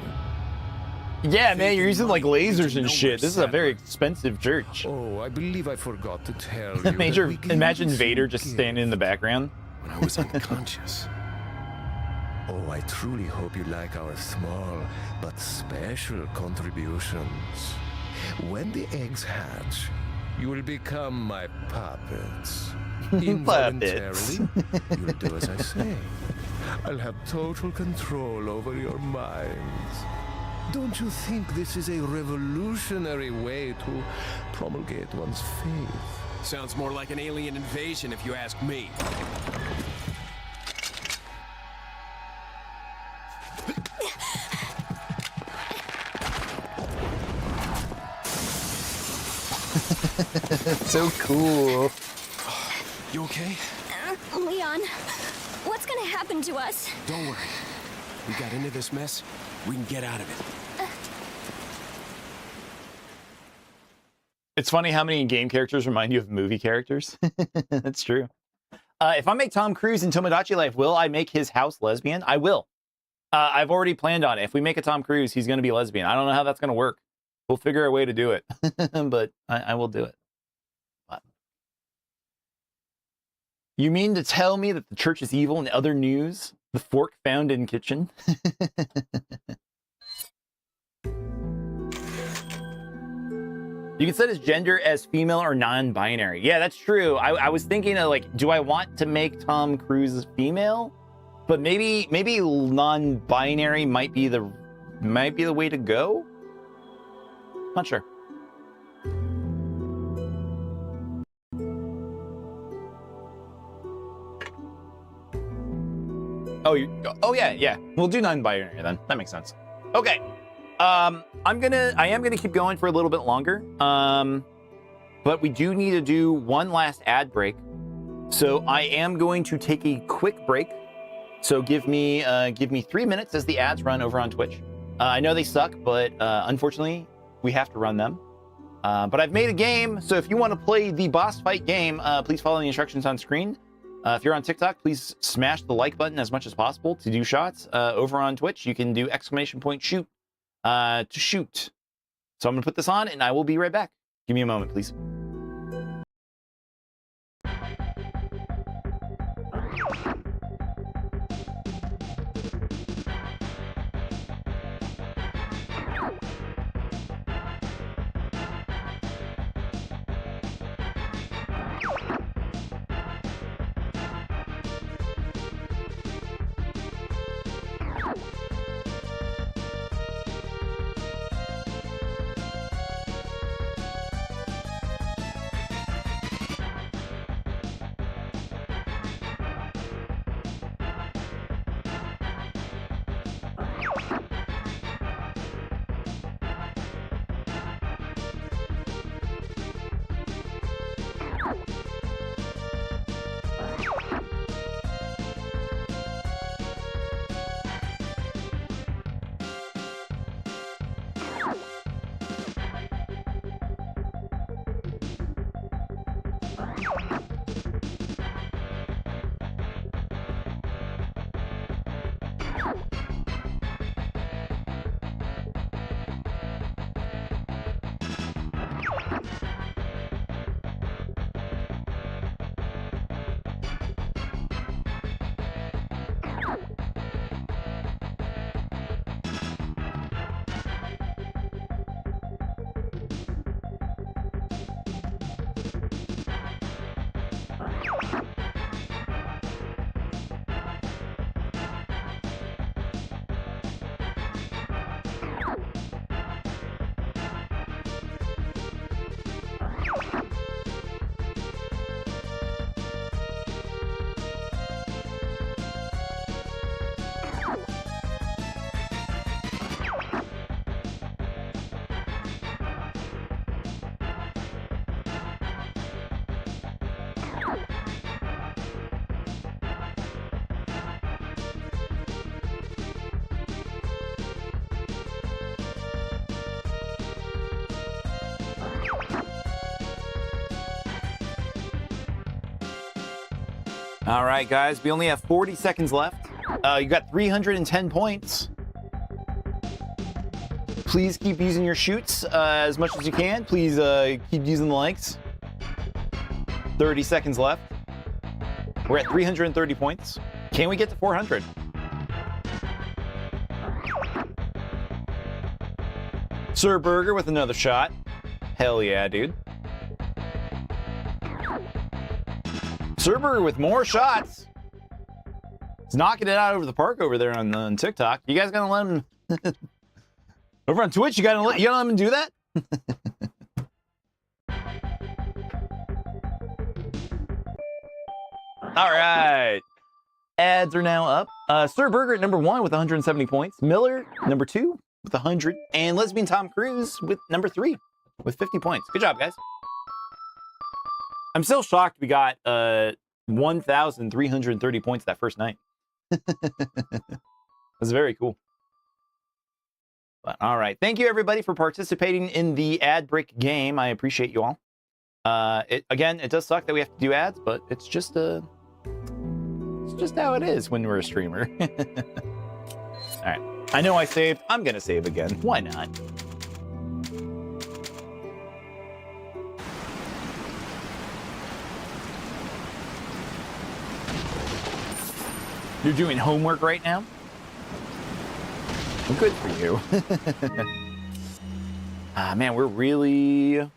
Yeah, man, you're using like lasers and Nowhere shit. This is a very separate. expensive church. Oh, I believe I forgot to tell you. that Major, we gave imagine you some Vader just standing in the gift. background. When I was unconscious. Oh, I truly hope you like our small but special contributions. When the eggs hatch, you will become my puppets. Involuntarily, you'll do as I say. I'll have total control over your minds. Don't you think this is a revolutionary way to promulgate one's faith? Sounds more like an alien invasion if you ask me. So cool. You okay? Leon, what's gonna happen to us? Don't worry. We got into this mess. We can get out of it. It's funny how many game characters remind you of movie characters. That's true. If I make Tom Cruise in Tomodachi Life, will I make his house lesbian? I will. I've already planned on it. If we make a Tom Cruise, he's going to be lesbian. I don't know how that's going to work. We'll figure a way to do it, but I will do it. But you mean to tell me that the church is evil? In other news, the fork found in kitchen. You can set his gender as female or non-binary. Yeah, that's true. I was thinking of like, do I want to make Tom Cruise female? But maybe non-binary might be the way to go. Not sure. Oh yeah. We'll do non-binary then. That makes sense. Okay. I am gonna keep going for a little bit longer. But we do need to do one last ad break. So I am going to take a quick break. So give me 3 minutes as the ads run over on Twitch. I know they suck, but unfortunately we have to run them. But I've made a game, so if you want to play the boss fight game, please follow the instructions on screen. If you're on TikTok, please smash the like button as much as possible to do shots. Over on Twitch, you can do !shoot to shoot. So I'm gonna put this on and I will be right back. Give me a moment, please. All right, guys, we only have 40 seconds left. You got 310 points. Please keep using your shoots as much as you can. Please keep using the likes. 30 seconds left. We're at 330 points. Can we get to 400? Sir Burger with another shot. Hell yeah, dude. Sir Burger with more shots. He's knocking it out over the park over there on TikTok. You guys gonna let him over on Twitch? You gonna let him do that? All right. Ads are now up. Sir Burger at number 1 with 170 points. Miller, number 2 with 100. And Lesbian Tom Cruise with number 3 with 50 points. Good job, guys. I'm still shocked we got 1,330 points that first night. That's very cool. But, all right. Thank you, everybody, for participating in the ad break game. I appreciate you all. Again, it does suck that we have to do ads, but it's just how it is when we're a streamer. All right. I know I saved. I'm going to save again. Why not? You're doing homework right now? Well, good for you. Man, we're really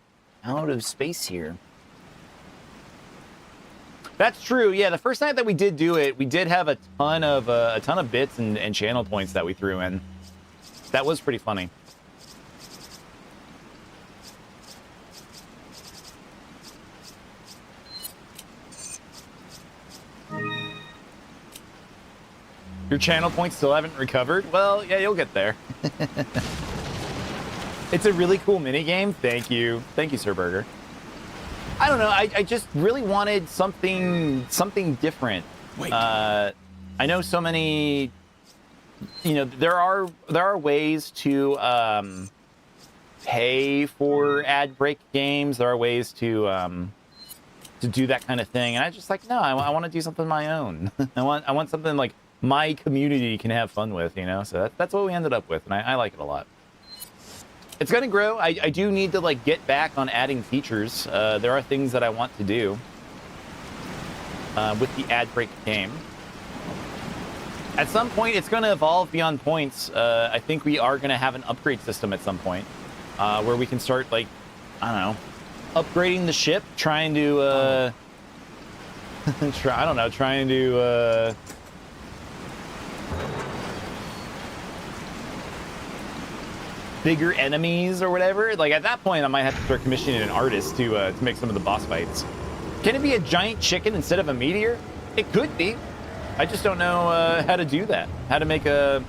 out of space here. That's true. Yeah, the first night that we did do it, we did have a ton of bits and channel points that we threw in. That was pretty funny. Your channel points still haven't recovered? Well, yeah, you'll get there. It's a really cool mini game. Thank you. Thank you, Sir Burger. I don't know. I just really wanted something different. Wait. I know so many. You know, there are ways to pay for ad break games. There are ways to do that kind of thing, and I just like no. I want to do something of my own. I want something like my community can have fun with. You know, so that's what we ended up with, and I like it a lot. It's gonna grow. I do need to like get back on adding features. There are things that I want to do with the ad break game. At some point, it's gonna evolve beyond points. I think we are gonna have an upgrade system at some point where we can start like, I don't know, upgrading the ship, trying to trying to bigger enemies or whatever. Like at that point, I might have to start commissioning an artist to make some of the boss fights. Can it be a giant chicken instead of a meteor? It could be. I just don't know how to do that. How to make a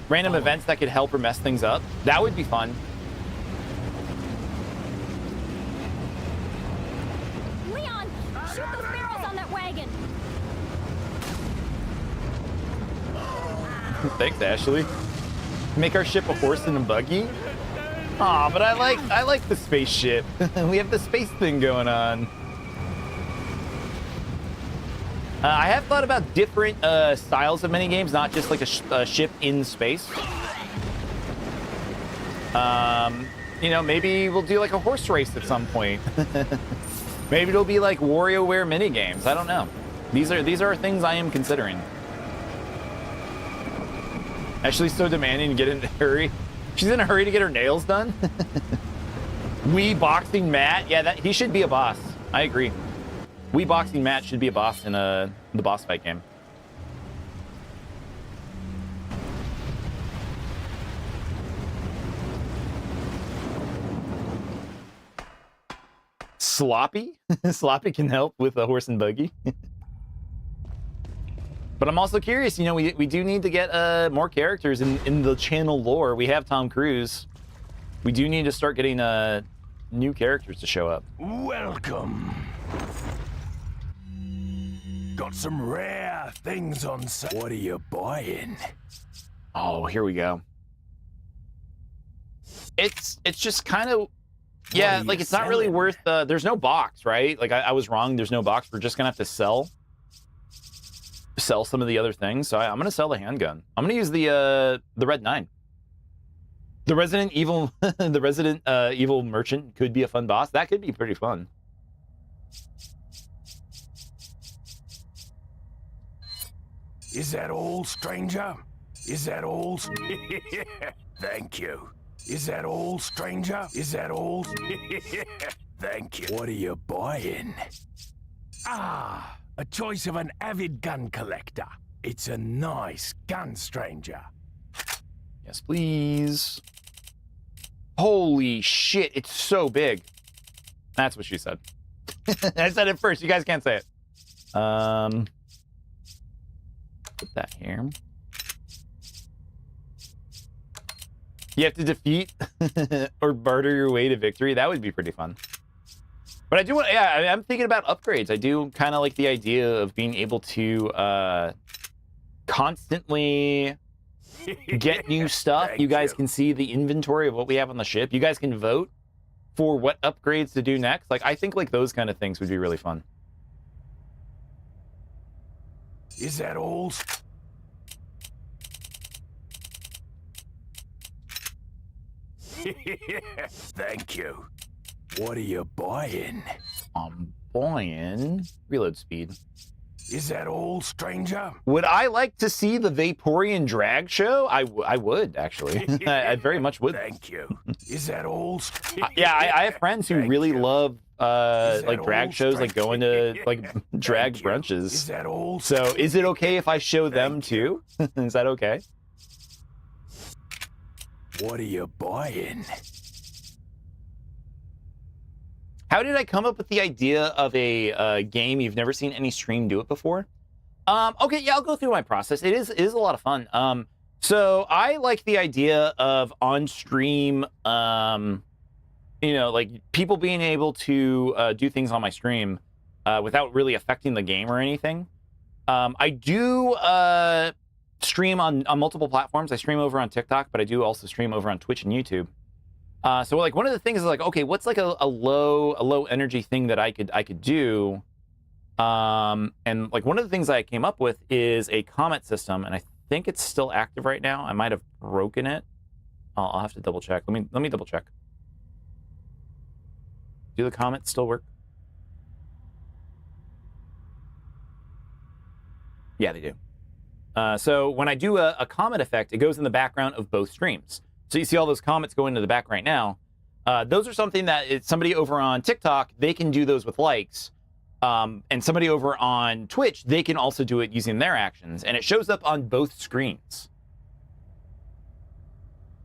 random events that could help or mess things up. That would be fun. Leon, shoot those barrels on that wagon. Thanks, Ashley. Make our ship a horse and a buggy? Aw, but I like the spaceship. We have the space thing going on. I have thought about different styles of minigames, not just like a ship in space. You know, maybe we'll do like a horse race at some point. Maybe it'll be like WarioWare minigames. I don't know. These are things I am considering. Ashley's so demanding to get in a hurry. She's in a hurry to get her nails done. Wii Boxing Matt. Yeah, he should be a boss. I agree. Wii Boxing Matt should be a boss in the boss fight game. Sloppy? Sloppy can help with a horse and buggy. But I'm also curious, you know, we do need to get more characters in the channel lore. We have Tom Cruise. We do need to start getting new characters to show up. Welcome. Got some rare things on sale. What are you buying? Oh, here we go. It's just kind of Yeah, are like you it's not really selling? worth. There's no box, right? Like I was wrong. There's no box. We're just gonna have to sell some of the other things. So I'm gonna sell the handgun. I'm gonna use the Red 9. The Resident Evil, the Resident Evil merchant could be a fun boss. That could be pretty fun. Is that all, stranger? Is that all? Thank you. Is that all, stranger? Is that all? Thank you. What are you buying? Ah, a choice of an avid gun collector. It's a nice gun, stranger. Yes, please. Holy shit, it's so big. That's what she said. I said it first. You guys can't say it. Put that here. You have to defeat or barter your way to victory. That would be pretty fun. But I do want, yeah, I'm thinking about upgrades. I do kind of like the idea of being able to constantly get new stuff. Thank You guys you. can see the inventory of what we have on the ship. You guys can vote for what upgrades to do next. Like, I think like those kind of things would be really fun. Is that all? Thank you. What are you buying? I'm buying reload speed. Is that all, stranger? Would I like to see the Vaporeon drag show? I would, actually. I very much would. Thank you. Is that all? Yeah, I have friends who Thank really you. love Is that like drag all, shows, like stranger? going to like drag Thank you. Is brunches. that all? So is it okay if I show them Thank you. too? Is that okay? What are you buying? How did I come up with the idea of a game you've never seen any stream do it before? Okay, yeah, I'll go through my process. It is a lot of fun. So I like the idea of on stream, you know, like people being able to do things on my stream without really affecting the game or anything. I do stream on multiple platforms. I stream over on TikTok, but I do also stream over on Twitch and YouTube. So like one of the things is like, okay, what's like a low energy thing that I could do? And like one of the things I came up with is a comment system, and I think it's still active right now. I might have broken it. I'll have to double check. Let me double check. Do the comments still work? Yeah, they do. So when I do a comment effect, it goes in the background of both streams. So you see all those comments go into the back right now. Those are something that it's somebody over on TikTok, they can do those with likes. And somebody over on Twitch, they can also do it using their actions. And it shows up on both screens.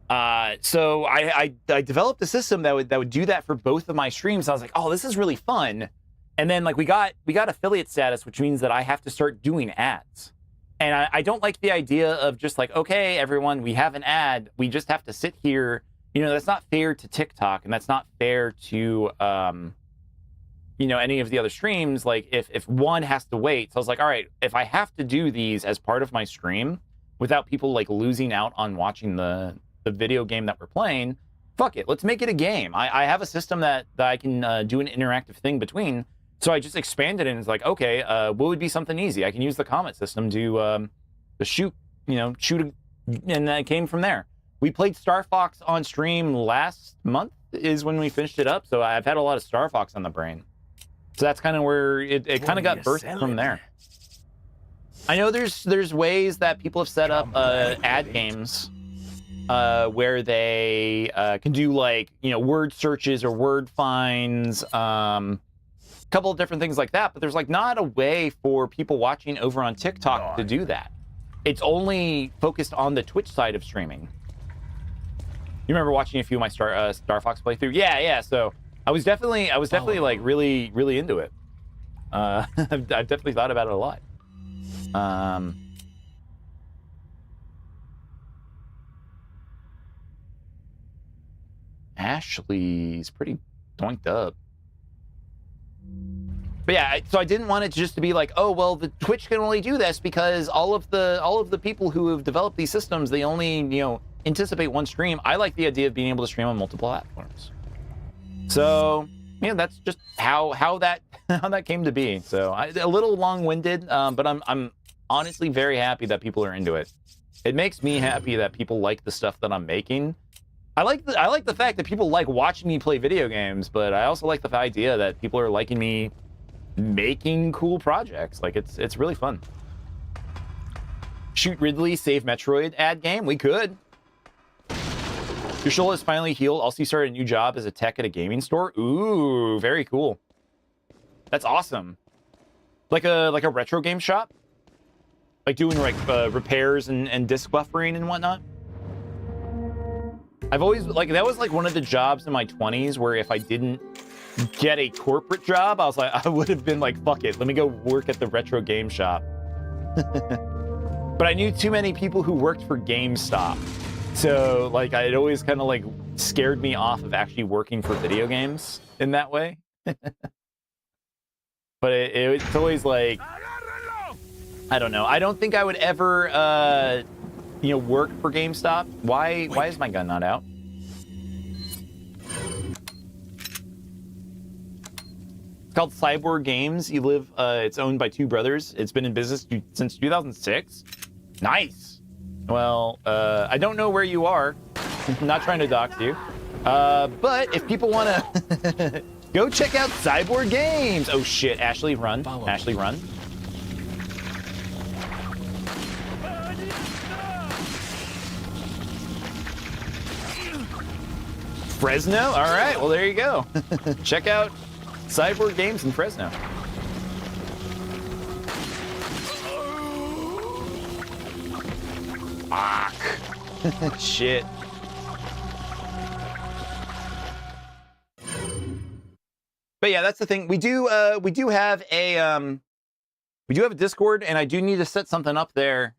So I developed a system that would do that for both of my streams. I was like, oh, this is really fun. And then like we got affiliate status, which means that I have to start doing ads. And I don't like the idea of just like, okay, everyone, we have an ad. We just have to sit here. You know, that's not fair to TikTok, and that's not fair to, you know, any of the other streams. Like if one has to wait. So I was like, all right, if I have to do these as part of my stream without people like losing out on watching the video game that we're playing, fuck it. Let's make it a game. I have a system that I can do an interactive thing between. So I just expanded it and it's like, okay, what would be something easy? I can use the comment system to shoot, and then it came from there. We played Star Fox on stream last month is when we finished it up. So I've had a lot of Star Fox on the brain. So that's kind of where it kind of got birthed from there. I know there's ways that people have set up ad games where they can do like, word searches or word finds, couple of different things like that, but there's like not a way for people watching over on TikTok to do that. It's only focused on the Twitch side of streaming. You remember watching a few of my Star Fox playthrough? Yeah. So I was definitely like really into it. I've definitely thought about it a lot. Ashley's pretty doinked up. But yeah, so I didn't want it just to be like, oh, well, the Twitch can only do this because all of the people who have developed these systems, they only, anticipate one stream. I like the idea of being able to stream on multiple platforms. So yeah, that's just how that how that came to be. So a little long-winded, but I'm honestly very happy that people are into it. It makes me happy that people like the stuff that I'm making. I like the fact that people like watching me play video games, but I also like the idea that people are liking me making cool projects. Like it's really fun. Shoot Ridley, save Metroid ad game. We could. Your shoulder is finally healed. Also, you started a new job as a tech at a gaming store. Ooh, very cool. That's awesome. Like a retro game shop. Like doing like repairs and disc buffering and whatnot. I've always like that was like one of the jobs in my 20s where if I didn't get a corporate job, I was like I would have been like fuck it, let me go work at the retro game shop. But I knew too many people who worked for GameStop, so like it always kind of like scared me off of actually working for video games in that way. But it's always like I don't know. I don't think I would ever work for GameStop. Why is my gun not out? It's called Cyborg Games. It's owned by two brothers. It's been in business since 2006. Nice. Well, I don't know where you are. I'm not trying to dox you. But if people want to go check out Cyborg Games. Oh shit, Ashley, run. Ashley, run. Fresno? All right, well, there you go. Check out Cyborg Games in Fresno. Fuck. Shit. But yeah, that's the thing. We do have a Discord, and I do need to set something up there.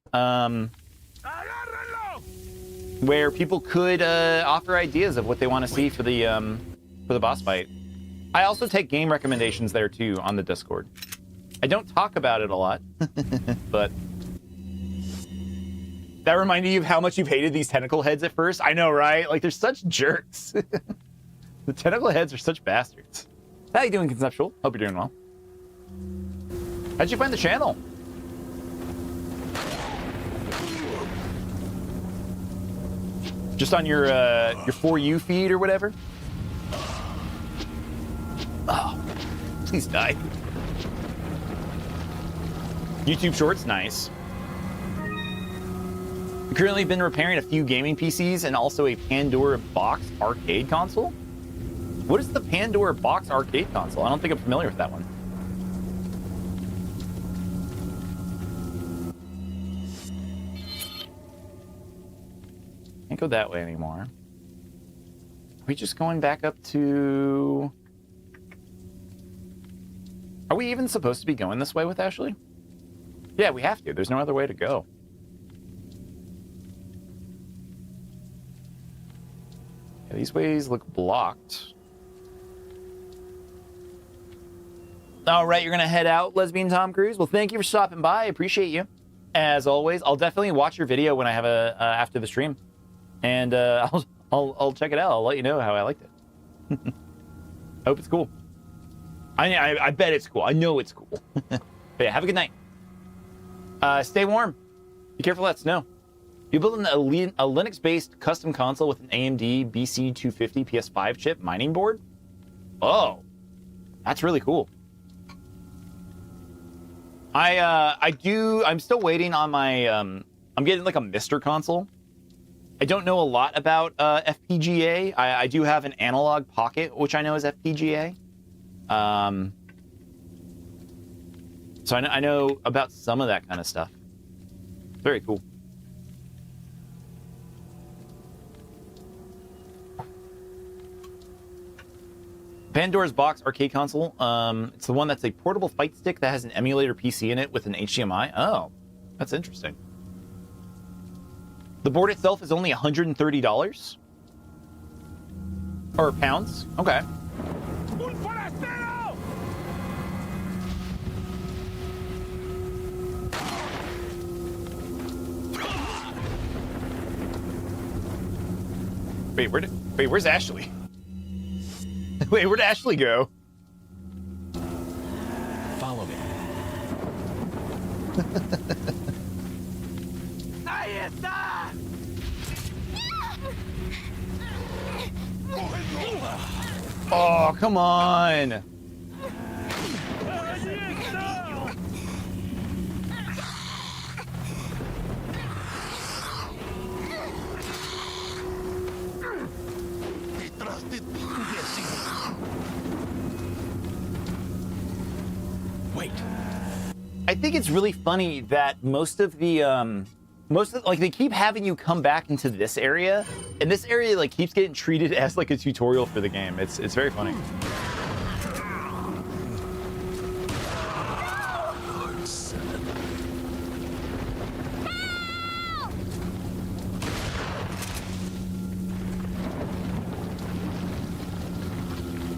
Where people could offer ideas of what they want to see for the boss fight. I also take game recommendations there too on the Discord. I don't talk about it a lot, but that reminded you of how much you've hated these tentacle heads at first? I know, right? Like they're such jerks. The tentacle heads are such bastards. How you doing, Conceptual? Hope you're doing well. How'd you find the channel? Just on your For You feed or whatever? Oh, please die. YouTube Shorts, nice. I've currently been repairing a few gaming PCs and also a Pandora Box arcade console. What is the Pandora Box arcade console? I don't think I'm familiar with that one. Can't go that way anymore. Are we just going back up to... Are we even supposed to be going this way with Ashley? Yeah, we have to. There's no other way to go. Yeah, these ways look blocked. All right, you're going to head out, Lesbian Tom Cruise. Well, thank you for stopping by. I appreciate you. As always, I'll definitely watch your video when I have after the stream. And I'll check it out. I'll let you know how I liked it. I hope it's cool. I bet it's cool. I know it's cool. But yeah, have a good night. Stay warm. Be careful of that snow. You built a Linux-based custom console with an AMD BC250 PS5 chip mining board? Oh, that's really cool. I'm still waiting on my, I'm getting like a Mister console. I don't know a lot about FPGA. I do have an Analog Pocket, which I know is FPGA. So I know about some of that kind of stuff. Very cool. Pandora's Box arcade console. It's the one that's a portable fight stick that has an emulator PC in it with an HDMI. Oh, that's interesting. The board itself is only $130? Or pounds? Okay. Wait, where's Ashley? Wait, where'd Ashley go? Follow me. Oh, come on. Wait. I think it's really funny that most of like they keep having you come back into this area, and this area like keeps getting treated as like a tutorial for the game. It's very funny.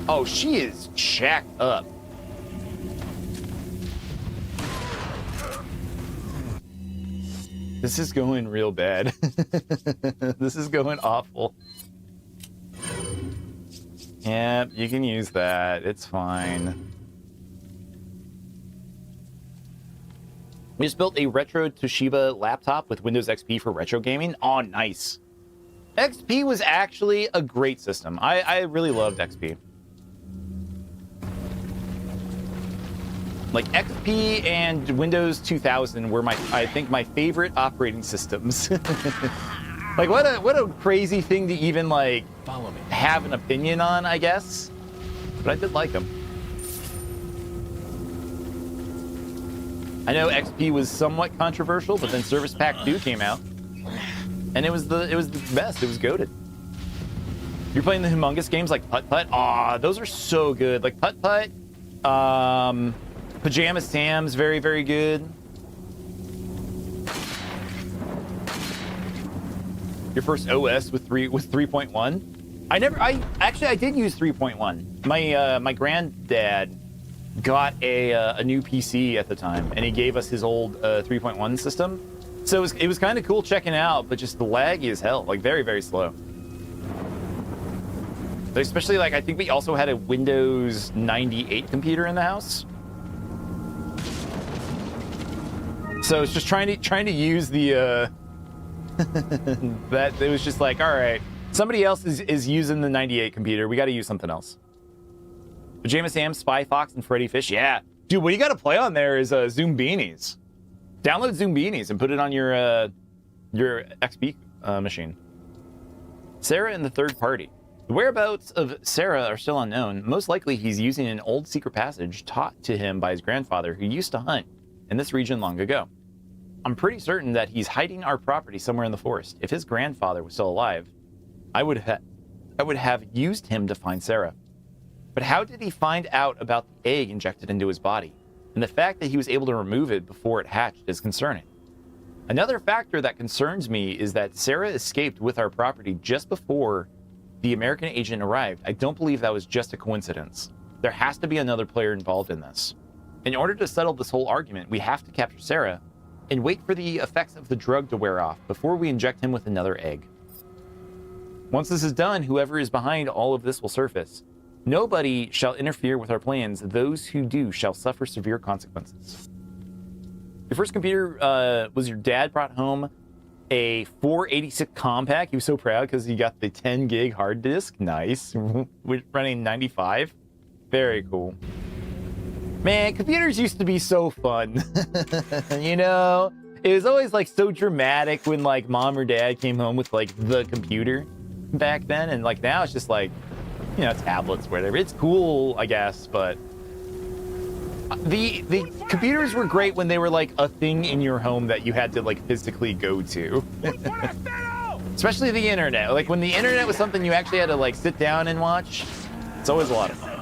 Oh, she is jacked up. This is going real bad. This is going awful. Yep, you can use that. It's fine. We just built a retro Toshiba laptop with Windows XP for retro gaming. Oh, nice. XP was actually a great system. I really loved XP. Like XP and Windows 2000 were I think my favorite operating systems. Like what a crazy thing to even like Follow me. have an opinion on, I guess. But I did like them. I know XP was somewhat controversial, but then Service Pack 2 came out, and it was the best. It was goated. You're playing the humongous games like Putt Putt. Aw, those are so good. Like Putt Putt. Pajama Sam's very, very good. Your first OS with 3.1. I did use 3.1. My granddad got a new PC at the time, and he gave us his old 3.1 system. So it was kind of cool checking out, but just the laggy as hell, like very, very slow. But especially like I think we also had a Windows 98 computer in the house. So it's just trying to use the that it was just like, all right, somebody else is using the 98 computer. We got to use something else. Pajama Sam, Spy Fox, and Freddy Fish. Yeah, dude, what you got to play on there is Zoom Beanies. Download Zoom Beanies and put it on your XP machine. Sarah and the Third Party. The whereabouts of Sarah are still unknown. Most likely, he's using an old secret passage taught to him by his grandfather, who used to hunt in this region long ago. I'm pretty certain that he's hiding our property somewhere in the forest. If his grandfather was still alive, I would have used him to find Sarah. But how did he find out about the egg injected into his body? And the fact that he was able to remove it before it hatched is concerning. Another factor that concerns me is that Sarah escaped with our property just before the American agent arrived. I don't believe that was just a coincidence. There has to be another player involved in this. In order to settle this whole argument, we have to capture Sarah and wait for the effects of the drug to wear off before we inject him with another egg. Once this is done, whoever is behind all of this will surface. Nobody shall interfere with our plans. Those who do shall suffer severe consequences. Your first computer was your dad brought home a 486 Compaq. He was so proud because he got the 10 gig hard disk. Nice. Running 95. Very cool. Man, computers used to be so fun. You know, it was always like so dramatic when like mom or dad came home with like the computer back then, and like now it's just like, you know, tablets, whatever. It's cool, I guess, but the computers were great when they were like a thing in your home that you had to like physically go to. Especially the internet. Like when the internet was something you actually had to like sit down and watch. It's always a lot of fun.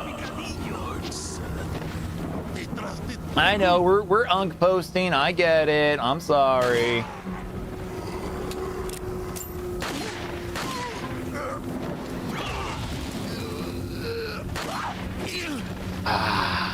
I know, we're unk posting. I get it. I'm sorry. Ah.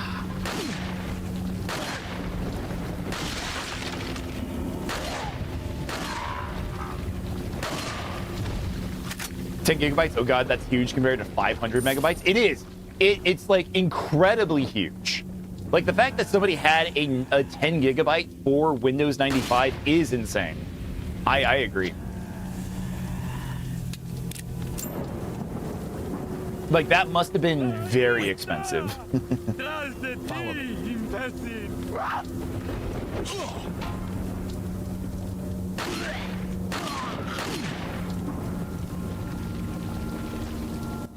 10 gigabytes? Oh god, that's huge compared to 500 megabytes. It is. it's like incredibly huge. Like the fact that somebody had a 10 gigabyte for Windows 95 is insane. I agree. Like that must have been very expensive. Follow me.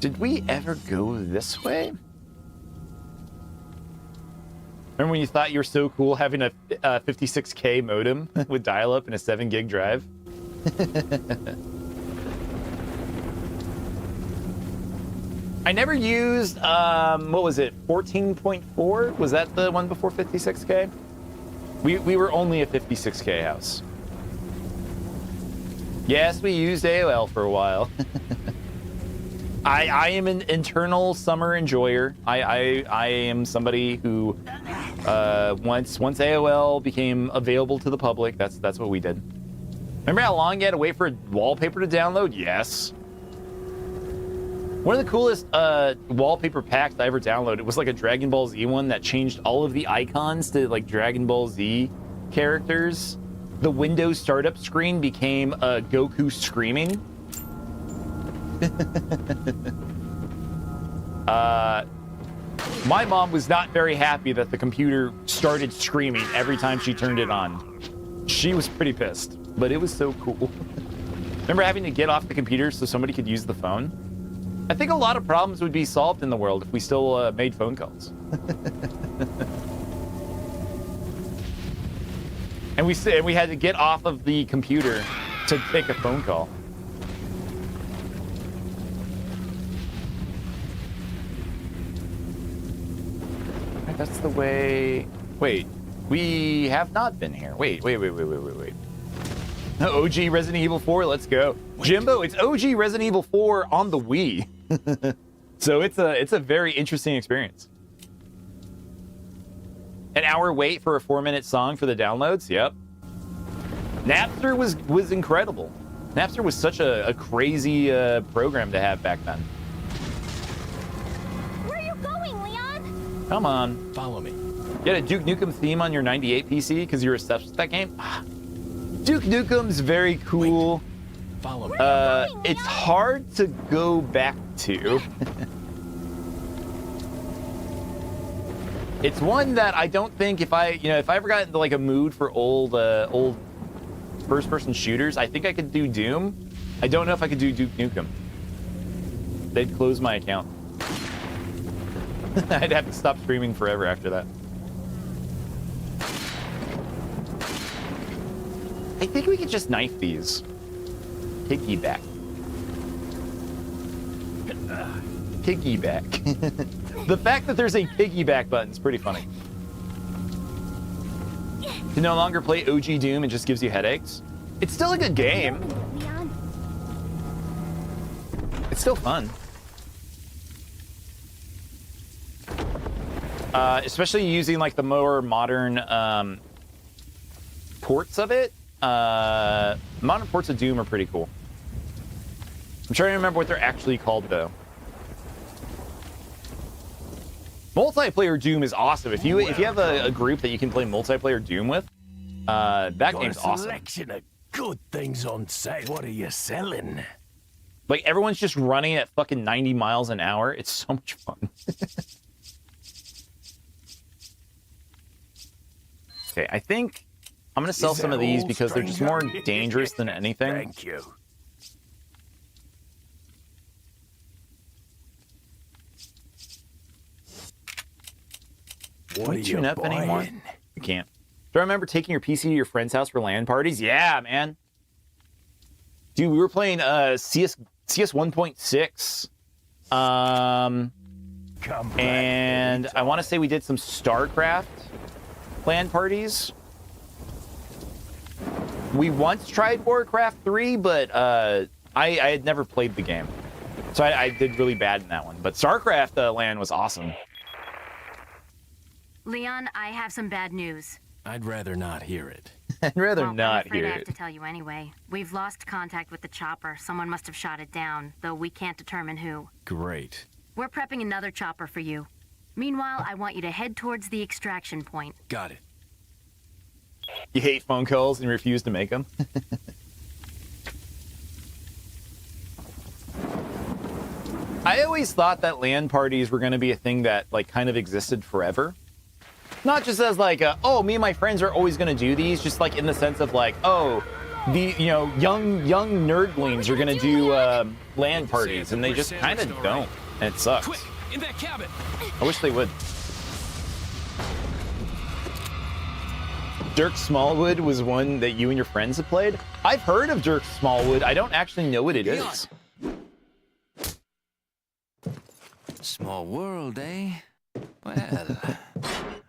Did we ever go this way? Remember when you thought you were so cool having a 56K modem with dial-up and a 7 gig drive? I never used, what was it, 14.4? Was that the one before 56K? We were only a 56K house. Yes, we used AOL for a while. I am an internal summer enjoyer. I am somebody who, once AOL became available to the public, that's what we did. Remember how long you had to wait for a wallpaper to download? Yes. One of the coolest wallpaper packs I ever downloaded was like a Dragon Ball Z one that changed all of the icons to like Dragon Ball Z characters. The Windows startup screen became Goku screaming. My mom was not very happy that the computer started screaming every time she turned it on. She was pretty pissed, but it was so cool. Remember having to get off the computer so somebody could use the phone? I think a lot of problems would be solved in the world if we still made phone calls. And we had to get off of the computer to take a phone call. Right, that's the way. Wait, we have not been here. Wait. OG Resident Evil 4, let's go. Jimbo, it's OG Resident Evil 4 on the Wii. So it's a very interesting experience. An hour wait for a 4-minute song for the downloads? Yep. Napster was incredible. Napster was such a crazy program to have back then. Where are you going, Leon? Come on. Follow me. You had a Duke Nukem theme on your 98 PC because you were obsessed with that game? Duke Nukem's very cool. Follow me. It's hard to go back to. It's one that I don't think if I ever got into like a mood for old first-person shooters, I think I could do Doom. I don't know if I could do Duke Nukem. They'd close my account. I'd have to stop streaming forever after that. I think we could just knife these. Piggyback. Piggyback. The fact that there's a piggyback button is pretty funny. To no longer play OG Doom, it just gives you headaches. It's still a good game. Leon? It's still fun. Especially using like the more modern ports of it. Modern ports of Doom are pretty cool. I'm trying to remember what they're actually called though. Multiplayer Doom is awesome. If you have a group that you can play multiplayer Doom with, that game's awesome. Selection of good things on sale. What are you selling? Like everyone's just running at fucking 90 miles an hour. It's so much fun. Okay, I think I'm gonna sell some of these because they're just more dangerous than anything. Thank you. Can What we are you tune up anymore? buying? We can't. Do I remember taking your PC to your friend's house for LAN parties? Yeah, man. Dude, we were playing CS 1.6. Come back, And baby. I want to say we did some StarCraft LAN parties. We once tried Warcraft 3, but I had never played the game. So I did really bad in that one. But StarCraft LAN was awesome. Leon, I have some bad news. I'd rather not hear it. I'd rather Well, not I'm afraid hear I have it. to tell you anyway. We've lost contact with the chopper. Someone must have shot it down, though we can't determine who. Great. We're prepping another chopper for you. Meanwhile, I want you to head towards the extraction point. Got it. You hate phone calls and refuse to make them? I always thought that LAN parties were going to be a thing that like kind of existed forever. Not just as like, oh, me and my friends are always going to do these, just like in the sense of like, oh, the young nerdlings are going to do LAN parties, and they just kind of don't, and it sucks. Quick, in that cabin. I wish they would. Dirk Smallwood was one that you and your friends have played. I've heard of Dirk Smallwood. I don't actually know what it is. Small world, eh? Well,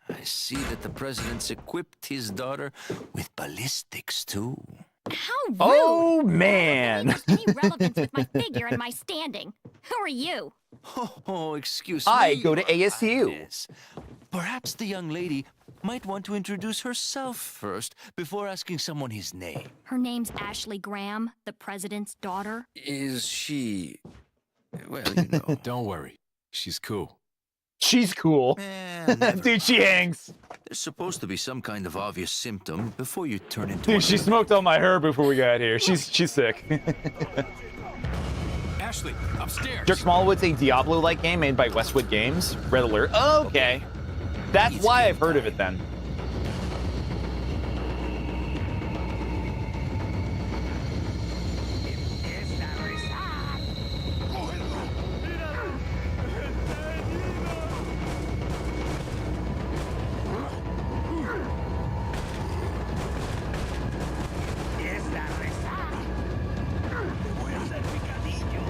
I see that the president's equipped his daughter with ballistics, too. How rude! Oh, man. There's any relevance with my figure and my standing. Who are you? Oh, excuse me. I go to Your ASU. Highness. Perhaps the young lady might want to introduce herself first before asking someone his name. Her name's Ashley Graham, the president's daughter. Is she... Well, you know. Don't worry. She's cool. She's cool. Never Dude, she hangs. There's supposed to be some kind of obvious symptom before you turn into Dude, she smoked all my herb before we got here. She's sick. Ashley, upstairs. Dirk Smallwood's a Diablo-like game made by Westwood Games. Red Alert. Oh, okay. That's why I've heard of it then.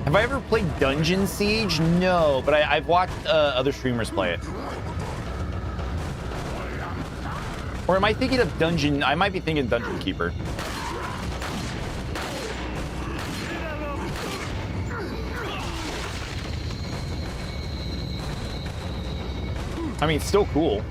Have I ever played Dungeon Siege? No, but I've watched other streamers play it. Or am I thinking of Dungeon? I might be thinking Dungeon Keeper. I mean, it's still cool.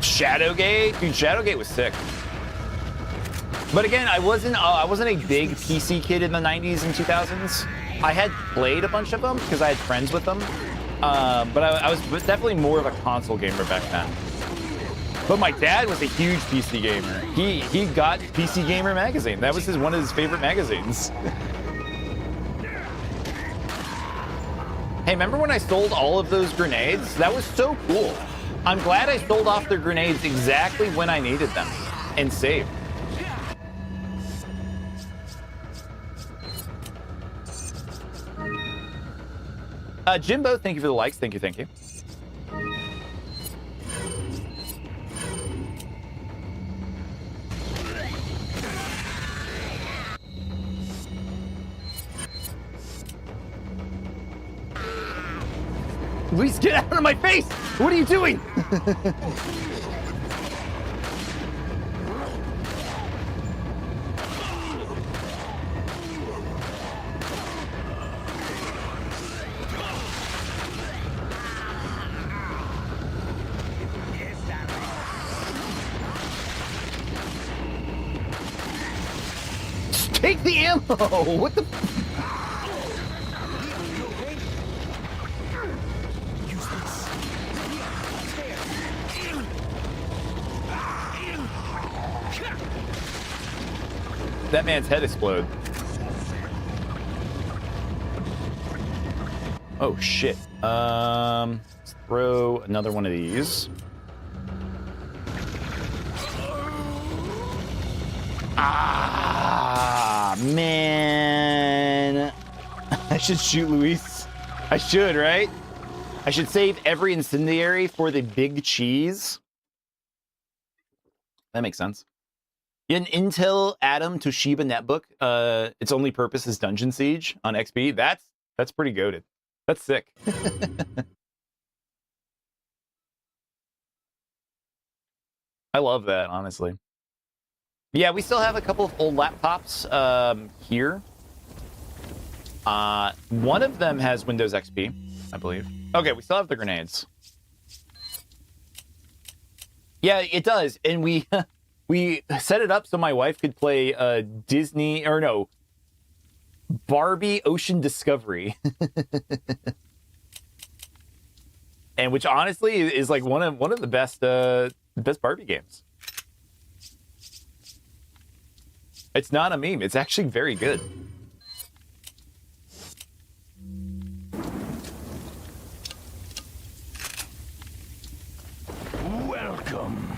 Shadowgate? Dude, Shadowgate was sick. But again, I wasn't a big PC kid in the 90s and 2000s. I had played a bunch of them because I had friends with them. But I was definitely more of a console gamer back then. But my dad was a huge PC gamer. He got PC Gamer magazine. That was one of his favorite magazines. Hey, remember when I sold all of those grenades? That was so cool. I'm glad I sold off the grenades exactly when I needed them and saved. Jimbo, thank you for the likes. Thank you, thank you. Luis, get out of my face! What are you doing? Take the ammo! What the? That man's head explode. Oh shit. Let's throw another one of these. Ah, man. I should shoot Luis. I should, right? I should save every incendiary for the big cheese. That makes sense. An Intel Atom Toshiba netbook. Its only purpose is Dungeon Siege on XP. That's pretty goated. That's sick. I love that, honestly. Yeah, we still have a couple of old laptops here. One of them has Windows XP, I believe. Okay, we still have the grenades. Yeah, it does. And we we set it up so my wife could play Disney, or no, Barbie Ocean Discovery. And which honestly is like one of the best Barbie games. It's not a meme. It's actually very good. Welcome.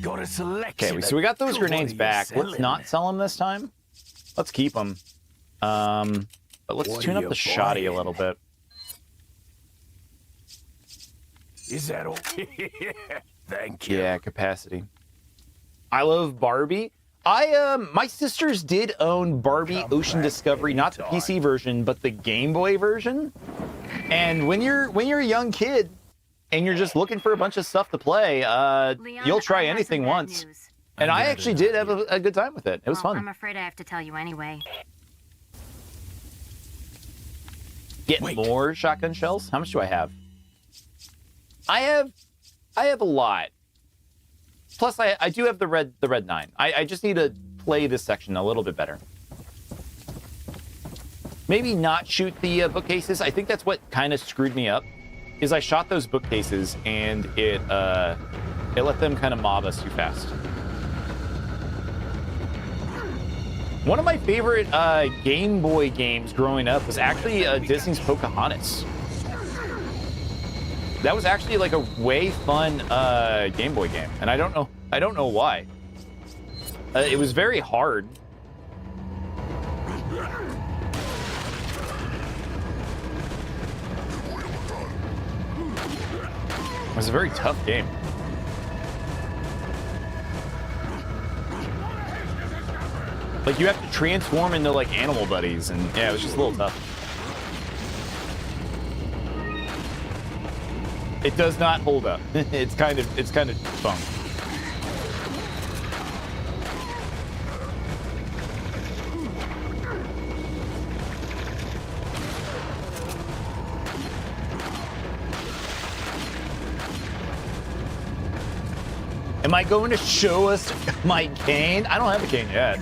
Got a selection. Okay, so we got those of grenades what are you back. Let's selling? not sell them this time. Let's keep them. But let's What tune are up you the shoddy a buying? little bit. Is that all? Thank you. Yeah, capacity. I love Barbie. My sisters did own Barbie Come Ocean back Discovery, not the anytime. PC version, but the Game Boy version. And when you're a young kid and you're just looking for a bunch of stuff to play, Leon, you'll try I have anything some bad once. news. And I actually did have a good time with it. It was Well, fun. I'm afraid I have to tell you anyway. Get Wait. more shotgun shells? How much do I have? I have a lot. Plus, I do have the red 9. I just need to play this section a little bit better. Maybe not shoot the bookcases. I think that's what kind of screwed me up. Is I shot those bookcases and it let them kind of mob us too fast. One of my favorite Game Boy games growing up was actually Disney's Pocahontas. That was actually like a way fun Game Boy game, and I don't know why. It was very hard. It was a very tough game. Like you have to transform into like animal buddies, and yeah, it was just a little tough. It does not hold up. It's kind of fun. Am I going to show us my cane? I don't have a cane yet.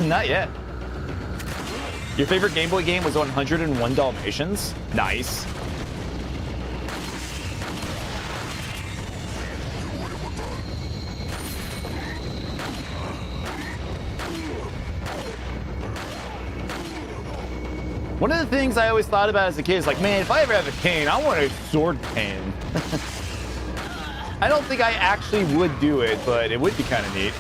Not yet. Your favorite Game Boy game was 101 Dalmatians? Nice. One of the things I always thought about as a kid is like, man, if I ever have a cane, I want a sword cane. I don't think I actually would do it, but it would be kind of neat.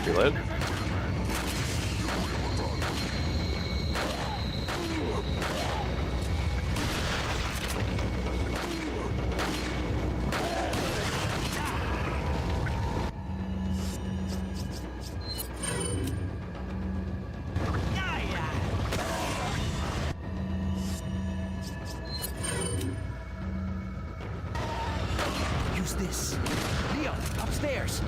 Reload. Use this. Leon, upstairs.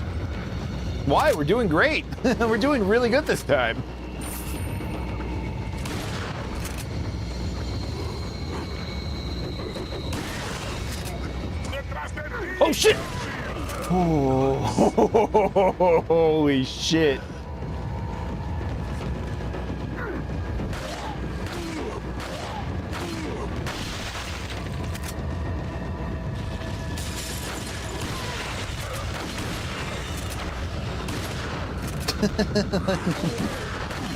Why? We're doing great. We're doing really good this time. Oh shit! Oh, holy shit.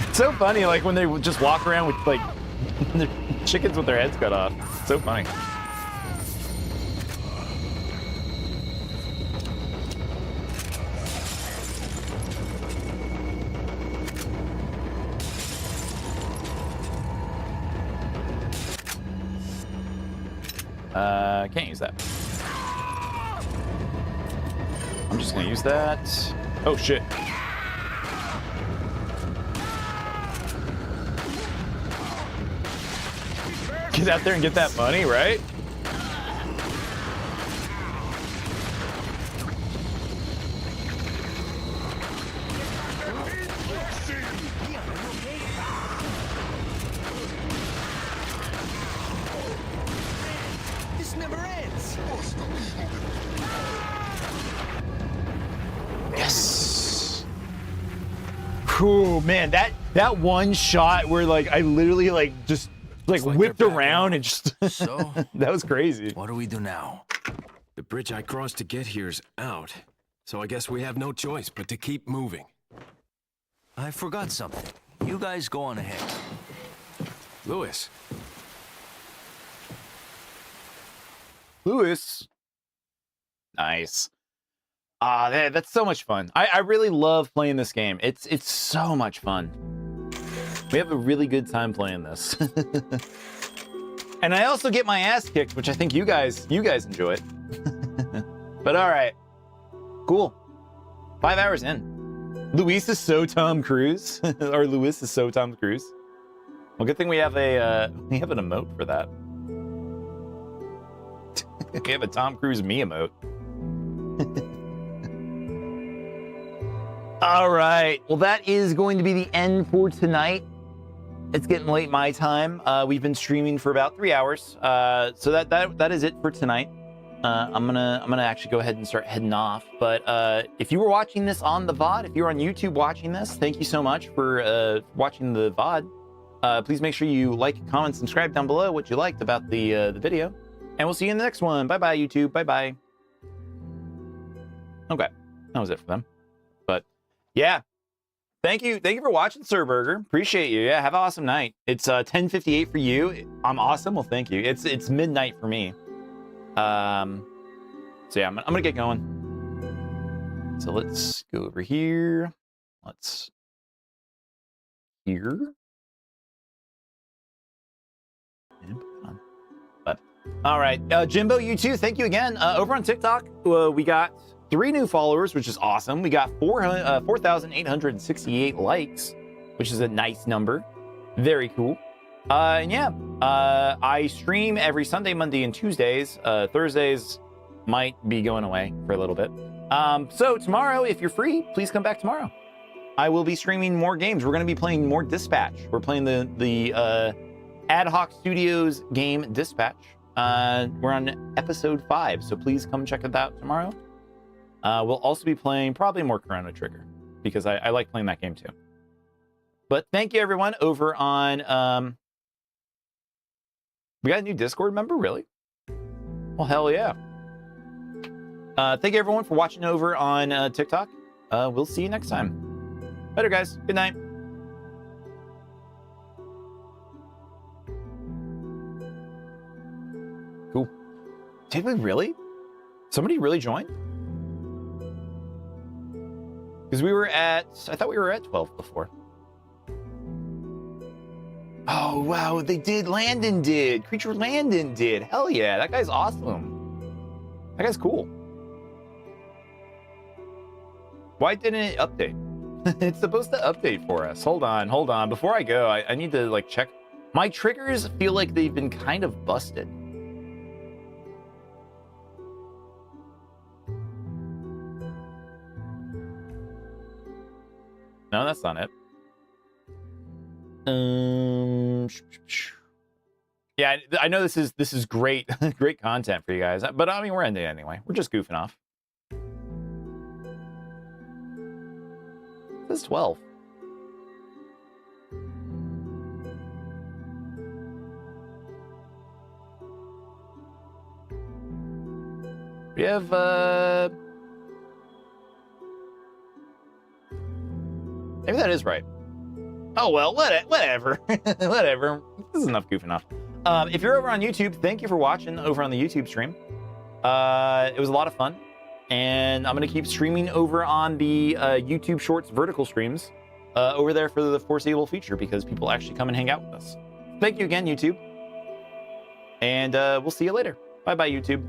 It's so funny, like when they just walk around with like their chickens with their heads cut off. It's so funny. Can't use that. I'm just gonna use that. Oh shit. Get out there and get that money, right? cool, man. That one shot where like I literally like just like like whipped they're back around now. and just So? that was crazy. What do we do now? The bridge I crossed to get here's out. So I guess we have no choice but to keep moving. I forgot something. You guys go on ahead. Lewis, Lewis. Nice. That's so much fun. I really love playing this game. It's so much fun. We have a really good time playing this. And I also get my ass kicked, which I think you guys enjoy it. But all right. Cool. 5 hours in. Luis is so Tom Cruise. Or Lewis is so Tom Cruise. Well, good thing we have an emote for that. We have a Tom Cruise me emote. All right. Well, that is going to be the end for tonight. It's getting late my time. We've been streaming for about 3 hours. So that is it for tonight. I'm gonna actually go ahead and start heading off. But if you were watching this on the VOD, if you're on YouTube watching this, thank you so much for watching the VOD. Please make sure you like, comment, subscribe down below what you liked about the video. And we'll see you in the next one. Bye-bye, YouTube. Bye-bye. Okay. That was it for them. But, yeah. Thank you for watching, Sir Burger. Appreciate you. Yeah, have an awesome night. It's 10:58 for you. I'm awesome. Well, thank you. It's midnight for me. So, yeah, I'm going to get going. So, let's go over here. Let's... Here. And put it on. But, all right, Jimbo, you too. Thank you again. Over on TikTok, we got 3 new followers, which is awesome. We got 4,868 likes, which is a nice number. Very cool. And yeah, I stream every Sunday, Monday, and Tuesdays. Thursdays might be going away for a little bit. So tomorrow, if you're free, please come back tomorrow. I will be streaming more games. We're going to be playing more Dispatch. We're playing the Ad Hoc Studios game Dispatch. We're on episode 5, so please come check it out tomorrow. We'll also be playing probably more Chrono Trigger because I like playing that game too. But thank you everyone over on. We got a new Discord member, really? Well, hell yeah. Thank you everyone for watching over on TikTok. We'll see you next time. Later, guys. Good night. Cool. Did we really? Somebody really joined? Because I thought we were at 12 before. Oh, wow, they did. Landon did. Creature Landon did. Hell yeah, that guy's awesome. That guy's cool. Why didn't it update? It's supposed to update for us. Hold on. Before I go, I need to like check. My triggers feel like they've been kind of busted. No, that's not it. Yeah, I know this is great, great content for you guys, but I mean we're ending anyway. We're just goofing off. This is 12. We have maybe that is right. Oh, well, whatever. Whatever. This is enough goofing off. If you're over on YouTube, thank you for watching over on the YouTube stream. It was a lot of fun. And I'm going to keep streaming over on the YouTube Shorts vertical streams over there for the foreseeable future because people actually come and hang out with us. Thank you again, YouTube. And we'll see you later. Bye-bye, YouTube.